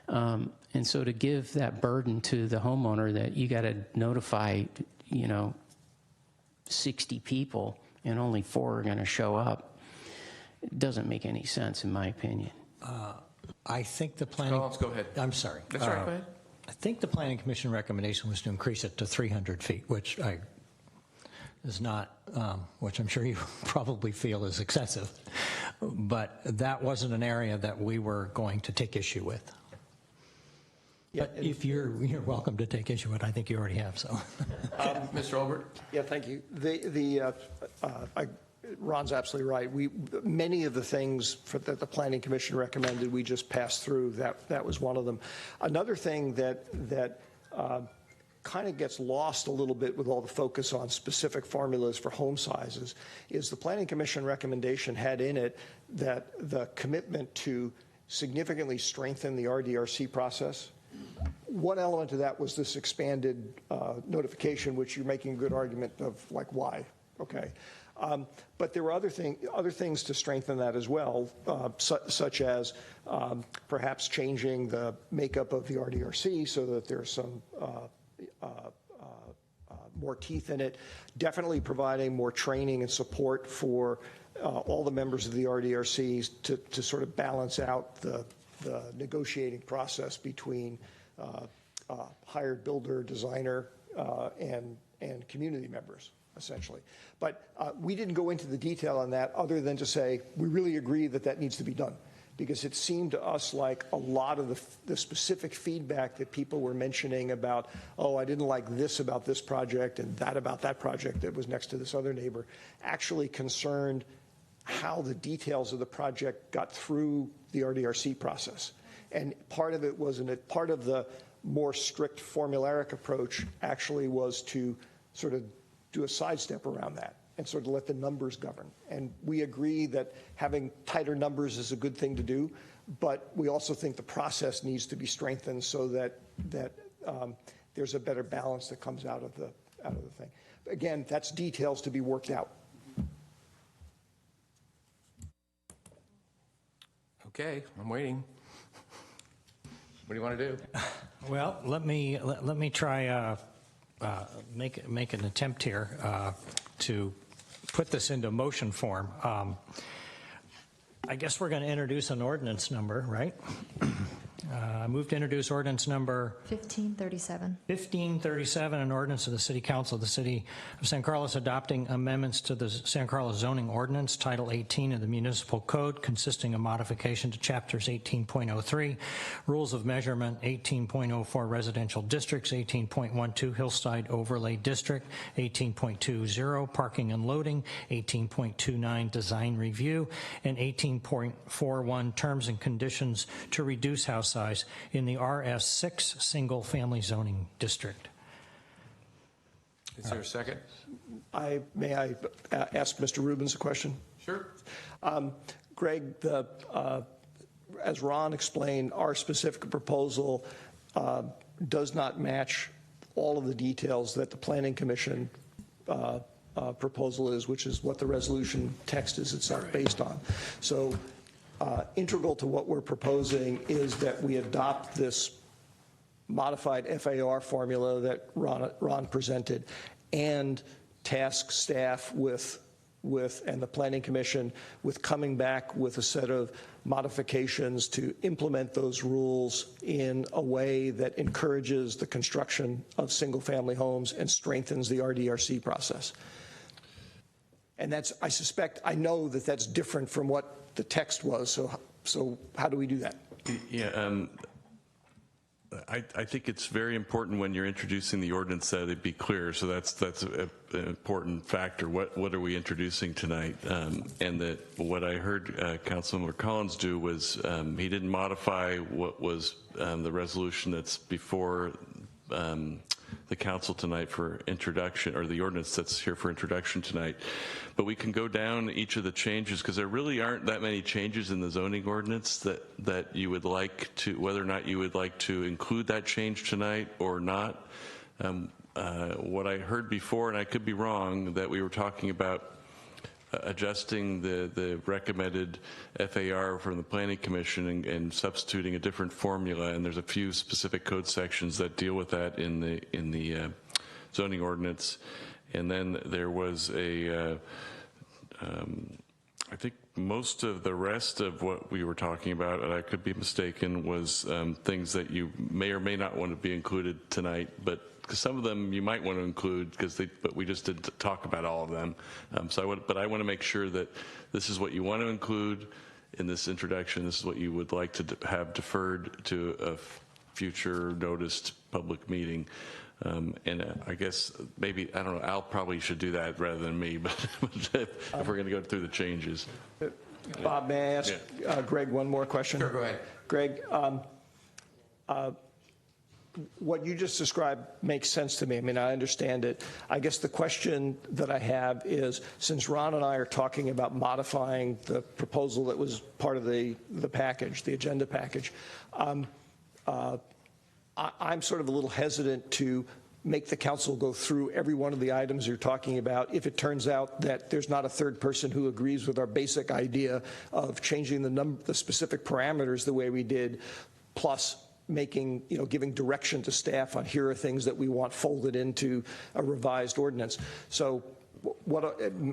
And so to give that burden to the homeowner that you got to notify, 60 people and only 4 are going to show up, it doesn't make any sense, in my opinion. I think the planning... Let's go ahead. I'm sorry. That's all right, go ahead. I think the Planning Commission recommendation was to increase it to 300 feet, which is not, which I'm sure you probably feel is excessive, but that wasn't an area that we were going to take issue with. Yeah, but if you're welcome to take issue with it, I think you already have. So, Mr. Olbert. Yeah, thank you. Ron's absolutely right. Many of the things that the Planning Commission recommended, we just passed through. That was one of them. Another thing that kind of gets lost a little bit with all the focus on specific formulas for home sizes is the Planning Commission recommendation had in it that the commitment to significantly strengthen the RDRC process. One element of that was this expanded notification, which you're making a good argument of, like, why? Okay. But there were other things to strengthen that as well, such as perhaps changing the makeup of the RDRC so that there's some more teeth in it, definitely providing more training and support for all the members of the RDRCs to sort of balance out the negotiating process between hired builder, designer, and community members, essentially. But we didn't go into the detail on that other than to say we really agree that that needs to be done, because it seemed to us like a lot of the specific feedback that people were mentioning about, oh, I didn't like this about this project and that about that project that was next to this other neighbor, actually concerned how the details of the project got through the RDRC process. And part of it was, part of the more strict formulaic approach actually was to sort of do a sidestep around that and sort of let the numbers govern. And we agree that having tighter numbers is a good thing to do, but we also think the process needs to be strengthened so that there's a better balance that comes out of the thing. Again, that's details to be worked out. Okay, I'm waiting. What do you want to do? Well, let me try make an attempt here to put this into motion form. I guess we're going to introduce an ordinance number, right? I move to introduce ordinance number 1537. 1537, an ordinance of the City Council of the City of San Carlos adopting amendments to the San Carlos zoning ordinance, Title 18 of the Municipal Code, consisting of modification to chapters 18.03, rules of measurement, 18.04 residential districts, 18.12 hillside overlay district, 18.20 parking and loading, 18.29 design review, and 18.41 terms and conditions to reduce house size in the RS6 single-family zoning district. Is there a second? May I ask Mr. Rubens a question? Sure. Greg, as Ron explained, our specific proposal does not match all of the details that the Planning Commission proposal is, which is what the resolution text is itself based on. So integral to what we're proposing is that we adopt this modified FAR formula that Ron presented and task staff and the Planning Commission with coming back with a set of modifications to implement those rules in a way that encourages the construction of single-family homes and strengthens the RDRC process. And that's, I know that that's different from what the text was, so how do we do that? Yeah, I think it's very important when you're introducing the ordinance that it be clear. So that's an important factor. What are we introducing tonight? And that what I heard Councilmember Collins do was he didn't modify what was the resolution that's before the council tonight for introduction, or the ordinance that's here for introduction tonight. But we can go down each of the changes, because there really aren't that many changes in the zoning ordinance that you would like to, whether or not you would like to include that change tonight or not. What I heard before, and I could be wrong, that we were talking about adjusting the recommended FAR from the Planning Commission and substituting a different formula, and there's a few specific code sections that deal with that in the zoning ordinance. And then there was I think most of the rest of what we were talking about, and I could be mistaken, was things that you may or may not want to be included tonight, but because some of them you might want to include, but we just didn't talk about all of them. But I want to make sure that this is what you want to include in this introduction. This is what you would like to have deferred to a future noticed public meeting. And I guess maybe, I don't know, Al probably should do that rather than me, but if we're going to go through the changes. Bob, may I ask Greg one more question? Sure, go ahead. Greg, what you just described makes sense to me. I mean, I understand it. I guess the question that I have is, since Ron and I are talking about modifying the proposal that was part of the package, the agenda package, I'm sort of a little hesitant to make the council go through every one of the items you're talking about if it turns out that there's not a third person who agrees with our basic idea of changing the specific parameters the way we did, plus making, giving direction to staff on here are things that we want folded into a revised ordinance. So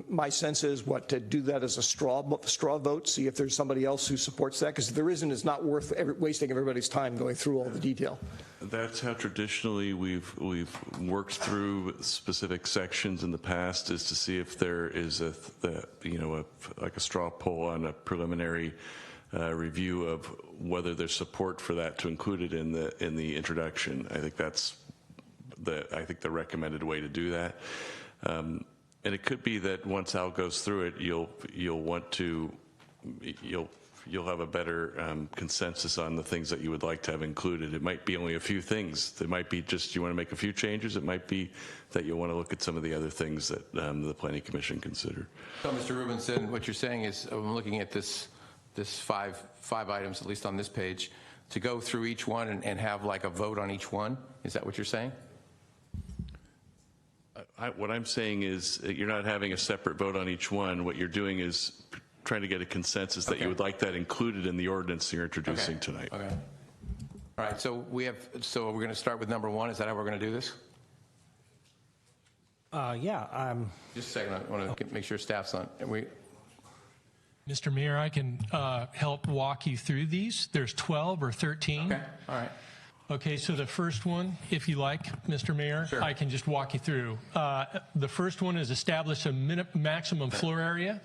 my sense is to do that as a straw vote, see if there's somebody else who supports that, because if there isn't, it's not worth wasting everybody's time going through all the detail. That's how traditionally we've worked through specific sections in the past, is to see if there is like a straw poll on a preliminary review of whether there's support for that to include it in the introduction. I think that's the recommended way to do that. And it could be that once Al goes through it, you'll have a better consensus on the things that you would like to have included. It might be only a few things. It might be just you want to make a few changes. It might be that you want to look at some of the other things that the Planning Commission considered. So, Mr. Rubinson, what you're saying is, I'm looking at this five items, at least on this page, to go through each one and have like a vote on each one. Is that what you're saying? What I'm saying is you're not having a separate vote on each one. What you're doing is trying to get a consensus that you would like that included in the ordinance you're introducing tonight. Okay. All right. So we're going to start with number one. Is that how we're going to do this? Yeah. Just a second. I want to make sure staff's on. Mr. Mayor, I can help walk you through these. There's 12 or 13. Okay. All right. Okay, so the first one, if you like, Mr. Mayor, sure. I can just walk you through. The first one is establish a maximum floor area.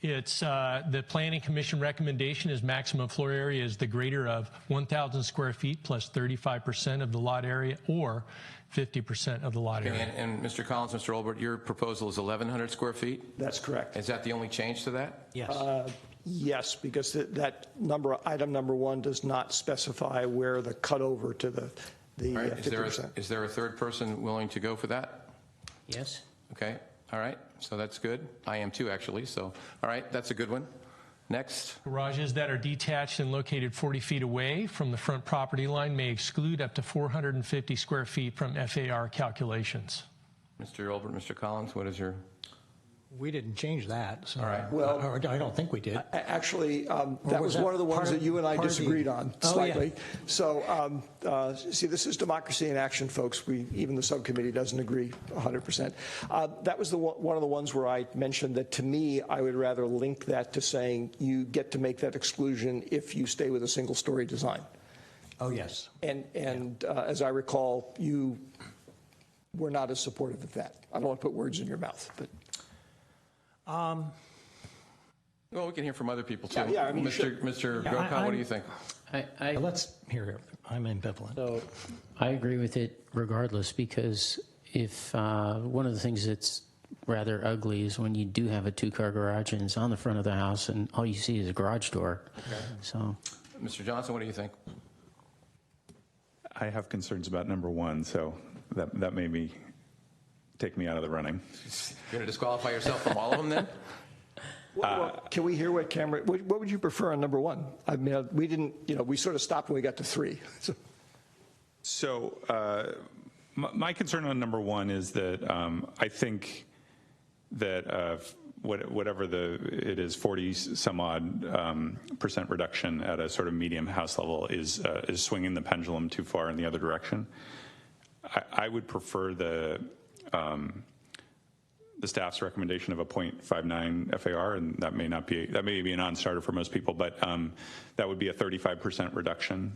It's the Planning Commission recommendation is maximum floor area is the greater of 1,000 square feet plus 35% of the lot area or 50% of the lot area. And Mr. Collins, Mr. Olbert, your proposal is 1,100 square feet? That's correct. Is that the only change to that? Yes. Yes, because that item number one does not specify where the cutover to the right. 50%. Is there a third person willing to go for that? Yes. Okay. All right. So that's good. I am too, actually. So, all right. That's a good one. Next. Garages that are detached and located 40 feet away from the front property line may exclude up to 450 square feet from FAR calculations. Mr. Olbert, Mr. Collins, what is your... We didn't change that. So, all right. Well, or I don't think we did. Actually, that was one of the ones that you and I disagreed on slightly. Oh, yeah. So, see, this is democracy in action, folks. Even the subcommittee doesn't agree 100%. That was one of the ones where I mentioned that, to me, I would rather link that to saying you get to make that exclusion if you stay with a single-story design. Oh, yes. And as I recall, you were not as supportive of that. I don't want to put words in your mouth, but... well, we can hear from other people too. Yeah, I mean, Mr. Grocott, what do you think? Let's hear it. I'm ambivalent. So I agree with it regardless, because if one of the things that's rather ugly is when you do have a two-car garage and it's on the front of the house and all you see is a garage door. Okay. So, Mr. Johnson, what do you think? I have concerns about number one, so that made me take me out of the running. You're going to disqualify yourself from all of them then? Well, can we hear what Cameron, what would you prefer on number one? I mean, we didn't, we sort of stopped when we got to 3. So my concern on number one is that I think that whatever it is, 40 some odd percent reduction at a sort of medium house level is swinging the pendulum too far in the other direction. I would prefer the staff's recommendation of a 0.59 FAR, and that may be a non-starter for most people, but that would be a 35% reduction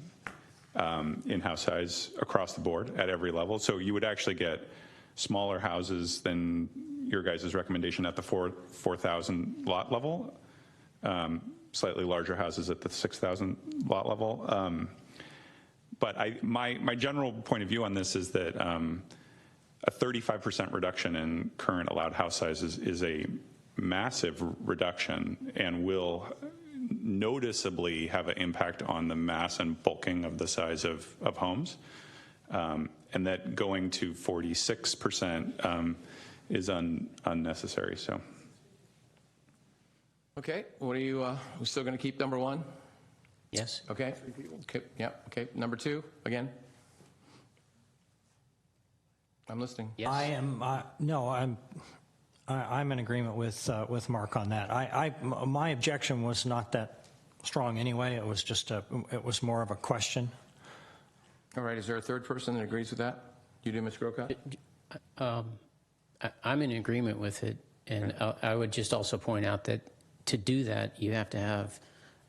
in house size across the board at every level. So you would actually get smaller houses than your guys' recommendation at the 4,000 lot level, slightly larger houses at the 6,000 lot level. But my general point of view on this is that a 35% reduction in current allowed house sizes is a massive reduction and will noticeably have an impact on the mass and bulking of the size of homes. And that going to 46% is unnecessary. So, okay, what are you? We still going to keep number one? Yes. Okay. Okay. Yeah. Okay. Number two again. I'm listening. Yes. I am. No, I'm in agreement with Mark on that. My objection was not that strong anyway. It was just it was more of a question. All right, is there a third person that agrees with that? You do, Ms. Grocott? I'm in agreement with it, and I would just also point out that to do that, you have to have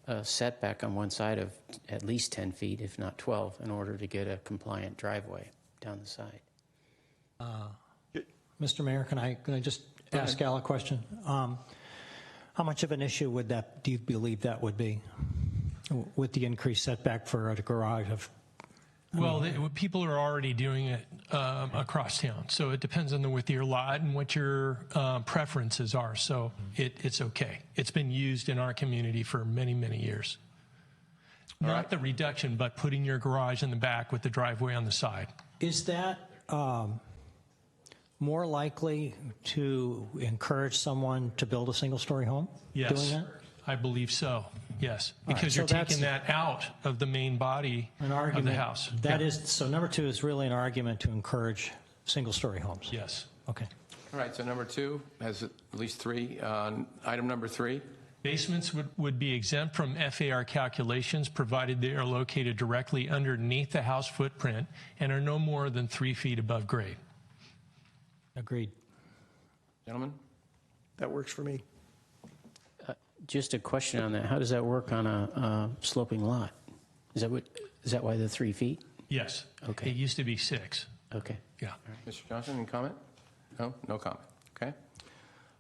a setback on one side of at least 10 feet, if not 12, in order to get a compliant driveway down the side. Mr. Mayor, can I just ask Al a question? How much of an issue would that, do you believe that would be with the increased setback for a garage of? Well, people are already doing it across town, so it depends on the width of your lot and what your preferences are. So it's okay. It's been used in our community for many, many years. Not the reduction, but putting your garage in the back with the driveway on the side. Is that more likely to encourage someone to build a single-story home? Yes, doing that? I believe so. Yes, All right, because so you're taking that out of the main body of the house. That is, so number 2 is really an argument to encourage single-story homes. Yes. Okay. All right, so number 2 has at least 3. Item number 3. Basements would be exempt from FAR calculations provided they are located directly underneath the house footprint and are no more than 3 feet above grade. Agreed. Gentlemen? That works for me. Just a question on that. How does that work on a sloping lot? Is that why the 3 feet? Yes. Okay. It used to be 6. Okay. Yeah. Mr. Johnson, any comment? No? No comment. Okay.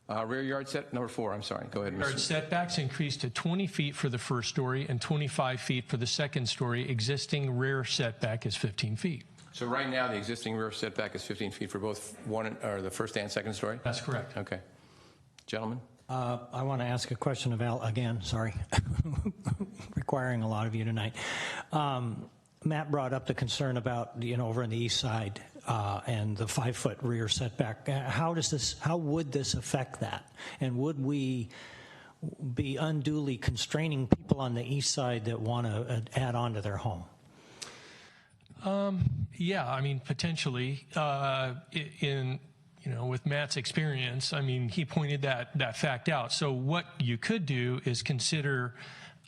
Rear yard set, number 4, I'm sorry. Go ahead, Mr. Yard setbacks increased to 20 feet for the first story and 25 feet for the second story. Existing rear setback is 15 feet. So right now, the existing rear setback is 15 feet for both the first and second story? That's correct. Okay. Gentlemen? I want to ask a question of Al again, sorry, requiring a lot of you tonight. Matt brought up the concern about, over on the east side and the 5-foot rear setback. How would this affect that? And would we be unduly constraining people on the east side that want to add on to their home? Yeah, I mean, potentially with Matt's experience, I mean, he pointed that fact out. So what you could do is consider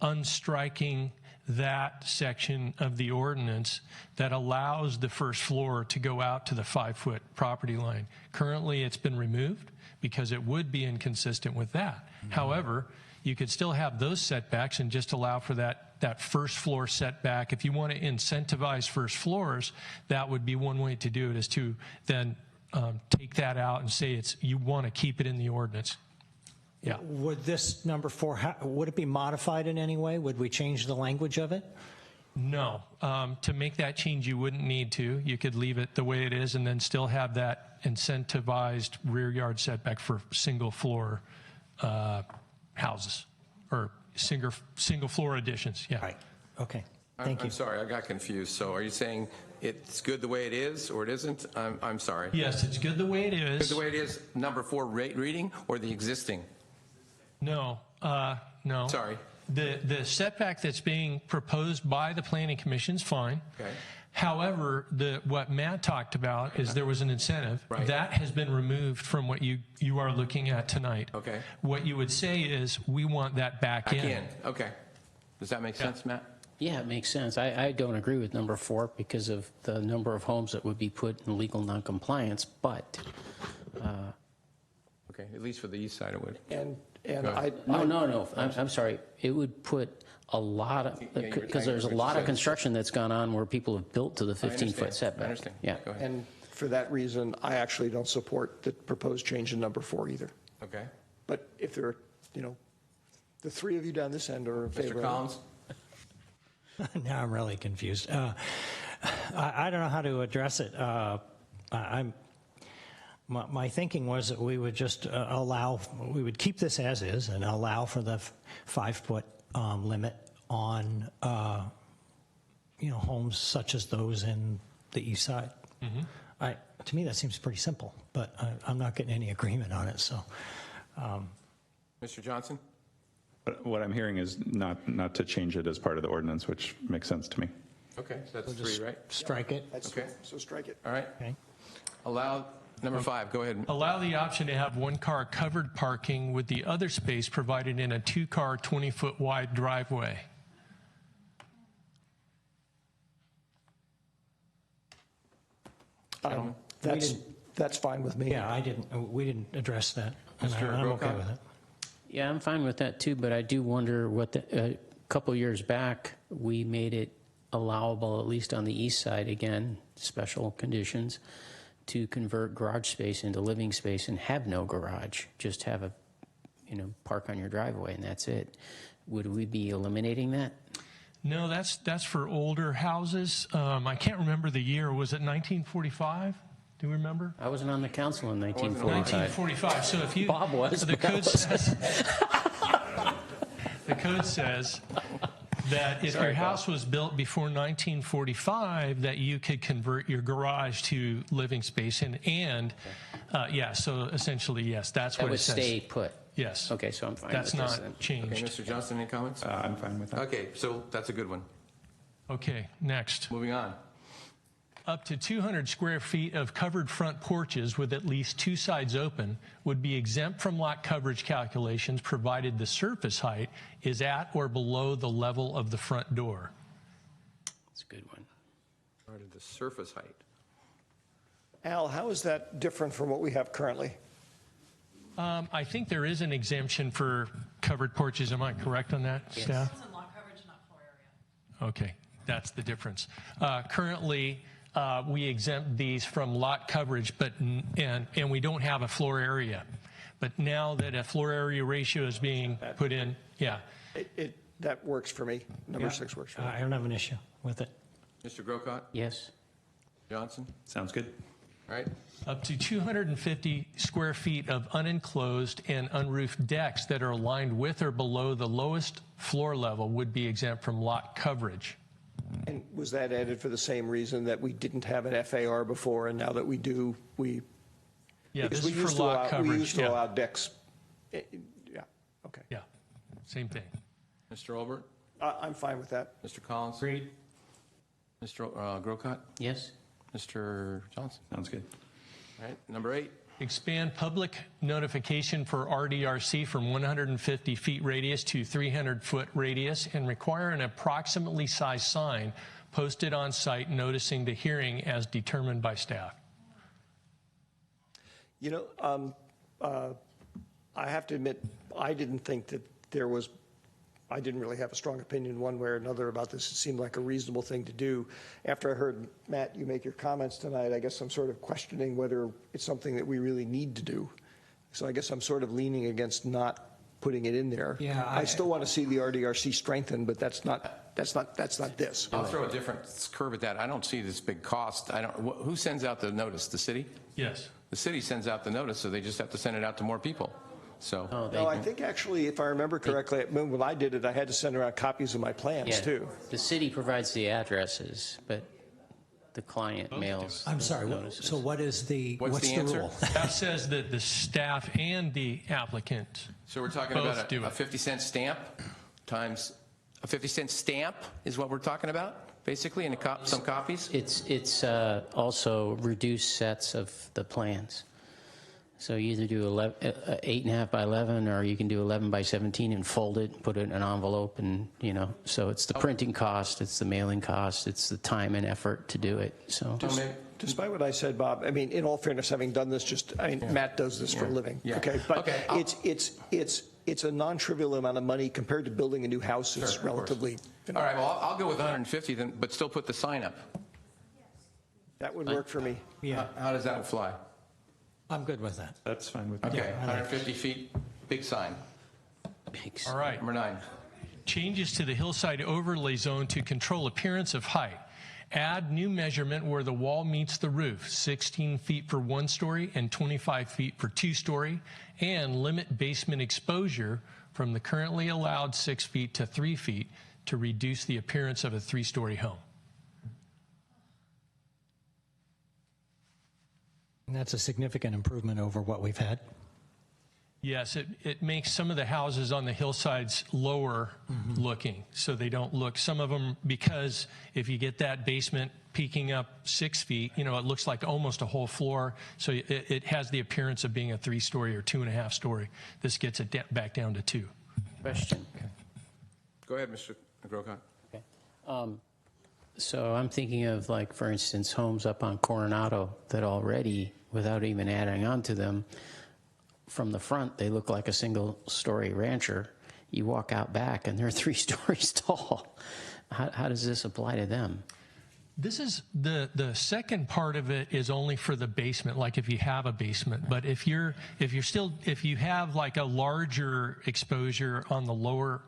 unstriking that section of the ordinance that allows the first floor to go out to the 5-foot property line. Currently, it's been removed because it would be inconsistent with that. Mm-hmm. However, you could still have those setbacks and just allow for that first floor setback. If you want to incentivize first floors, that would be one way to do it, is to then take that out and say you want to keep it in the ordinance. Yeah. Would this number 4, would it be modified in any way? Would we change the language of it? No. To make that change, you wouldn't need to. You could leave it the way it is and then still have that incentivized rear yard setback for single floor houses or single floor additions. Yeah. Right. Okay. Thank you. I'm sorry, I got confused. So are you saying it's good the way it is or it isn't? I'm sorry. Yes, it's good the way it is. Good the way it is, number 4 reading or the existing? No. No. Sorry. The setback that's being proposed by the Planning Commission is fine. Okay. However, what Matt talked about is there was an incentive. Right. That has been removed from what you are looking at tonight. Okay. What you would say is we want that back in. Okay. Does that make sense, Matt? Yeah, it makes sense. I don't agree with number 4 because of the number of homes that would be put in legal noncompliance, but... okay, at least for the east side it would. No. I'm sorry. It would put a lot of... because there's a lot of construction that's gone on where people have built to the 15-foot setback. I understand. Yeah. Go ahead. And for that reason, I actually don't support the proposed change in number 4 either. Okay. But if there are, the 3 of you down this end are in favor of it. Mr. Collins? Now I'm really confused. I don't know how to address it. My thinking was that we would just we would keep this as is and allow for the 5-foot limit on, homes such as those in the east side. Mm-hmm. To me, that seems pretty simple, but I'm not getting any agreement on it. So, Mr. Johnson? What I'm hearing is not to change it as part of the ordinance, which makes sense to me. Okay, so that's we'll 3, right? Strike it. Okay. So strike it. All right. Okay. Allow number 5. Go ahead. Allow the option to have 1-car covered parking with the other space provided in a 2-car 20-foot wide driveway. Gentlemen? That's fine with me. Yeah, we didn't address that. And Mr. I'm okay Grocott? with it. Yeah, I'm fine with that too, but I do wonder what a couple years back, we made it allowable, at least on the east side, again, special conditions, to convert garage space into living space and have no garage, just have a, park on your driveway and that's it. Would we be eliminating that? No, that's for older houses. I can't remember the year. Was it 1945? Do you remember? I wasn't on the council in 1945. 1945. So if you Bob was. the but I code wasn't. says the code says that if Sorry, your Bob. house was built before 1945, that you could convert your garage to living space and yeah. So essentially, yes, that's That what would it says. stay put. Yes. Okay, so I'm fine That's with this not then. changed. Okay, Mr. Johnson, any comments? I'm fine with that. Okay, so that's a good one. Okay, next. Moving on. Up to 200 square feet of covered front porches with at least two sides open would be exempt from lot coverage calculations provided the surface height is at or below the level of the front door. That's a good one. Part of the surface height. Al, how is that different from what we have currently? I think there is an exemption for covered porches. Am I correct on that, staff? Okay, that's the difference. Currently, we exempt these from lot coverage, but and we don't have a floor area. But now that a floor area ratio is being put in, yeah. That works for me. Number 6 works for me. I don't have an issue with it. Mr. Grocott? Yes. Johnson? Sounds good. All right. Up to 250 square feet of unenclosed and unroofed decks that are aligned with or below the lowest floor level would be exempt from lot coverage. And was that added for the same reason that we didn't have an FAR before, and now that we do, we... Yeah, because this we is used for to lot allow, coverage. We used to yeah. allow decks. Yeah, okay. Yeah, same thing. Mr. Olbert? I'm fine with that. Mr. Collins? Agreed. Mr. Grocott? Yes. Mr. Johnson? Sounds good. All right, number 8. Expand public notification for RDRC from 150 feet radius to 300 foot radius and require an approximately sized sign posted on site noticing the hearing as determined by staff. I have to admit, I didn't think that I didn't really have a strong opinion one way or another about this. It seemed like a reasonable thing to do. After I heard, Matt, you make your comments tonight, I guess I'm sort of questioning whether it's something that we really need to do. So I guess I'm sort of leaning against not putting it in there. Yeah, I still want to see the RDRC strengthened, but that's not this. I'll throw a different curve at that. I don't see this big cost. Who sends out the notice? The city? Yes. The city sends out the notice, so they just have to send it out to more people. So. No, I think actually, if I remember correctly, when I did it, I had to send around copies of my plans too. The city provides the addresses, but the client mails. I'm sorry. notices. So what's the answer? rule? That says that the staff and the applicant So we're talking both about do a it. 50-cent stamp times a 50-cent stamp is what we're talking about, basically, in some copies? It's also reduced sets of the plans. So you either do 8.5 by 11, or you can do 11 by 17 and fold it, put it in an envelope, and so it's the printing cost, it's the mailing cost, it's the time and effort to do it. So. Despite what I said, Bob, I mean, in all fairness, having done this, Matt does this for a living. Yeah. Okay, but Okay, it's a non-trivial amount of money compared to building a new house. It's Sure, of relatively. All right, well, I'll go with 150 then, but still put the sign up. That would work for me. Yeah, How does that fly? I'm good with that. That's fine with me. Okay, 150 feet, big sign. All right. Number 9. Changes to the hillside overlay zone to control appearance of height. Add new measurement where the wall meets the roof, 16 feet for 1 story and 25 feet for 2 story, and limit basement exposure from the currently allowed 6 feet to 3 feet to reduce the appearance of a 3-story home. And that's a significant improvement over what we've had. Yes, it makes some of the houses on the hillsides lower looking, so they don't look, some of them, because if you get that basement peeking up 6 feet, it looks like almost a whole floor, so it has the appearance of being a 3-story or 2.5 story. This gets it back down to 2. Question. Go ahead, Mr. Grocott. Okay. So I'm thinking of, like, for instance, homes up on Coronado that already, without even adding on to them, from the front, they look like a single-story rancher. You walk out back, and they're 3 stories tall. How does this apply to them? This is the second part of it is only for the basement, like if you have a basement. But if you have like a larger exposure on the lower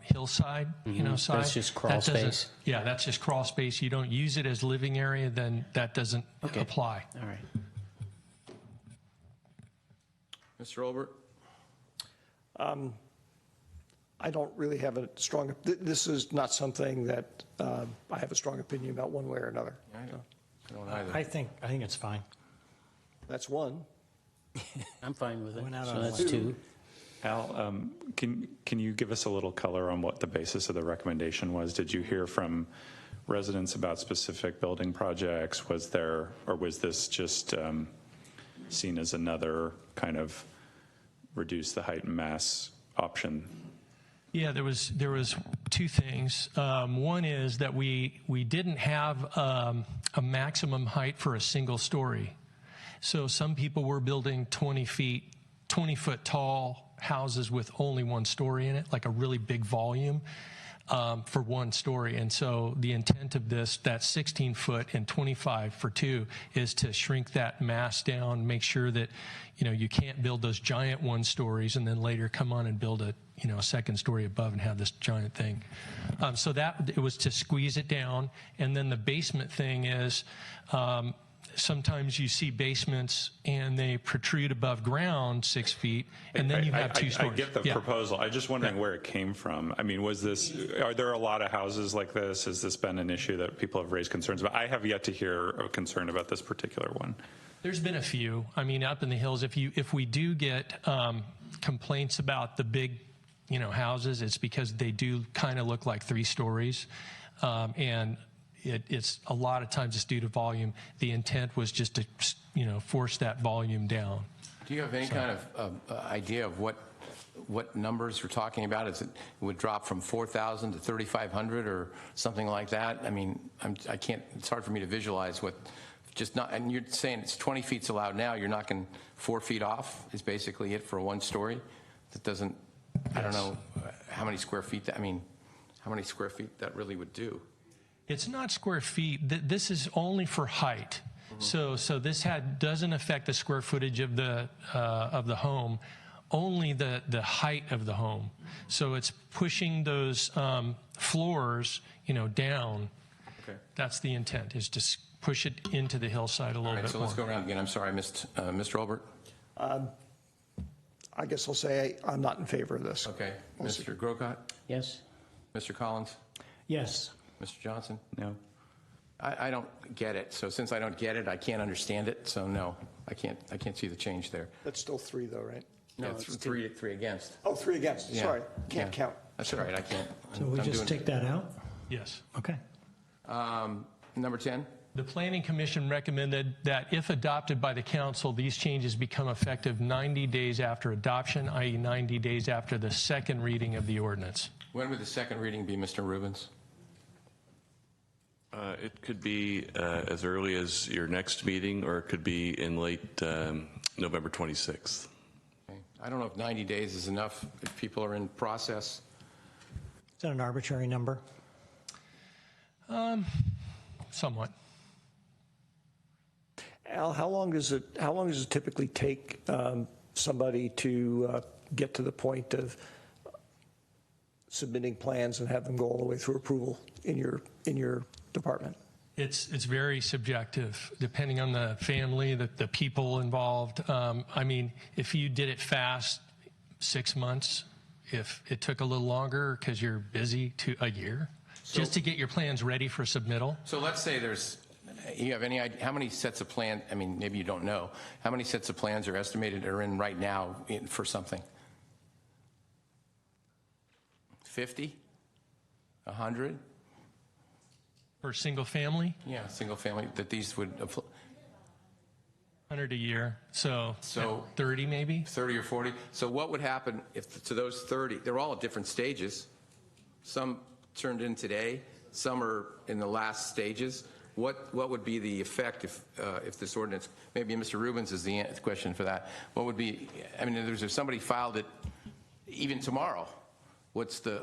hillside, side, That's just crawl space. Yeah, that's just crawl space. You don't use it as living area, then that doesn't apply. All right. Mr. Olbert? I don't really have a strong, this is not something that I have a strong opinion about one way or another. I don't either. I think it's fine. That's one. I'm fine with it. Went out So on that's one. 2. Al, can you give us a little color on what the basis of the recommendation was? Did you hear from residents about specific building projects? Was this just seen as another kind of reduce the height and mass option? Yeah, there was 2 things. One is that we didn't have a maximum height for a single story. So some people were building 20-foot tall houses with only 1 story in it, like a really big volume for 1 story. And so the intent of this, that 16-foot and 25 for 2, is to shrink that mass down, make sure that you can't build those giant 1 stories and then later come on and build a second story above and have this giant thing. So that it was to squeeze it down. And then the basement thing is sometimes you see basements and they protrude above ground 6 feet, and then you have 2 stories. I get the proposal. I'm just wondering where it came from. I mean, are there a lot of houses like this? Has this been an issue that people have raised concerns about? I have yet to hear a concern about this particular one. There's been a few. I mean, up in the hills, if we do get complaints about the big houses, it's because they do kind of look like 3 stories. And it's a lot of times it's due to volume. The intent was just to, force that volume down. Do you have any kind of idea of what numbers we're talking about? It would drop from 4,000 to 3,500 or something like that? I mean, I can't, it's hard for me to visualize and you're saying it's 20 feet's allowed now. You're knocking 4 feet off is basically it for 1 story. That doesn't, I don't know how many square feet how many square feet that really would do. It's not square feet. This is only for height. Mm-hmm. So this doesn't affect the square footage of the home, only the height of the home. So it's pushing those floors, down. Okay. That's the intent, is to push it into the hillside a little bit So more. let's go around again. I'm sorry, I missed Mr. Olbert. I guess I'll say I'm not in favor of this. Okay. Mr. Grocott? Yes. Mr. Collins? Yes. Mr. Johnson? No. I don't get it. So since I don't get it, I can't understand it. So no, I can't see the change there. That's still 3 though, right? No, it's three against. Oh, 3 against. Yeah. Sorry. Can't count. That's all right. I can't. So we just take that out? Yes. Okay. Number 10. The Planning Commission recommended that if adopted by the council, these changes become effective 90 days after adoption, i.e. 90 days after the second reading of the ordinance. When would the second reading be, Mr. Rubens? It could be as early as your next meeting, or it could be in late November 26th. Okay. I don't know if 90 days is enough if people are in process. Is that an arbitrary number? Somewhat. Al, how long does it typically take somebody to get to the point of submitting plans and have them go all the way through approval in your department? It's very subjective, depending on the family, the people involved. I mean, if you did it fast, 6 months. If it took a little longer because you're busy, to a year, just to get your plans ready for submittal. So let's say you have any idea how many sets of plans? I mean, maybe you don't know how many sets of plans are estimated are in right now for something. 50, 100 for single family. Yeah, single family that these would apply. 100 a year, so 30 maybe. 30 or 40. So what would happen if to those 30? They're all at different stages. Some turned in today. some are in the last stages. What would be the effect if this ordinance, maybe Mr. Rubens is the question for that, what would be, I mean, if somebody filed it even tomorrow, what's the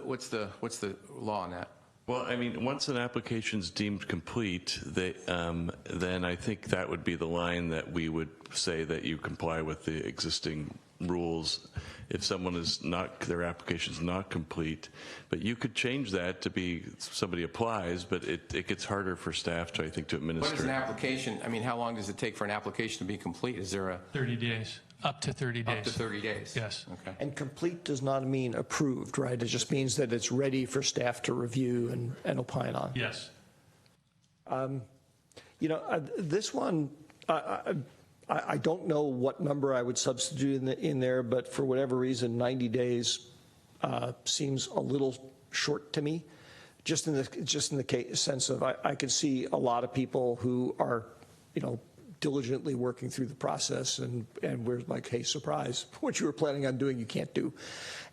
law on that? Well, I mean, once an application's deemed complete, then I think that would be the line that we would say that you comply with the existing rules. If someone is not, their application's not complete, but you could change that to be somebody applies, but it gets harder for staff to, I think, to administer. What is an application? I mean, how long does it take for an application to be complete? Is there a 30 days, up to 30 days. Up to 30 days. Yes. Okay. And complete does not mean approved, right? It just means that it's ready for staff to review and opine on. Yes. This one, I don't know what number I would substitute in there, but for whatever reason, 90 days seems a little short to me. Just in the sense of I could see a lot of people who are, diligently working through the process, and we're like, hey, surprise, what you were planning on doing, you can't do.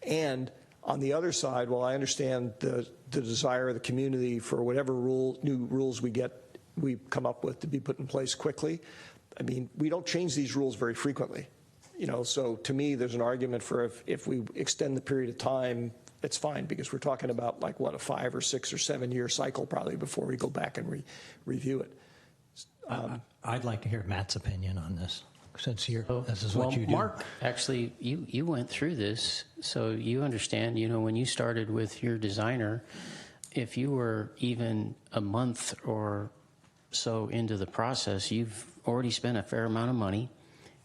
And on the other side, while I understand the desire of the community for whatever new rules we come up with to be put in place quickly, I mean, we don't change these rules very frequently, so to me, there's an argument for if we extend the period of time, it's fine, because we're talking about like, what, a 5 or 6 or 7 year cycle probably before we go back and review it. I'd like to hear Matt's opinion on this, since this is what you do. Mark, actually, you went through this, so you understand, when you started with your designer, if you were even a month or so into the process, you've already spent a fair amount of money,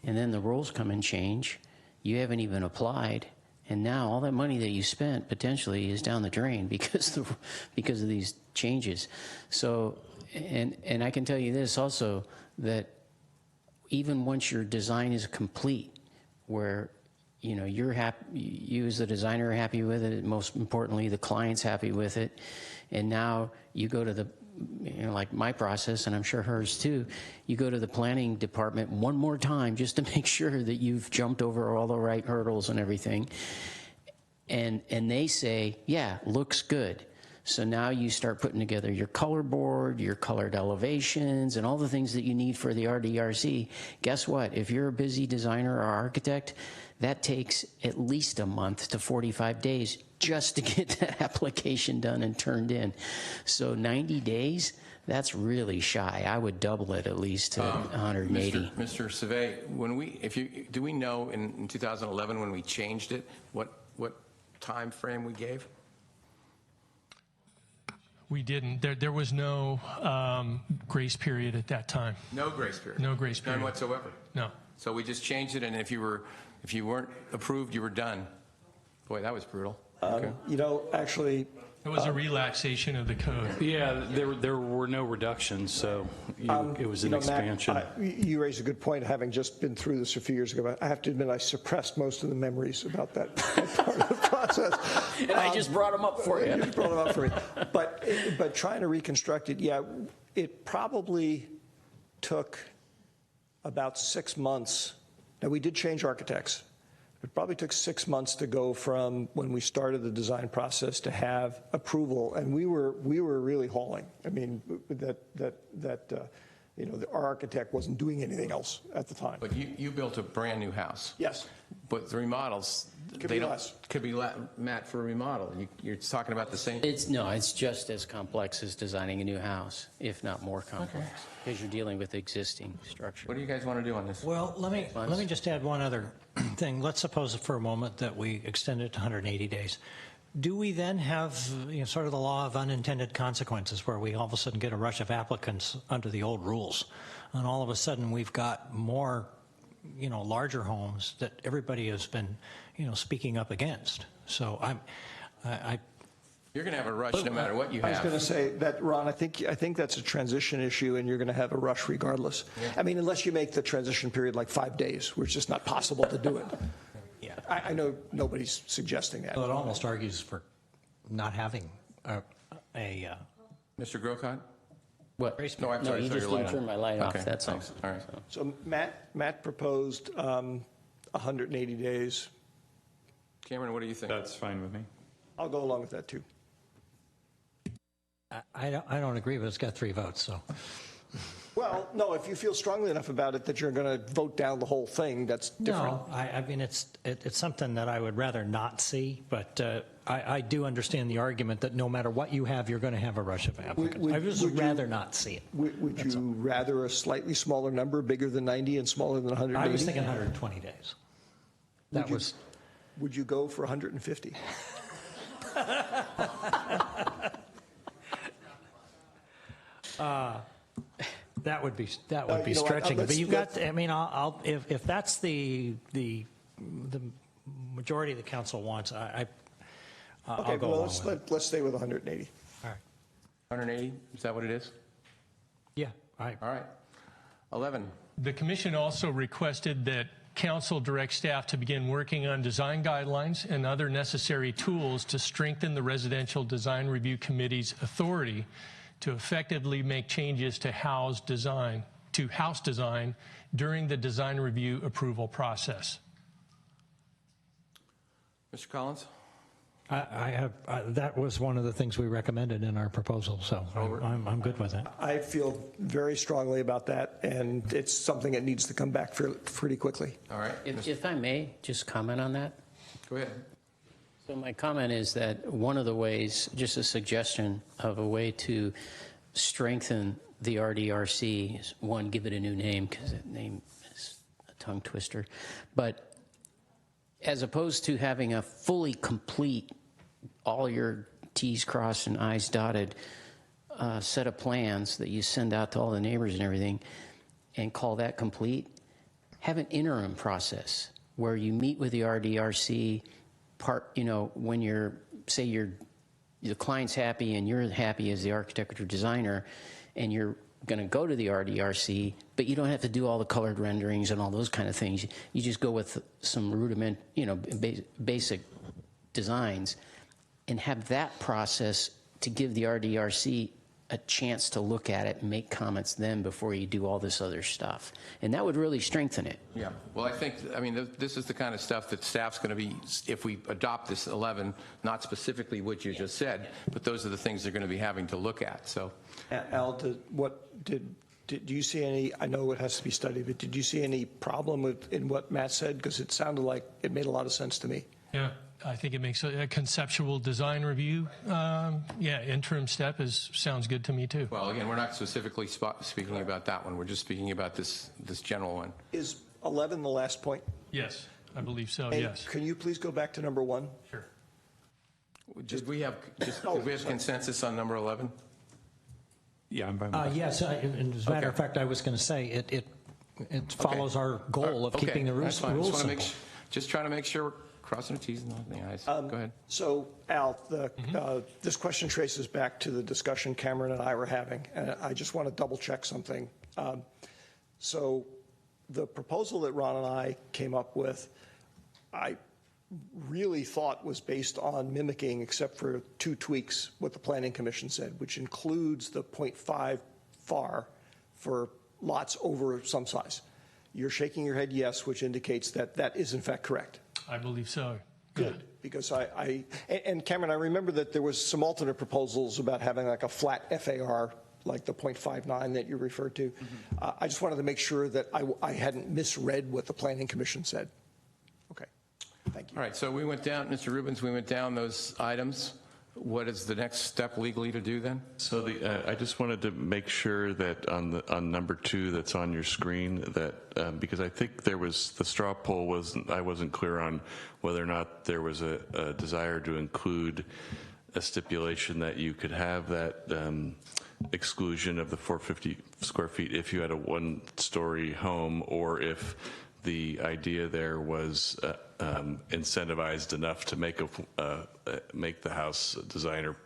and then the rules come and change. You haven't even applied, and now all that money that you spent potentially is down the drain because of these changes. So, and I can tell you this also, that even once your design is complete, where you're happy, you as the designer are happy with it, most importantly the client's happy with it, and now you go to the like my process, and I'm sure hers too, you go to the planning department one more time just to make sure that you've jumped over all the right hurdles and everything, and they say, yeah, looks good. So now you start putting together your color board, your colored elevations, and all the things that you need for the RDRC. Guess what? If you're a busy designer or architect, that takes at least a month to 45 days just to get that application done and turned in. So 90 days, that's really shy. I would double it at least to 180. Mr. Savay, do we know in 2011 when we changed it, what time frame we gave? We didn't. There was no grace period at that time. No grace period? No grace period. None whatsoever? No. So we just changed it, and if you weren't approved, you were done. Boy, that was brutal. Actually... It was a relaxation of the code. Yeah, there were no reductions, so it was an expansion. Matt, you raised a good point, having just been through this a few years ago. I have to admit, I suppressed most of the memories about that part of the process. And I just brought them up for you. You just brought them up for me. But trying to reconstruct it, yeah, it probably took about 6 months. Now, we did change architects. It probably took 6 months to go from when we started the design process to have approval, and we were really hauling. I mean, our architect wasn't doing anything else at the time. But you built a brand new house. Yes. But the remodels, Could be less. Could be Matt, for a remodel. You're talking about the same. It's just as complex as designing a new house, if not more complex, because you're dealing with existing structure. What do you guys want to do on this? Well, let me just add one other thing. Let's suppose for a moment that we extend it to 180 days. Do we then have sort of the law of unintended consequences, where we all of a sudden get a rush of applicants under the old rules, and all of a sudden we've got more larger homes that everybody has been speaking up against? So you're going to have a rush no matter what you have. I was going to say that, Ron, I think that's a transition issue, and you're going to have a rush regardless. Yeah. I mean, unless you make the transition period like 5 days, which is just not possible to do it. Yeah, I know nobody's suggesting that. So it almost argues for not having a Mr. Grocott? What? No, I'm sorry. You just didn't turn my light off. Okay, That's all. All right. So Matt proposed 180 days. Cameron, what do you think? That's fine with me. I'll go along with that too. I don't agree, but it's got 3 votes, so. Well, no, if you feel strongly enough about it that you're going to vote down the whole thing, that's different. No, I mean, it's something that I would rather not see, but I do understand the argument that no matter what you have, you're going to have a rush of applicants. I just would rather not see it. Would you rather a slightly smaller number, bigger than 90 and smaller than 180? I was thinking 120 days. Would you go for 150? That would be stretching it. But you've got. I mean, if that's the majority of the council wants, I'll okay, go well, along with it. let's stay with 180. All right. 180, is that what it is? Yeah. All right. 11. The commission also requested that council direct staff to begin working on design guidelines and other necessary tools to strengthen the Residential Design Review Committee's authority to effectively make changes to house design during the design review approval process. Mr. Collins? That was one of the things we recommended in our proposal, so I'm good with it. I feel very strongly about that, and it's something that needs to come back pretty quickly. All right. If I may just comment on that. Go ahead. So my comment is that one of the ways, just a suggestion of a way to strengthen the RDRC is, one, give it a new name, because that name is a tongue twister. But as opposed to having a fully complete, all your T's crossed and I's dotted set of plans that you send out to all the neighbors and everything and call that complete, have an interim process where you meet with the RDRC when the client's happy and you're happy as the architect or designer, and you're going to go to the RDRC, but you don't have to do all the colored renderings and all those kind of things. You just go with some basic designs and have that process to give the RDRC a chance to look at it and make comments then before you do all this other stuff. And that would really strengthen it. Yeah. Well, I mean, this is the kind of stuff that staff's going to be, if we adopt this 11, not specifically what you just said, but those are the things they're going to be having to look at. So, Al, do you see any, I know it has to be studied, but did you see any problem in what Matt said? Because it sounded like it made a lot of sense to me. Yeah, I think it makes a conceptual design review. Interim step sounds good to me too. Well, again, we're not specifically speaking about that one. We're just speaking about this general one. Is 11 the last point? Yes, I believe so. And yes. Can you please go back to number 1? Sure. Did we have consensus on number 11? Yeah, I'm by yes, and as a matter of fact, I was going to say it follows our goal of keeping the rules simple. Just trying to make sure we're crossing the T's and dotting the I's. Go ahead. So, Al, this question traces back to the discussion Cameron and I were having, and I just want to double check something. So the proposal that Ron and I came up with, I really thought was based on mimicking, except for 2 tweaks, what the Planning Commission said, which includes the 0.5 FAR for lots over some size. You're shaking your head yes, which indicates that that is in fact correct. I believe so. Good, because and Cameron, I remember that there was some alternate proposals about having like a flat FAR, like the 0.59 that you referred to. I just wanted to make sure that I hadn't misread what the Planning Commission said. Okay, thank you. All right, so we went down, Mr. Rubens, we went down those items. What is the next step legally to do then? So I just wanted to make sure that on number 2 that's on your screen, that because I think there was the straw poll I wasn't clear on whether or not there was a desire to include a stipulation that you could have that exclusion of the 450 square feet if you had a 1-story home, or if the idea there was incentivized enough to make the house designer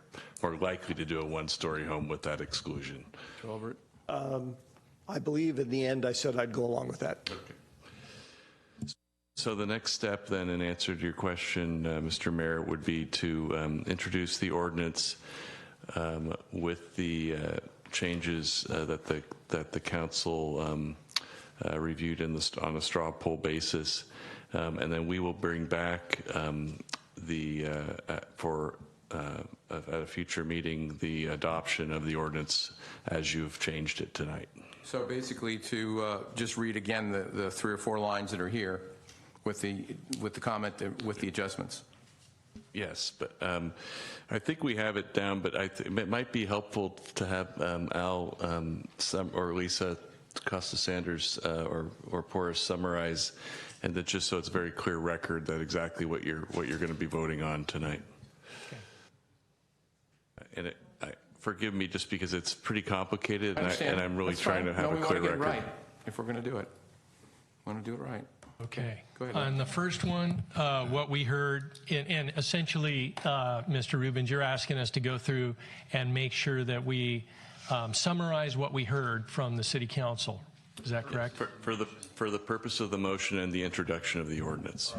more likely to do a 1-story home with that exclusion. Albert? I believe in the end I said I'd go along with that. Okay. So the next step then, in answer to your question, Mr. Mayor, would be to introduce the ordinance with the changes that the council reviewed on a straw poll basis, and then we will bring back for at a future meeting the adoption of the ordinance as you've changed it tonight. So basically to just read again the 3 or 4 lines that are here with the comment, with the adjustments. Yes, but I think we have it down, but it might be helpful to have Al or Lisa Costa-Sanders or Porras summarize, and that just so it's a very clear record that exactly what you're going to be voting on tonight. And forgive me just because it's pretty complicated, and I'm really trying to have a clear record. Right, if we're going to do it. We want to do it right. Okay. Go ahead. On the first one, what we heard, and essentially, Mr. Rubens, you're asking us to go through and make sure that we summarize what we heard from the City Council. Is that correct? For the purpose of the motion and the introduction of the ordinance.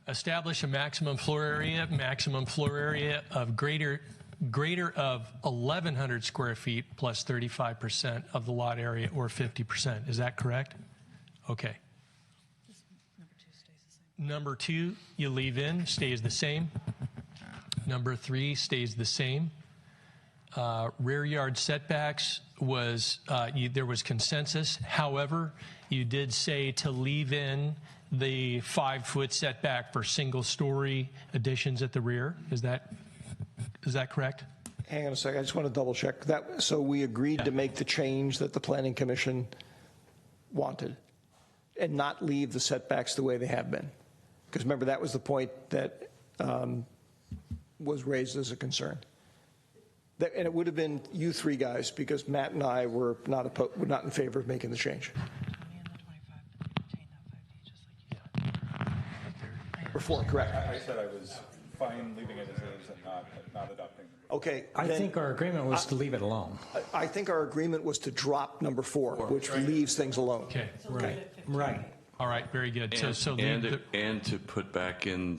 Establish a maximum floor area of greater of 1,100 square feet plus 35% of the lot area or 50%. Is that correct? Okay. Number 2, you leave in, stays the same. Number 3 stays the same. Rear yard setbacks was, there was consensus. However, you did say to leave in the 5-foot setback for single-story additions at the rear. Is that correct? Hang on a second. I just want to double check that. So we agreed to make the change that the Planning Commission wanted and not leave the setbacks the way they have been. Because remember, that was the point that was raised as a concern. And it would have been you 3 guys, because Matt and I were not in favor of making the change. Before, correct. I said I was fine leaving it as is and not adopting. Okay. I think our agreement was to leave it alone. I think our agreement was to drop number 4, which leaves things alone. Okay. Right. All right, very good. And to put back in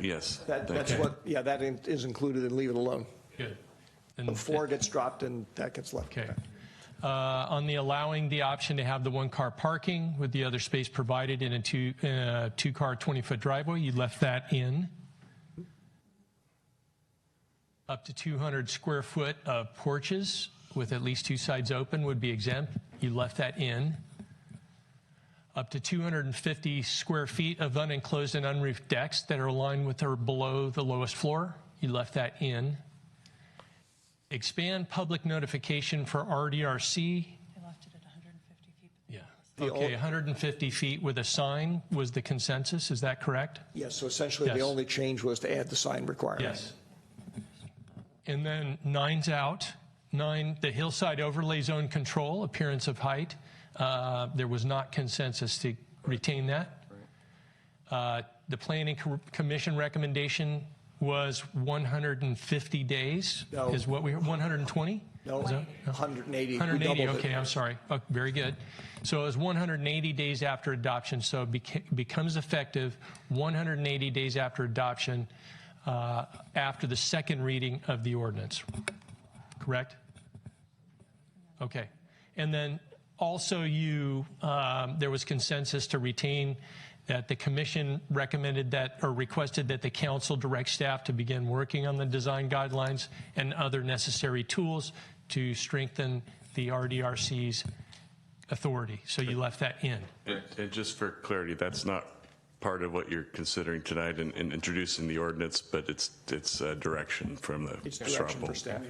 yes. That's what, that is included and leave it alone. Good. And 4 gets dropped and that gets left. Okay. On the allowing the option to have the 1-car parking with the other space provided in a 2-car 20-foot driveway, you left that in. Up to 200 square foot of porches with at least 2 sides open would be exempt. You left that in. Up to 250 square feet of unenclosed and unroofed decks that are aligned with or below the lowest floor, you left that in. Expand public notification for RDRC. I left it at 150 feet. Yeah. Okay, 150 feet with a sign was the consensus. Is that correct? Yes, so essentially the only change was to add the sign requirement. Yes. And then 9's out. 9, the hillside overlay zone control, appearance of height. There was not consensus to retain that. The Planning Commission recommendation was 150 days. No. Is what we 120? No, 180. 180. Okay, I'm sorry. Oh, very good. So it was 180 days after adoption. So it becomes effective 180 days after adoption, after the second reading of the ordinance. Correct? Okay. And then also there was consensus to retain that the commission recommended that or requested that the council direct staff to begin working on the design guidelines and other necessary tools to strengthen the RDRC's authority. So you left that in. And just for clarity, that's not part of what you're considering tonight in introducing the ordinance, but it's direction from the direction for staff.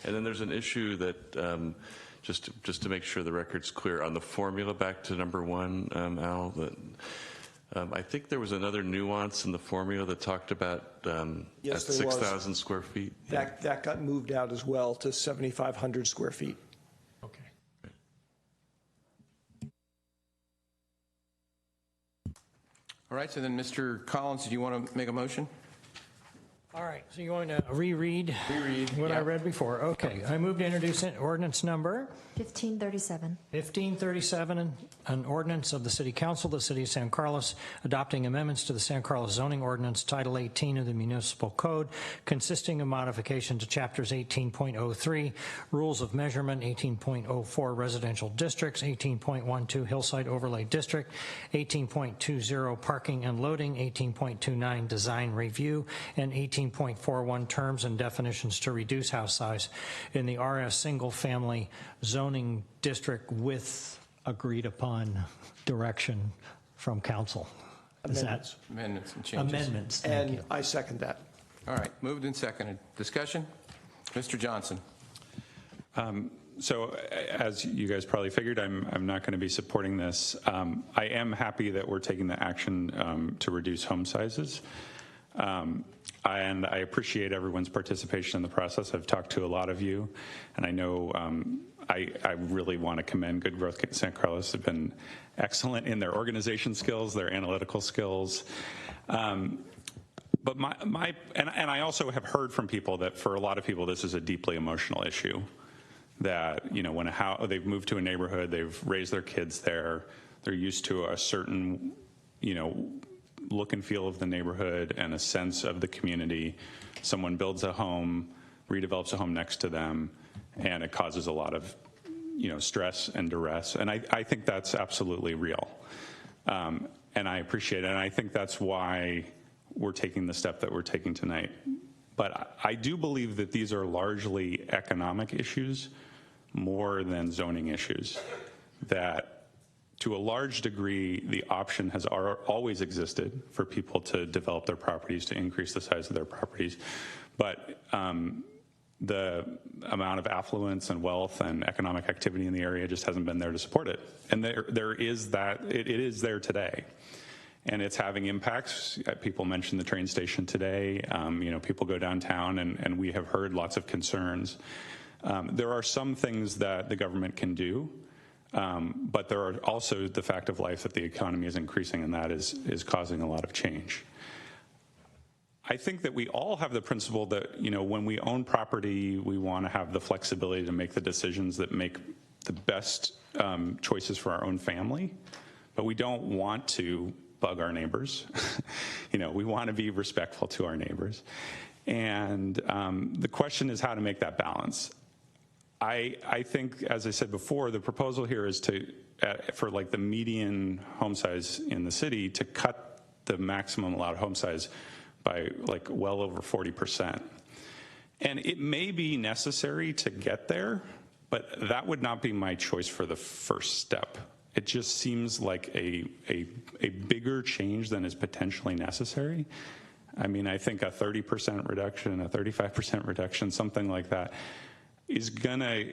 And then there's an issue that just to make sure the record's clear on the formula, back to number 1, Al, that I think there was another nuance in the formula that talked about Yes, at 6,000 square feet. That got moved out as well to 7,500 square feet. Okay. All right, so then Mr. Collins, do you want to make a motion? All right, so you want to reread what I read before? Okay, I move to introduce ordinance number 1537. 1537, an ordinance of the City Council of the City of San Carlos adopting amendments to the San Carlos zoning ordinance, Title 18 of the Municipal Code, consisting of modification to chapters 18.03, rules of measurement, 18.04, residential districts, 18.12, hillside overlay district, 18.20, parking and loading, 18.29, design review, and 18.23, 15.41 terms and definitions to reduce house size in the RS single family zoning district with agreed upon direction from council. Amendments. Amendments and changes. Amendments. Thank And you. I second that. All right, moved and seconded. Discussion? Mr. Johnson. So as you guys probably figured, I'm not going to be supporting this. I am happy that we're taking the action to reduce home sizes. And I appreciate everyone's participation in the process. I've talked to a lot of you, and I know I really want to commend Good Growth San Carlos. Have been excellent in their organization skills, their analytical skills. But and I also have heard from people that for a lot of people this is a deeply emotional issue. That, you know, when they've moved to a neighborhood, they've raised their kids there, they're used to a certain, you know, look and feel of the neighborhood and a sense of the community. Someone builds a home, redevelops a home next to them, and it causes a lot of, you know, stress and duress. And I think that's absolutely real. And I appreciate it. And I think that's why we're taking the step that we're taking tonight. But I do believe that these are largely economic issues more than zoning issues. That to a large degree, the option has always existed for people to develop their properties, to increase the size of their properties. But the amount of affluence and wealth and economic activity in the area just hasn't been there to support it. And there is that, it is there today. And it's having impacts. People mentioned the train station today. You know, people go downtown, and we have heard lots of concerns. There are some things that the government can do, but there are also the fact of life that the economy is increasing, and that is causing a lot of change. I think that we all have the principle that, you know, when we own property, we want to have the flexibility to make the decisions that make the best choices for our own family, but we don't want to bug our neighbors. You know, we want to be respectful to our neighbors. And the question is how to make that balance. I think, as I said before, the proposal here is to, for like the median home size in the city, to cut the maximum allowed home size by like well over 40%. And it may be necessary to get there, but that would not be my choice for the first step. It just seems like a bigger change than is potentially necessary. I mean, I think a 30% reduction, a 35% reduction, something like that, is gonna,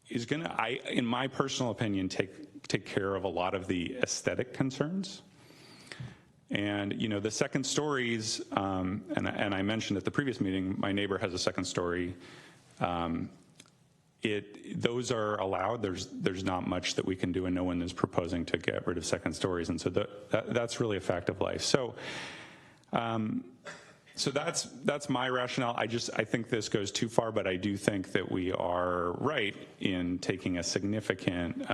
in my personal opinion, take care of a lot of the aesthetic concerns. And, you know, the second stories, and I mentioned at the previous meeting, my neighbor has a second story. Those are allowed. There's not much that we can do, and no one is proposing to get rid of second stories, and so that's really a fact of life. So, so that's my rationale. I think this goes too far, but I do think that we are right in taking a significant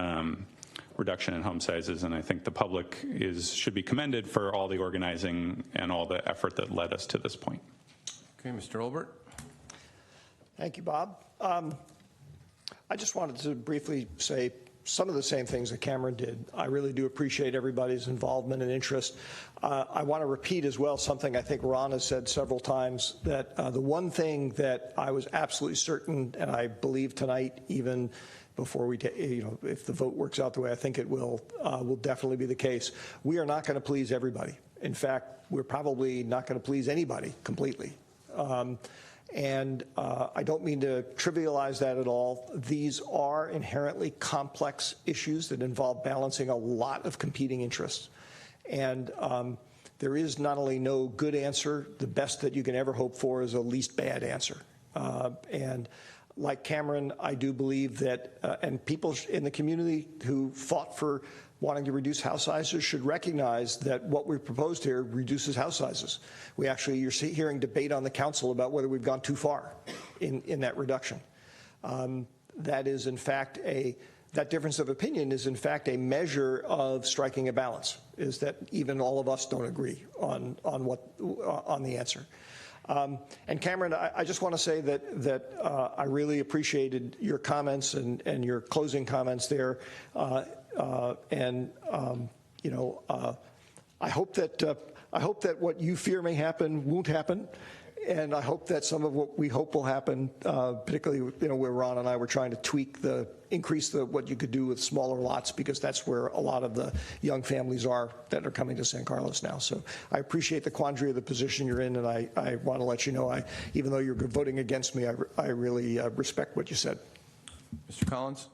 reduction in home sizes, and I think the public should be commended for all the organizing and all the effort that led us to this point. Okay, Mr. Olbert. Thank you, Bob. I just wanted to briefly say some of the same things that Cameron did. I really do appreciate everybody's involvement and interest. I want to repeat as well something I think Ron has said several times, that the one thing that I was absolutely certain, and I believe tonight, even before we, you know, if the vote works out the way I think it will definitely be the case. We are not going to please everybody. In fact, we're probably not going to please anybody completely. And I don't mean to trivialize that at all. These are inherently complex issues that involve balancing a lot of competing interests. And there is not only no good answer, the best that you can ever hope for is a least bad answer. And like Cameron, I do believe that, and people in the community who fought for wanting to reduce house sizes should recognize that what we've proposed here reduces house sizes. You're hearing debate on the council about whether we've gone too far in that reduction. That is, in fact, that difference of opinion is, in fact, a measure of striking a balance, is that even all of us don't agree on the answer. And Cameron, I just want to say that I really appreciated your comments and your closing comments there. You know, I hope that what you fear may happen won't happen, And I hope that some of what we hope will happen, particularly where Ron and I were trying to increase what you could do with smaller lots, because that's where a lot of the young families are that are coming to San Carlos now. So I appreciate the quandary of the position you're in, and I want to let you know, even though you're voting against me, I really respect what you said. Mr. Collins?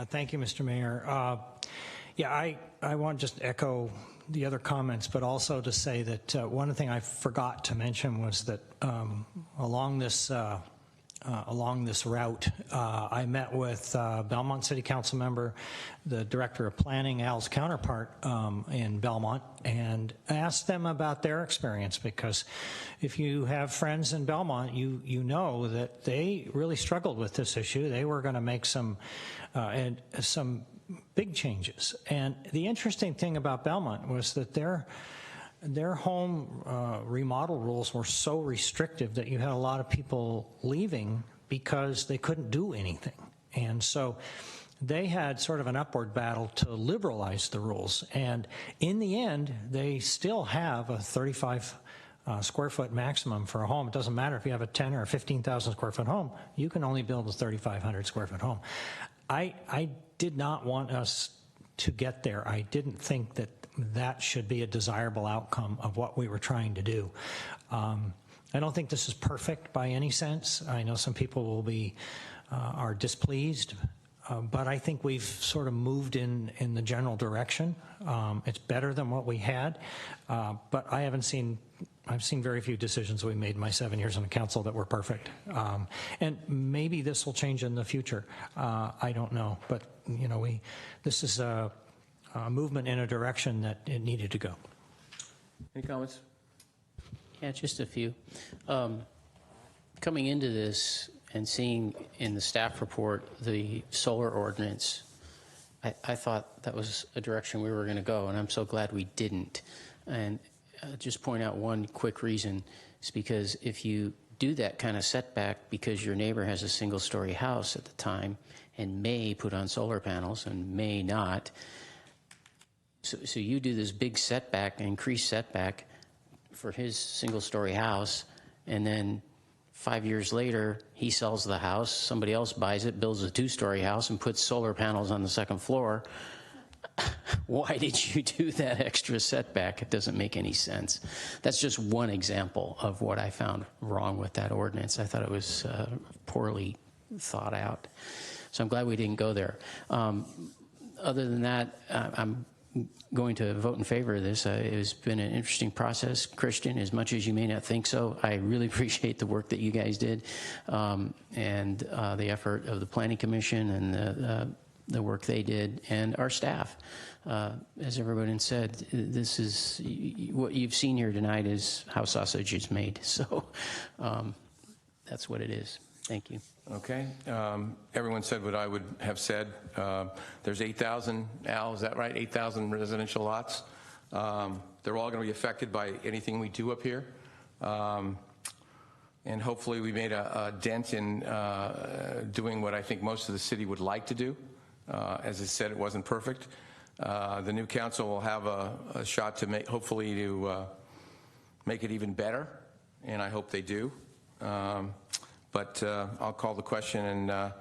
Thank you, Mr. Mayor. I want to just echo the other comments, but also to say that one thing I forgot to mention was that along this route, I met with Belmont City Council member, the Director of Planning, Al's counterpart in Belmont, and asked them about their experience, because if you have friends in Belmont, you know that they really struggled with this issue. They were going to make some big changes. And the interesting thing about Belmont was that their home remodel rules were so restrictive that you had a lot of people leaving because they couldn't do anything. And so they had sort of an upward battle to liberalize the rules. And in the end, they still have a 35 square foot maximum for a home. It doesn't matter if you have a 10 or a 15,000 square foot home, you can only build a 3,500 square foot home. I did not want us to get there. I didn't think that should be a desirable outcome of what we were trying to do. I don't think this is perfect by any sense. I know some people are displeased, but I think we've sort of moved in the general direction. It's better than what we had, but I've seen very few decisions we made in my 7 years on the council that were perfect. And maybe this will change in the future. I don't know, but this is a movement in a direction that it needed to go. Any comments? Yeah, just a few. Coming into this and seeing in the staff report the solar ordinance, I thought that was a direction we were going to go, and I'm so glad we didn't. And just point out one quick reason. It's because if you do that kind of setback because your neighbor has a single-story house at the time and may put on solar panels and may not, so you do this big setback, increased setback for his single-story house, and then 5 years later, he sells the house, somebody else buys it, builds a two-story house, and puts solar panels on the second floor. Why did you do that extra setback? It doesn't make any sense. That's just one example of what I found wrong with that ordinance. I thought it was poorly thought out. So I'm glad we didn't go there. Other than that, I'm going to vote in favor of this. It's been an interesting process. Christian, as much as you may not think so, I really appreciate the work that you guys did and the effort of the Planning Commission and the work they did and our staff. As everyone said, this is what you've seen here tonight is how sausage is made. So that's what it is. Thank you. Okay. Everyone said what I would have said. There's 8,000, Al, is that right? 8,000 residential lots. They're all going to be affected by anything we do up here. And hopefully we made a dent in doing what I think most of the city would like to do. As I said, it wasn't perfect. The new council will have a shot to hopefully make it even better, and I hope they do. But I'll call the question and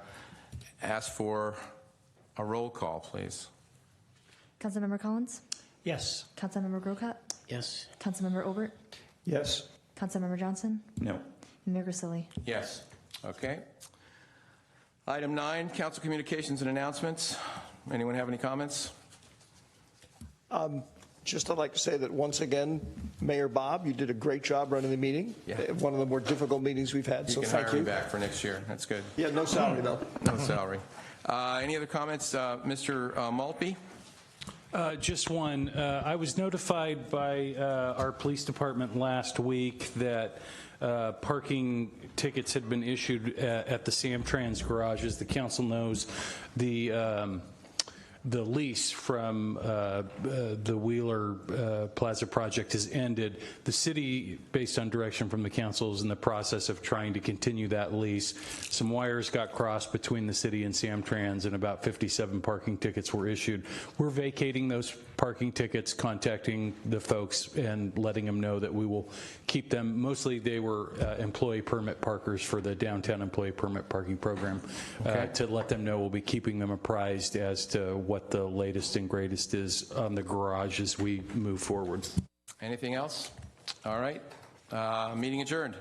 ask for a roll call, please. Councilmember Collins? Yes. Councilmember Grocott? Yes. Councilmember Obert? Yes. Councilmember Johnson? No. Mayor Grisilli? Yes. Okay. Item 9, council communications and announcements. Anyone have any comments? Just I'd like to say that once again, Mayor Bob, you did a great job running the meeting. Yeah. One of the more difficult meetings we've had, so You can thank hire you. me back for next year. That's good. Yeah, no salary though. No salary. Any other comments? Mr. Maltby? Just one. I was notified by our police department last week that parking tickets had been issued at the Samtrans garage. As the council knows, the the lease from the Wheeler Plaza project has ended. The city, based on direction from the council, is in the process of trying to continue that lease. Some wires got crossed between the city and Samtrans, and about 57 parking tickets were issued. We're vacating those parking tickets, contacting the folks and letting them know that we will keep them. Mostly they were employee permit parkers for the downtown employee permit parking program. To let them know we'll be keeping them apprised as to what the latest and greatest is on the garage as we move forward. Anything else? All right. Meeting adjourned.